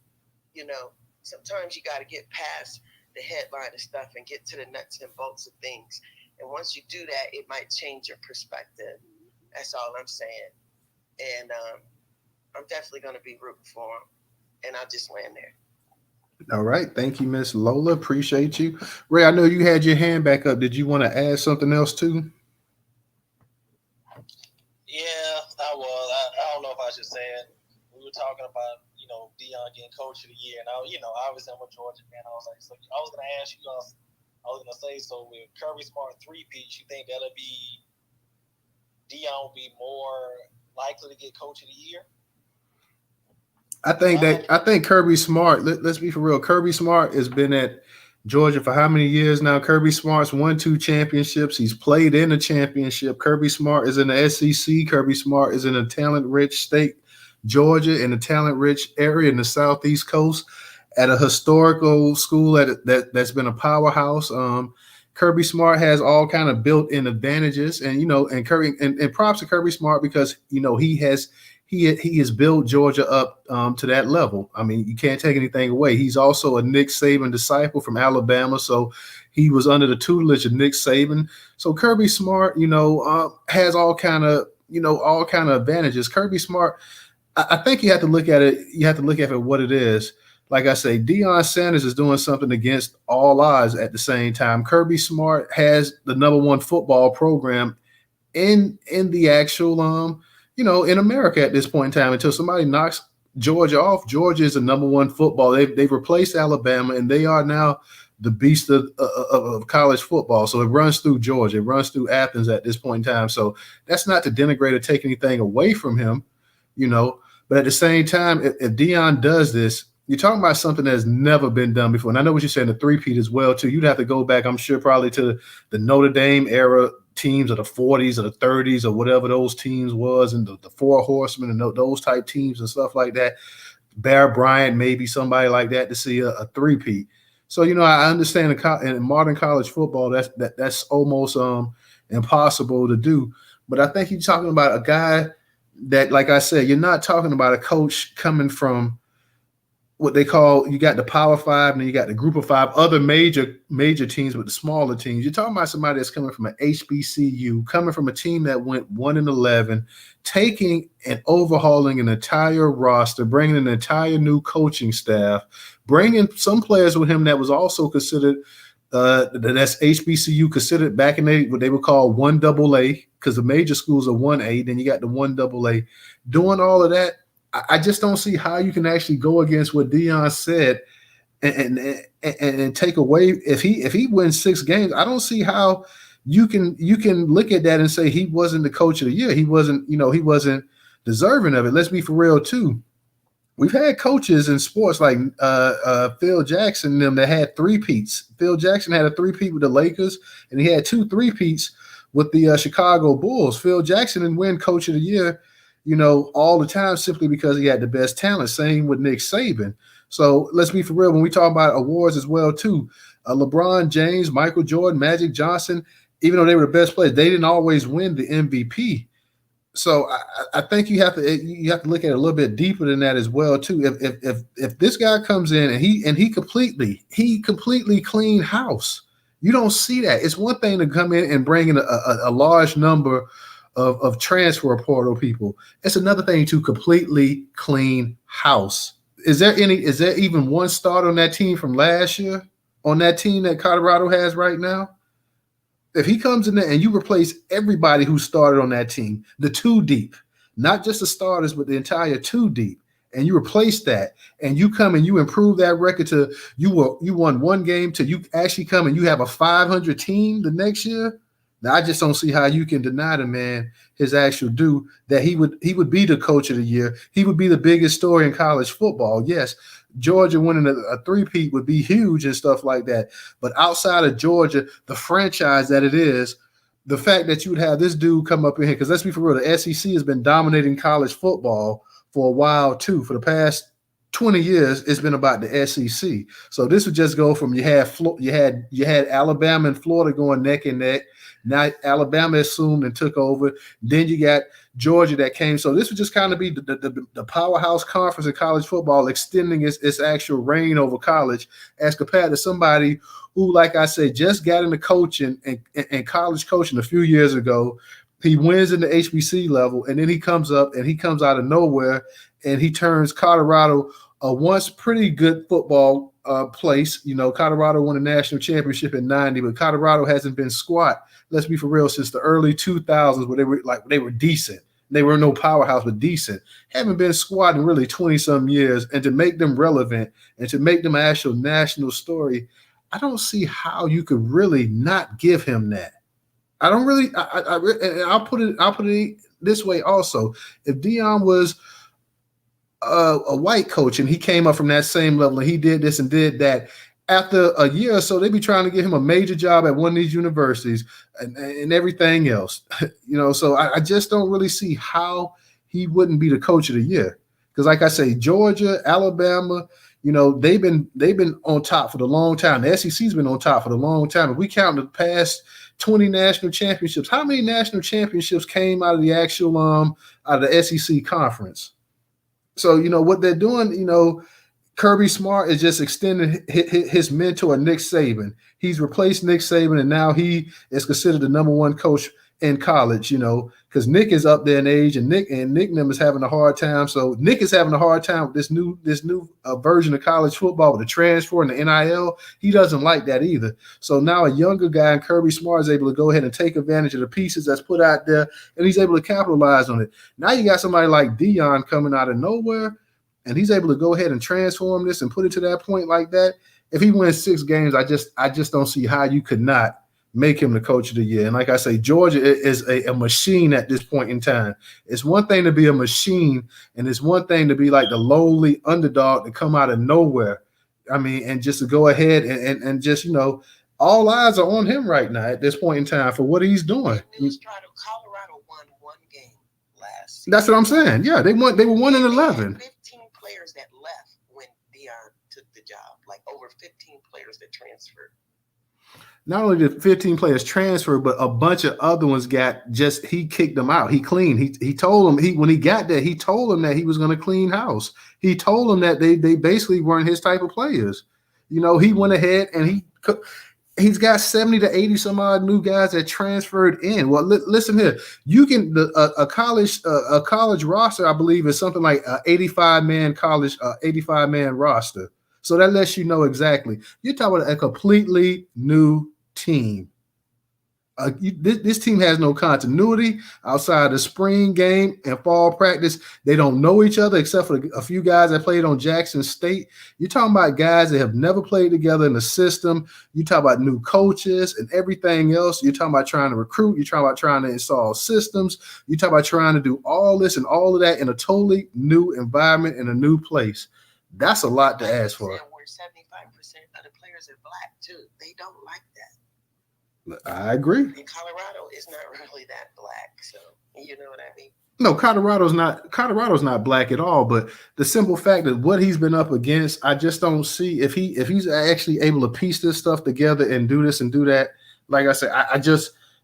You know, sometimes you got to get past the headline of stuff and get to the nuts and bolts of things. And once you do that, it might change your perspective. That's all I'm saying. And I'm definitely going to be rooting for him. And I'll just land there. All right. Thank you, Miss Lola. Appreciate you. Ray, I know you had your hand back up. Did you want to add something else too? Yeah, I was. I don't know if I should say it. We were talking about, you know, Deion getting coach of the year. And, obviously I'm a Georgia fan. I was like, so I was going to ask you guys, I was going to say, so with Kirby Smart 3-peat, you think that'll be, Deion will be more likely to get coach of the year? I think Kirby Smart, let's be for real. Kirby Smart has been at Georgia for how many years now? Kirby Smart's won 2 championships. He's played in a championship. Kirby Smart is in the SEC. Kirby Smart is in a talent-rich state, Georgia, in a talent-rich area in the Southeast Coast, at a historical school that's been a powerhouse. Kirby Smart has all kind of built-in advantages, and and props to Kirby Smart, because he has built Georgia up to that level. I mean, you can't take anything away. He's also a Nick Saban disciple from Alabama, so he was under the tutelage of Nick Saban. So Kirby Smart, has all kind of advantages. Kirby Smart, I think you have to look at it. You have to look at it for what it is. Like I say, Deion Sanders is doing something against all odds at the same time. Kirby Smart has the #1 football program in the actual in America at this point in time. Until somebody knocks Georgia off, Georgia is the #1 football. They've replaced Alabama, and they are now the beast of college football. So it runs through Georgia. It runs through Athens at this point in time. So that's not to denigrate or take anything away from him, But at the same time, if Deion does this, you're talking about something that's never been done before. And I know what you're saying, the 3-peat as well, too. You'd have to go back, I'm sure, probably to the Notre Dame era teams of the 40s or the 30s or whatever those teams was, and the Four Horsemen and those type teams and stuff like that. Bear Bryant, maybe somebody like that, to see a 3-peat. So, I understand in modern college football, that's almost impossible to do. But I think you're talking about a guy that, like I said, you're not talking about a coach coming from what they call, you got the Power 5 and then you got the Group of 5, other major teams, but the smaller teams. You're talking about somebody that's coming from an HBCU, coming from a team that went 1-11, taking and overhauling an entire roster, bringing an entire new coaching staff, bringing some players with him that was also considered that's HBCU, considered back in what they would call 1AA, because the major schools are 1A, then you got the 1AA. Doing all of that, I just don't see how you can actually go against what Deion said and take away. If he wins 6 games, I don't see how you can look at that and say he wasn't the coach of the year. He wasn't, he wasn't deserving of it. Let's be for real too. We've had coaches in sports like Phil Jackson and them that had three-peats. Phil Jackson had a three-peat with the Lakers, and he had 2 three-peats with the Chicago Bulls. Phil Jackson didn't win Coach of the Year, all the time simply because he had the best talent. Same with Nick Saban. So let's be for real. When we talk about awards as well, too, LeBron James, Michael Jordan, Magic Johnson, even though they were the best players, they didn't always win the MVP. So I think you have to look at it a little bit deeper than that as well too. If this guy comes in and he completely clean house, you don't see that. It's one thing to come in and bring in a large number of transfer portal people. It's another thing to completely clean house. Is there even one start on that team from last year on that team that Colorado has right now? If he comes in there and you replace everybody who started on that team, the 2 deep, not just the starters, but the entire 2 deep, and you replace that, and you come and you improve that record to you won 1 game to you actually come and you have a 500 team the next year. Now I just don't see how you can deny the man his actual due that he would be the Coach of the Year. He would be the biggest story in college football. Yes, Georgia winning a three-peat would be huge and stuff like that. But outside of Georgia, the franchise that it is, the fact that you would have this dude come up in here, because let's be for real, the SEC has been dominating college football for a while too. For the past 20 years, it's been about the SEC. So this would just go from you had Alabama and Florida going neck and neck. Now Alabama assumed and took over. Then you got Georgia that came. So this would just kind of be the powerhouse conference in college football, extending its actual reign over college as compared to somebody who, like I said, just got into coaching and college coaching a few years ago. He wins in the HBC level, and then he comes up and he comes out of nowhere and he turns Colorado a once pretty good football place. Colorado won a national championship in '90, but Colorado hasn't been squat, let's be for real, since the early 2000s where they were decent. They were no powerhouse, but decent. Haven't been squat in really 20-some years, and to make them relevant and to make them an actual national story, I don't see how you could really not give him that. I don't really. I'll put it this way also. If Deion was a white coach and he came up from that same level and he did this and did that, after a year or so, they'd be trying to get him a major job at one of these universities and everything else. So I just don't really see how he wouldn't be the Coach of the Year. Because like I say, Georgia, Alabama, they've been on top for the long time. The SEC's been on top for the long time. If we count the past 20 national championships, how many national championships came out of the actual out of the SEC conference? So what they're doing, Kirby Smart is just extending his mentor, Nick Saban. He's replaced Nick Saban, and now he is considered the #1 coach in college, because Nick is up there in age, and Nick is having a hard time. So Nick is having a hard time with this new version of college football with the transfer and the NIL. He doesn't like that either. So now a younger guy, and Kirby Smart, is able to go ahead and take advantage of the pieces that's put out there, and he's able to capitalize on it. Now you got somebody like Deion coming out of nowhere, and he's able to go ahead and transform this and put it to that point like that. If he wins 6 games, I just don't see how you could not make him the Coach of the Year. And like I say, Georgia is a machine at this point in time. It's one thing to be a machine, and it's one thing to be like the lowly underdog to come out of nowhere. I mean, and just to go ahead and just, all eyes are on him right now at this point in time for what he's doing. Colorado won 1 game last season. That's what I'm saying. Yeah, they were 1-11. 15 players that left when Deion took the job, like over 15 players that transferred. Not only did 15 players transfer, but a bunch of other ones he kicked them out. He cleaned. He told them when he got there, he told them that he was going to clean house. He told them that they basically weren't his type of players. He went ahead and he's got 70 to 80 some odd new guys that transferred in. Well, listen here. You can a college roster, I believe, is something like 85-man college, 85-man roster. So that lets you know exactly. You're talking about a completely new team. This team has no continuity outside the spring game and fall practice. They don't know each other except for a few guys that played on Jackson State. You're talking about guys that have never played together in the system. You talk about new coaches and everything else. You're talking about trying to recruit. You're talking about trying to install systems. You're talking about trying to do all this and all of that in a totally new environment in a new place. That's a lot to ask for. Where 75% of the players are black too. They don't like that. I agree. And Colorado is not really that black, so you know what I mean. No, Colorado's not black at all. But the simple fact that what he's been up against, I just don't see if he's actually able to piece this stuff together and do this and do that. Like I said,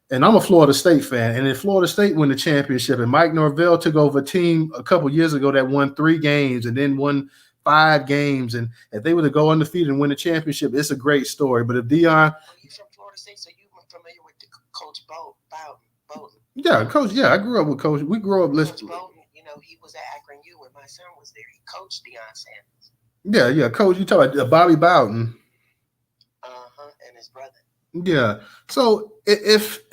and I'm a Florida State fan, and if Florida State win the championship, and Mike Norvell took over a team a couple years ago that won 3 games and then won 5 games, and if they were to go undefeated and win the championship, it's a great story. But if Deion, you from Florida State, so you familiar with the Coach Bowden? Yeah, Coach. Yeah, I grew up with Coach. We grew up listening. Coach Bowden, he was at Akron U when my son was there. He coached Deion Sanders. Yeah, Coach. You talk about Bobby Bowden. And his brother. Yeah. So if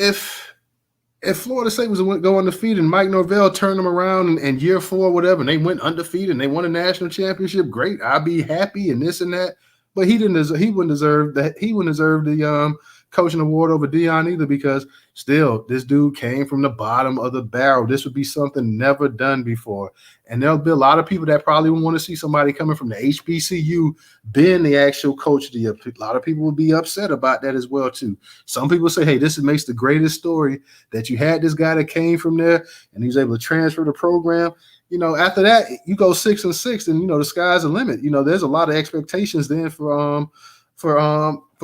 Florida State was going to go undefeated and Mike Norvell turned them around in year 4 whatever, and they went undefeated and they won a national championship, great. I'd be happy and this and that. But he wouldn't deserve that. He wouldn't deserve the coaching award over Deion either, because still this dude came from the bottom of the barrel. This would be something never done before. And there'll be a lot of people that probably would want to see somebody coming from the HBCU being the actual coach of the year. A lot of people would be upset about that as well too. Some people say, hey, this makes the greatest story that you had this guy that came from there and he's able to transfer the program. After that, you go 6-6, and the sky's the limit. There's a lot of expectations then for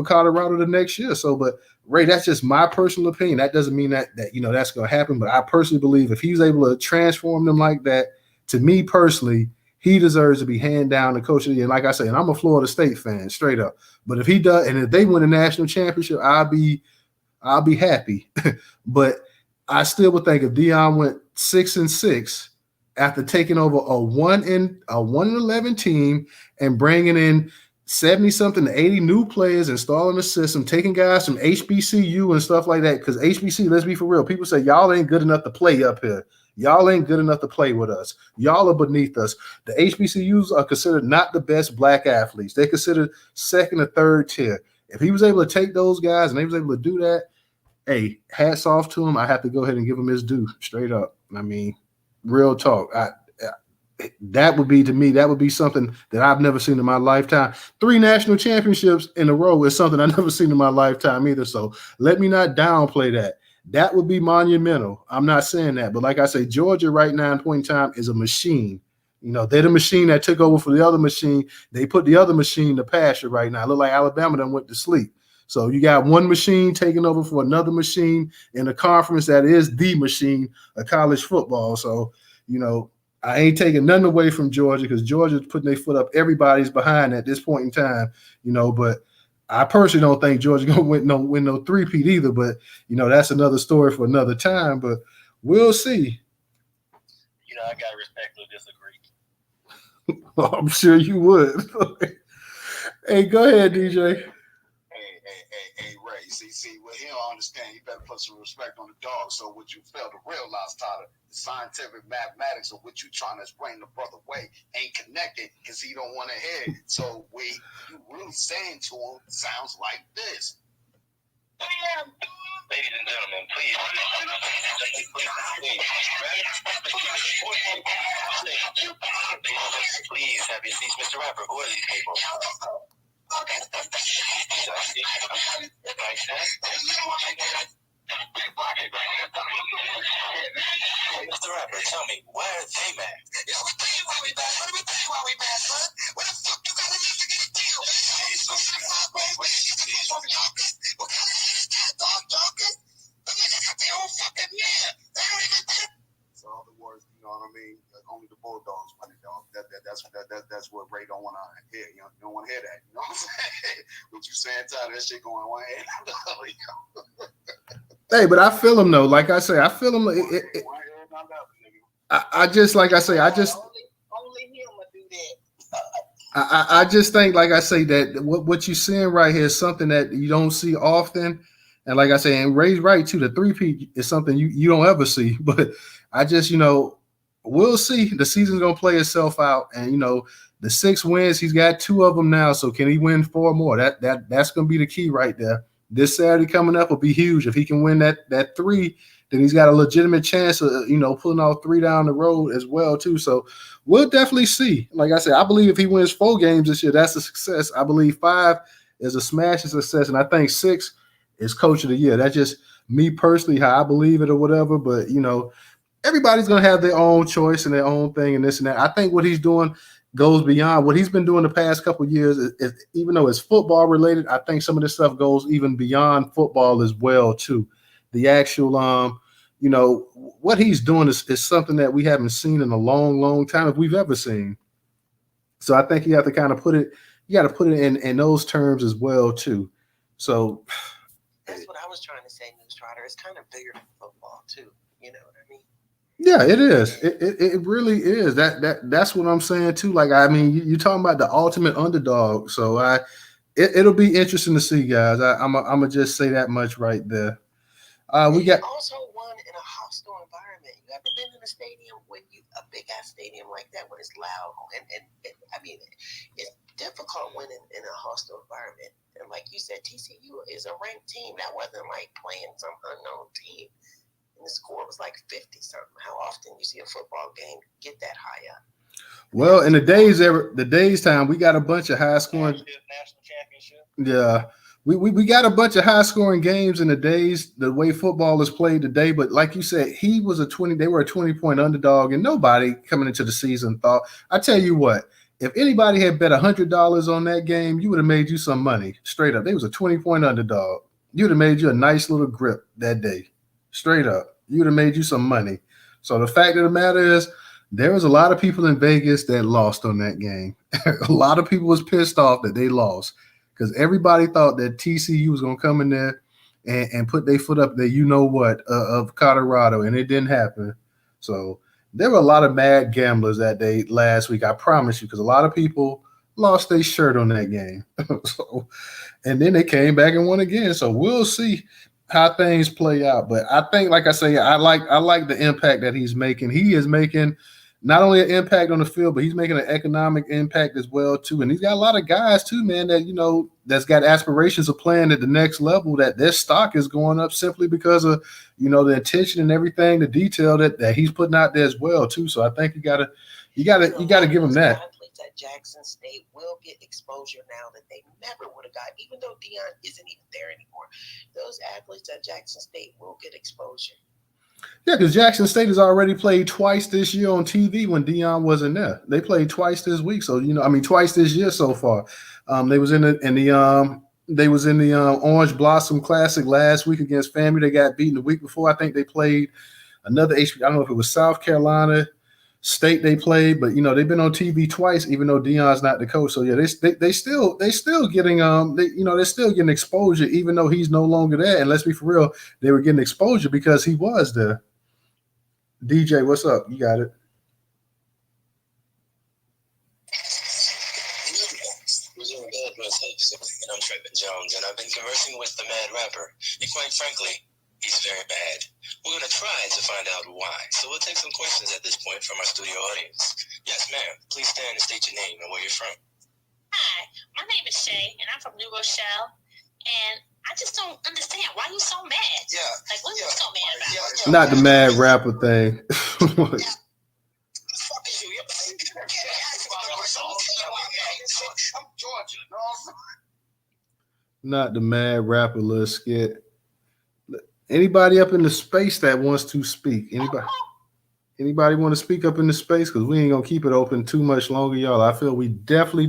Colorado the next year. So, but Ray, that's just my personal opinion. That doesn't mean that that's going to happen. But I personally believe if he's able to transform them like that, to me personally, he deserves to be hand down the coach of the year. And like I say, and I'm a Florida State fan, straight up. But if he does, and if they win a national championship, I'll be happy. But I still would think if Deion went 6-6. After taking over a 1-11 team and bringing in 70-something to 80 new players, installing the system, taking guys from HBCU and stuff like that. Because HBC, let's be for real, people say y'all ain't good enough to play up here. Y'all ain't good enough to play with us. Y'all are beneath us. The HBCUs are considered not the best black athletes. They're considered 2nd or 3rd tier. If he was able to take those guys and they was able to do that, hey, hats off to him. I have to go ahead and give him his due, straight up. I mean, real talk. That would be something that I've never seen in my lifetime. 3 national championships in a row is something I've never seen in my lifetime either. So let me not downplay that. That would be monumental. I'm not saying that, but like I say, Georgia right now in point in time is a machine. They're the machine that took over for the other machine. They put the other machine to pasture right now. It look like Alabama done went to sleep. So you got one machine taking over for another machine in a conference that is the machine of college football. So, I ain't taking nothing away from Georgia, because Georgia's putting their foot up. Everybody's behind at this point in time, but I personally don't think Georgia's going to win no three-peat either. But, that's another story for another time. But we'll see. I got to respectfully disagree. I'm sure you would. Hey, go ahead, DJ. Hey, Ray. See, what he don't understand, you better put some respect on the dog. So what you fail to realize, Tyler, the scientific mathematics of what you trying to explain the brother way ain't connected, because he don't want to hear it. So what you really saying to him sounds like this. Ladies and gentlemen, please have your seats, Mr. Rapper. Who are these people? Mr. Rapper, tell me, where are they mad? Let me tell you why we mad, son. Where the fuck you got to get a deal? So, in other words, you know what I mean? Only the Bulldogs win it, dog. That's what Ray don't want to hear. You don't want to hear that. You know what I'm saying? What you saying, Tyler? That shit going one head. Hey, but I feel him though. Like I say, I feel him. I just only him would do that. I just think, like I say, that what you're seeing right here is something that you don't see often. And like I say, and Ray's right too. The three-peat is something you don't ever see. But I just, we'll see. The season's gonna play itself out, and the 6 wins, he's got 2 of them now. So can he win 4 more? That's gonna be the key right there. This Saturday coming up will be huge. If he can win that 3, then he's got a legitimate chance of pulling off 3 down the road as well too. So we'll definitely see. Like I said, I believe if he wins 4 games this year, that's a success. I believe 5 is a smashing success, and I think 6 is coach of the year. That's just me personally, how I believe it or whatever. But everybody's gonna have their own choice and their own thing and this and that. I think what he's doing goes beyond what he's been doing the past couple of years. Even though it's football related, I think some of this stuff goes even beyond football as well too. The actual what he's doing is something that we haven't seen in a long, long time, if we've ever seen. So I think you have to kind of put it in those terms as well too. So that's what I was trying to say, Newstoter. It's kind of bigger than football too. You know what I mean? Yeah, it is. It really is. That's what I'm saying too. Like, I mean, you're talking about the ultimate underdog. So it'll be interesting to see, guys. I'm gonna just say that much right there. We got also won in a hostile environment. You ever been in a stadium when a big ass stadium like that when it's loud and I mean it's difficult winning in a hostile environment. And like you said, TCU is a ranked team. That wasn't like playing some unknown team. And the score was like 50 something. How often you see a football game get that high up? Well, in the days time, we got a bunch of high scoring national championship. Yeah. We got a bunch of high scoring games in the days, the way football is played today. But like you said, they were a 20-point underdog, and nobody coming into the season thought. I tell you what, if anybody had bet $100 on that game, you would have made you some money straight up. They was a 20-point underdog. You would have made you a nice little grip that day. Straight up. You would have made you some money. So the fact of the matter is, there was a lot of people in Vegas that lost on that game. A lot of people was pissed off that they lost because everybody thought that TCU was going to come in there and put their foot up there, of Colorado, and it didn't happen. So there were a lot of mad gamblers that day last week, I promise you, because a lot of people lost their shirt on that game. And then they came back and won again. So we'll see how things play out. But I think, like I say, I like the impact that he's making. He is making not only an impact on the field, but he's making an economic impact as well too. And he's got a lot of guys too, man, that that's got aspirations of playing at the next level, that their stock is going up simply because of the attention and everything, the detail that he's putting out there as well too. So I think you gotta give him that. Athletes at Jackson State will get exposure now that they never would have got, even though Deion isn't even there anymore. Those athletes at Jackson State will get exposure. Yeah, because Jackson State has already played twice this year on TV when Deion wasn't there. They played twice this week, so twice this year so far. They was in the Orange Blossom Classic last week against FAMU. They got beaten the week before. I think they played another I don't know if it was South Carolina State they played, but they've been on TV twice, even though Deion's not the coach. So yeah, they still getting they're still getting exposure, even though he's no longer there. And let's be for real, they were getting exposure because he was there. DJ, what's up? You got it. And I'm Trevin Jones, and I've been conversing with the Mad Rapper, and quite frankly, he's very bad. We're going to try to find out why. So we'll take some questions at this point from our studio audience. Yes, ma'am. Please stand and state your name and where you're from. Hi, my name is Shay, and I'm from New Rochelle. And I just don't understand. Why are you so mad? Yeah. Like, what are you so mad about? Yeah. Not the Mad Rapper thing. I'm Georgia. Not the Mad Rapper little skit. Anybody up in the space that wants to speak? Anybody want to speak up in the space? Because we ain't gonna keep it open too much longer, y'all. I feel we definitely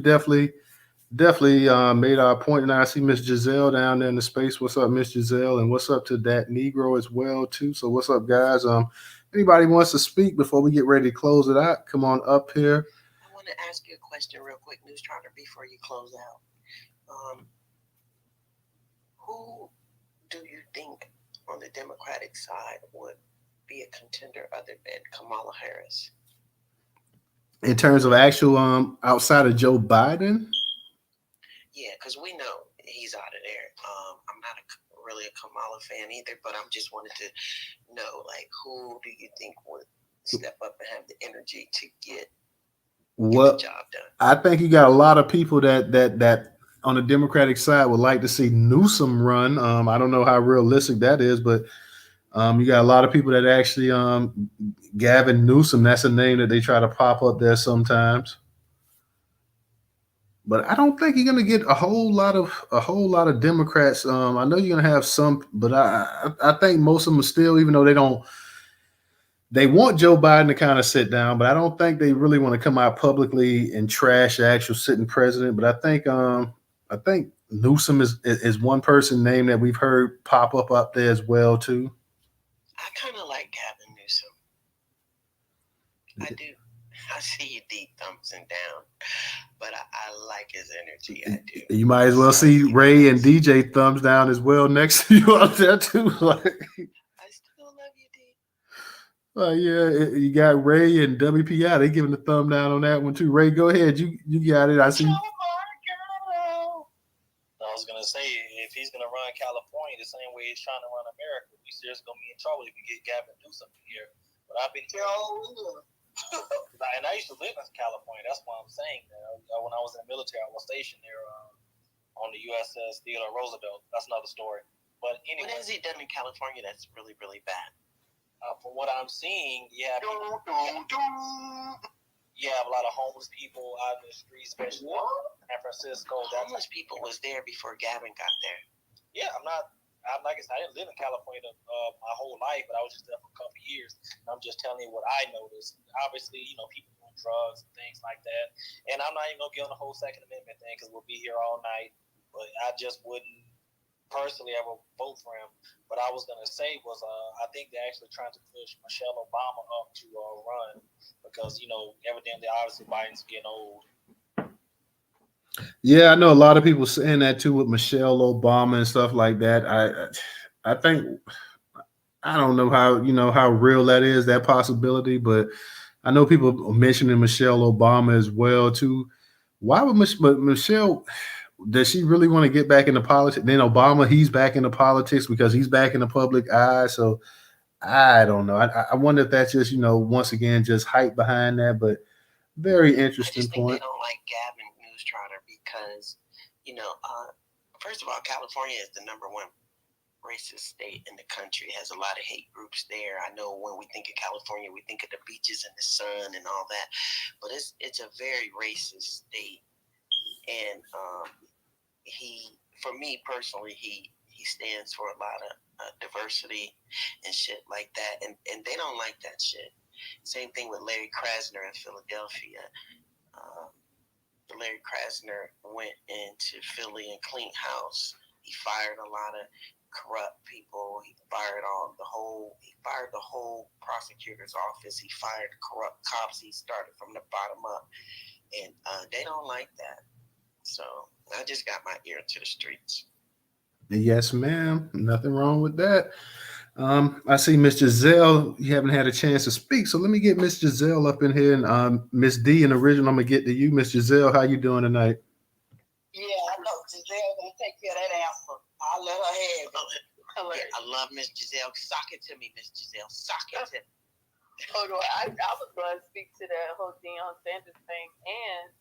made our point. And I see Miss Giselle down there in the space. What's up, Miss Giselle? And what's up to that Negro as well too? So what's up, guys? Anybody wants to speak before we get ready to close it out? Come on up here. I want to ask you a question real quick, Newstoter, before you close out. Who do you think on the Democratic side would be a contender other than Kamala Harris? In terms of actual outside of Joe Biden? Yeah, because we know he's out of there. I'm not really really a Kamala fan either, but I'm just wanted to know, like, who do you think would step up and have the energy to get the job done? I think you got a lot of people that on the Democratic side would like to see Newsom run. I don't know how realistic that is, but you got a lot of people that actually Gavin Newsom. That's a name that they try to pop up there sometimes. But I don't think you're gonna get a whole lot of Democrats. I know you're gonna have some, but I think most of them are still, even though they want Joe Biden to kind of sit down, but I don't think they really want to come out publicly and trash the actual sitting president. But I think Newsom is one person name that we've heard pop up there as well too. I kind of like Gavin Newsom. I do. I see you deep thumbs and down, but I like his energy. I do. You might as well see Ray and DJ thumbs down as well next to you out there too. Like, I still love you, D. Yeah, you got Ray and WPI. They giving the thumb down on that one too. Ray, go ahead. You got it. I see. I was gonna say, if he's gonna run California the same way he's trying to run America, we just gonna be in trouble if we get Gavin Newsom here. But I've been here. And I used to live in California. That's why I'm saying that. When I was in the military, I was stationed there on the USS Theodore Roosevelt. That's another story. But anyway, what has he done in California that's really, really bad? From what I'm seeing, you have a lot of homeless people out in the streets, especially in San Francisco. Homeless people was there before Gavin got there. Yeah, like I said, I didn't live in California my whole life, but I was just there for a couple of years. And I'm just telling you what I noticed. Obviously, people doing drugs and things like that. And I'm not even going to get on the whole Second Amendment thing because we'll be here all night. But I just wouldn't personally ever vote for him. What I was going to say was I think they're actually trying to push Michelle Obama up to run because, evidently, obviously, Biden's getting old. Yeah, I know a lot of people saying that too with Michelle Obama and stuff like that. I think I don't know how real that is, that possibility, but I know people are mentioning Michelle Obama as well too. Why would Michelle? Does she really want to get back into politics? Then Obama, he's back into politics because he's back in the public eye. So I don't know. I wonder if that's just once again just hype behind that, but very interesting I just think point. they don't like Gavin Newstoter because, first of all, California is the number one racist state in the country. It has a lot of hate groups there. I know when we think of California, we think of the beaches and the sun and all that, but it's a very racist state. And for me personally, he stands for a lot of diversity and shit like that, and they don't like that shit. Same thing with Larry Krasner in Philadelphia. Larry Krasner went into Philly and cleaned house. He fired a lot of corrupt people. He fired the whole prosecutor's office. He fired corrupt cops. He started from the bottom up, and they don't like that. So I just got my ear to the streets. Yes, ma'am. Nothing wrong with that. I see Miss Giselle. You haven't had a chance to speak, so let me get Miss Giselle up in here, and Miss D in original. I'm gonna get to you, Miss Giselle. How you doing tonight? Yeah, I know Giselle gonna take care of that answer. I'll let her have it. I love Miss Giselle. Sock it to me, Miss Giselle. Sock it to me. Hold on. I was going to speak to the whole Deion Sanders thing and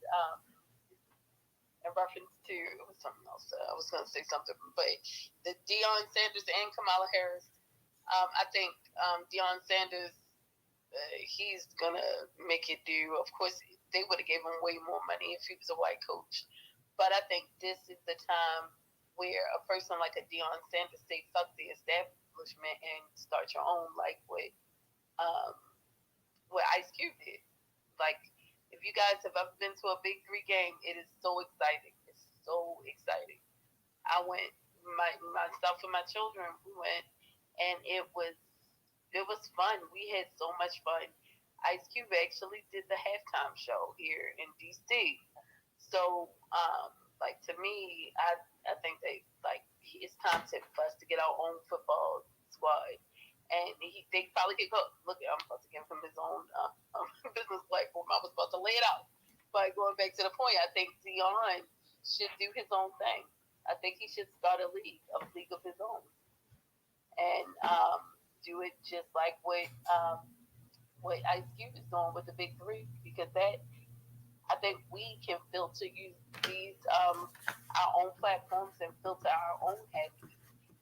in reference to something else. I was going to say something, but the Deion Sanders and Kamala Harris. I think Deion Sanders, he's going to make it do. Of course, they would have given him way more money if he was a white coach. But I think this is the time where a person like a Deion Sanders say, fuck the establishment and start your own, like what Ice Cube did. Like, if you guys have ever been to a Big 3 game, it is so exciting. It's so exciting. I went, myself and my children, we went, and it was fun. We had so much fun. Ice Cube actually did the halftime show here in DC. So, like, to me, I think it's time for us to get our own football squad. And they probably could go, look, I'm about to give him his own business platform. I was about to lay it out. But going back to the point, I think Deion should do his own thing. I think he should start a league of his own. and do it just like what Ice Cube is doing with the Big Three, because that I think we can filter use these our own platforms and filter our own happiness.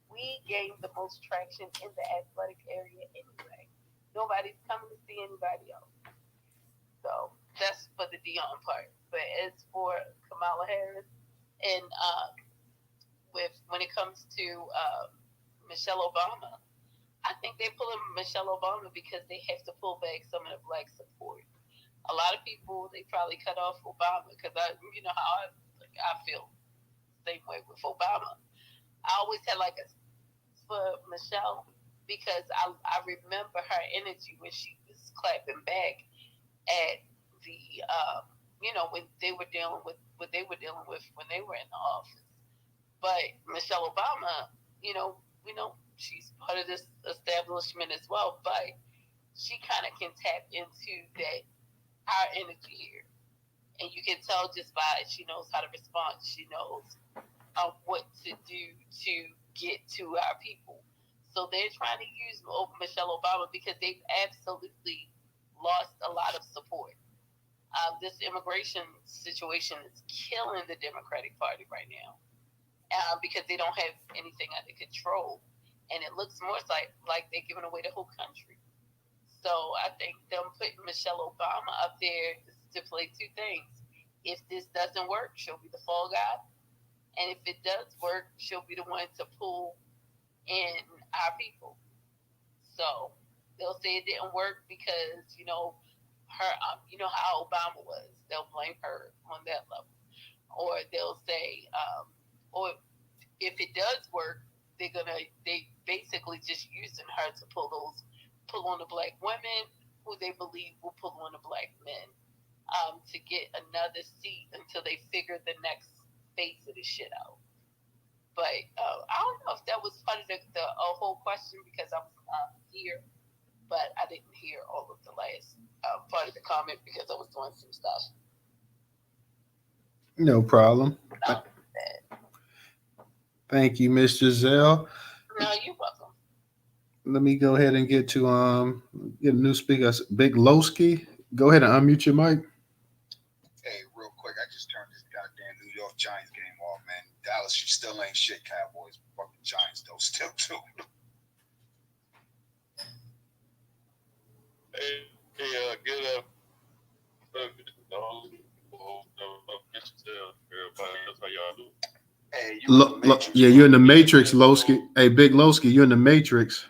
We gain the most traction in the athletic area anyway. Nobody's coming to see anybody else. So that's for the Deion part. But as for Kamala Harris, and with when it comes to Michelle Obama, I think they're pulling Michelle Obama because they have to pull back some of the black support. A lot of people they probably cut off Obama because you know how I feel same way with Obama. I always had like a for Michelle because I remember her energy when she was clapping back at the you know when they were dealing with what they were dealing with when they were in the office. But Michelle Obama, you know, we know she's part of this establishment as well, but she kind of can tap into that our energy here, and you can tell just by she knows how to respond. She knows what to do to get to our people. So they're trying to use Michelle Obama because they've absolutely lost a lot of support. This immigration situation is killing the Democratic Party right now because they don't have anything under control, and it looks more like they're giving away the whole country. So I think them putting Michelle Obama up there to play two things. If this doesn't work, she'll be the fall guy, and if it does work, she'll be the one to pull in our people. So they'll say it didn't work because her, you know how Obama was. They'll blame her on that level, or they'll say, or if it does work, they basically just using her to pull on the black women who they believe will pull on the black men to get another seat until they figure the next phase of the shit out. But I don't know if that was part of the whole question because I was here, but I didn't hear all of the last part of the comment because I was doing some stuff. No problem. Thank you, Miss Giselle. No, you're welcome. Let me go ahead and get to get a new speaker, Big Lowski. Go ahead and unmute your mic. Hey, real quick, I just turned this goddamn New York Giants game off, man. Dallas, you still ain't shit, Cowboys. Fucking Giants, though, still too. Hey, good how y'all doing? Hey, you in the Matrix, yeah, you're in the Matrix, Lowski. Hey, Big Lowski, you're in the Matrix.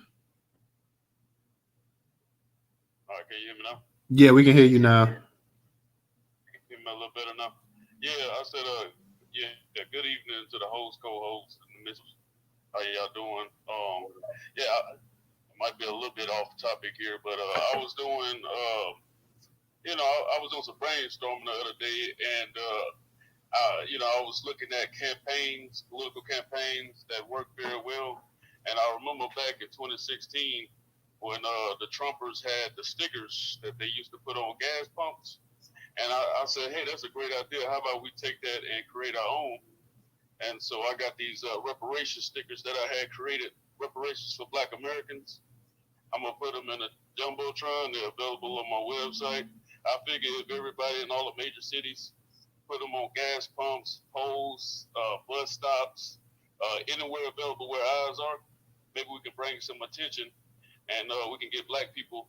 All right, can you hear me now? Yeah, we can hear you now. Hear me a little better now? Yeah, I said, yeah, good evening to the host, co-host, and the missus. How y'all doing? Yeah, I might be a little bit off topic here, but I was doing, I was doing some brainstorming the other day, and I was looking at campaigns, political campaigns that work very well. And I remember back in 2016 when the Trumpers had the stickers that they used to put on gas pumps. And I said, hey, that's a great idea. How about we take that and create our own? And so I got these reparation stickers that I had created, reparations for Black Americans. I'm going to put them in a Jumbotron. They're available on my website. I figure if everybody in all the major cities put them on gas pumps, poles, bus stops, anywhere available where eyes are, maybe we can bring some attention and we can get Black people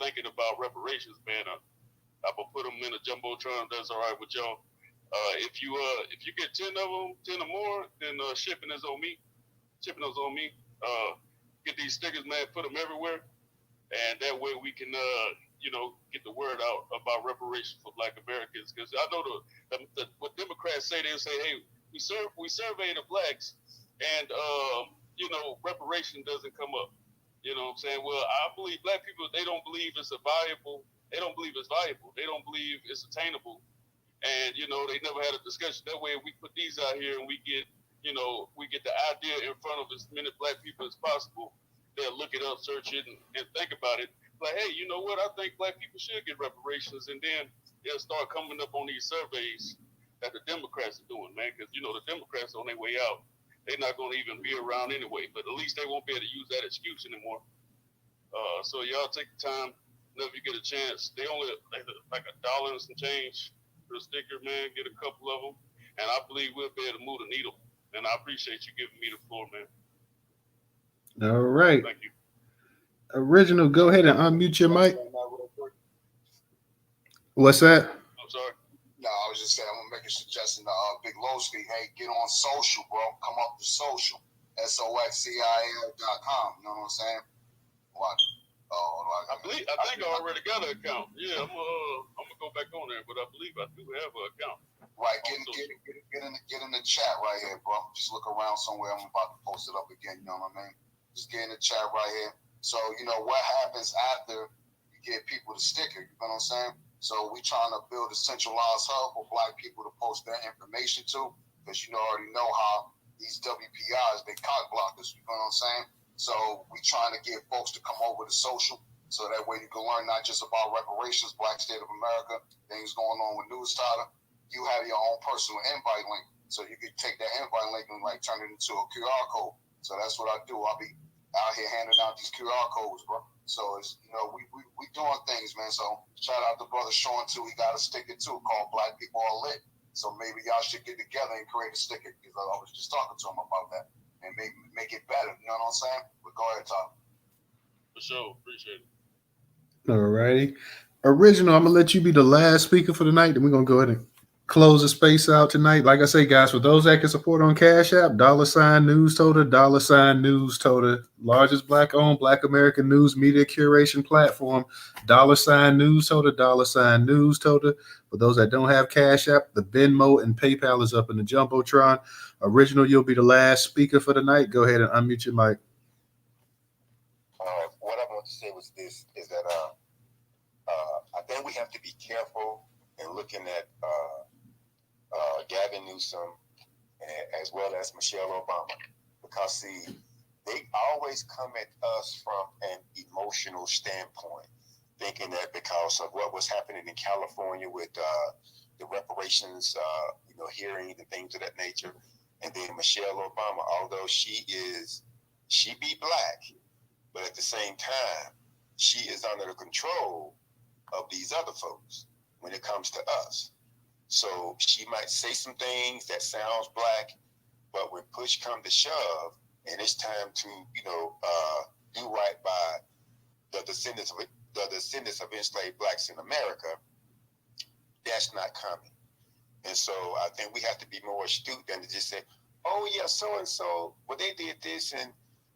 thinking about reparations, man. I'm going to put them in a Jumbotron. That's all right with y'all. If you get 10 of them, 10 or more, then shipping is on me. Shipping is on me. Get these stickers, man, put them everywhere. And that way we can, get the word out about reparations for Black Americans. Because I know what Democrats say, they say, hey, we survey the Blacks, and reparation doesn't come up. You know what I'm saying? Well, I believe Black people, they don't believe it's valuable. They don't believe it's attainable. And they never had a discussion. That way, we put these out here, and we get the idea in front of as many Black people as possible. They'll look it up, search it, and think about it. Like, hey, you know what? I think Black people should get reparations, and then they'll start coming up on these surveys that the Democrats are doing, man. Because the Democrats are on their way out. they're not going to even be around anyway. But at least they won't be able to use that excuse anymore. So y'all take the time. Whenever you get a chance, they only like $1 and some change for the sticker, man. Get a couple of them, and I believe we'll be able to move the needle. And I appreciate you giving me the floor, man. All right. Thank you. Original, go ahead and unmute your mic. What's that? I'm sorry. No, I was just saying, I'm gonna make a suggestion to Big Lowski. Hey, get on social, bro. Come up to social. SOXCIL.com. You know what I'm saying? What? I think I already got an account. Yeah, I'm gonna go back on there, but I believe I do have an account. Right, get in the chat right here, bro. Just look around somewhere. I'm about to post it up again. You know what I mean? Just get in the chat right here. So you know what happens after you get people to sticker. You know what I'm saying? So we trying to build a centralized hub for Black people to post their information to, because you already know how these WPIs, they cock blockers. You know what I'm saying? So we trying to get folks to come over to social, so that way you can learn not just about reparations, Black State of America, things going on with Newstoter. You have your own personal invite link, so you can take that invite link and like turn it into a QR code. So that's what I do. I'll be out here handing out these QR codes, bro. So it's, you know, we doing things, man. So shout out to brother Sean too. He got a sticker too called Black People Are Lit. So maybe y'all should get together and create a sticker, because I was just talking to him about that, and make it better. You know what I'm saying? But go ahead, Tom. For sure, appreciate it. All righty. Original, I'm gonna let you be the last speaker for the night, then we're gonna go ahead and close the space out tonight. Like I say, guys, for those that can support on Cash App, $Newstoter, $Newstoter, largest Black-owned Black American news media curation platform, $Newstoter, $Newstoter. For those that don't have Cash App, the Venmo and PayPal is up in the Jumbotron. Original, you'll be the last speaker for the night. Go ahead and unmute your mic. What I want to say was this, is that I think we have to be careful in looking at Gavin Newsom as well as Michelle Obama, because see, they always come at us from an emotional standpoint, thinking that because of what was happening in California with the reparations, hearings and things of that nature, and then Michelle Obama, although she be Black, but at the same time, she is under the control of these other folks when it comes to us. So she might say some things that sounds Black, but when push come to shove, and it's time to, do right by the descendants of enslaved Blacks in America, that's not coming. And so I think we have to be more astute than to just say, oh yeah, so and so, well they did this, and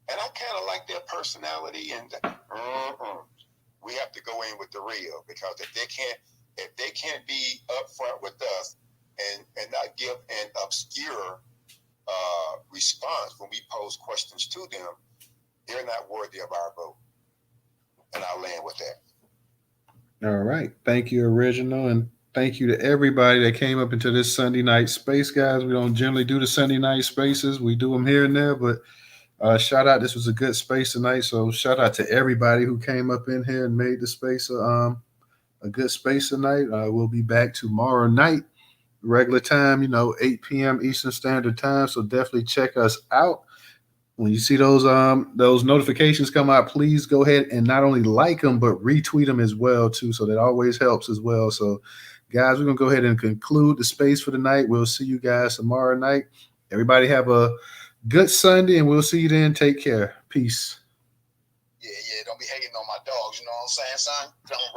I kind of like their personality, and we have to go in with the real, because if they can't be upfront with us and not give an obscure response when we pose questions to them, they're not worthy of our vote. And I'll land with that. All right. Thank you, Original. And thank you to everybody that came up into this Sunday night space, guys. We don't generally do the Sunday night spaces. We do them here and there, but shout out. This was a good space tonight. So shout out to everybody who came up in here and made the space a good space tonight. We'll be back tomorrow night, regular time, 8 p.m. Eastern Standard Time. So definitely check us out. When you see those notifications come out, please go ahead and not only like them, but retweet them as well, too. So that always helps as well. So, guys, we're going to go ahead and conclude the space for the night. We'll see you guys tomorrow night. Everybody have a good Sunday, and we'll see you then. Take care. Peace. Yeah. Don't be hating on my dogs. You know what I'm saying, son? Tell them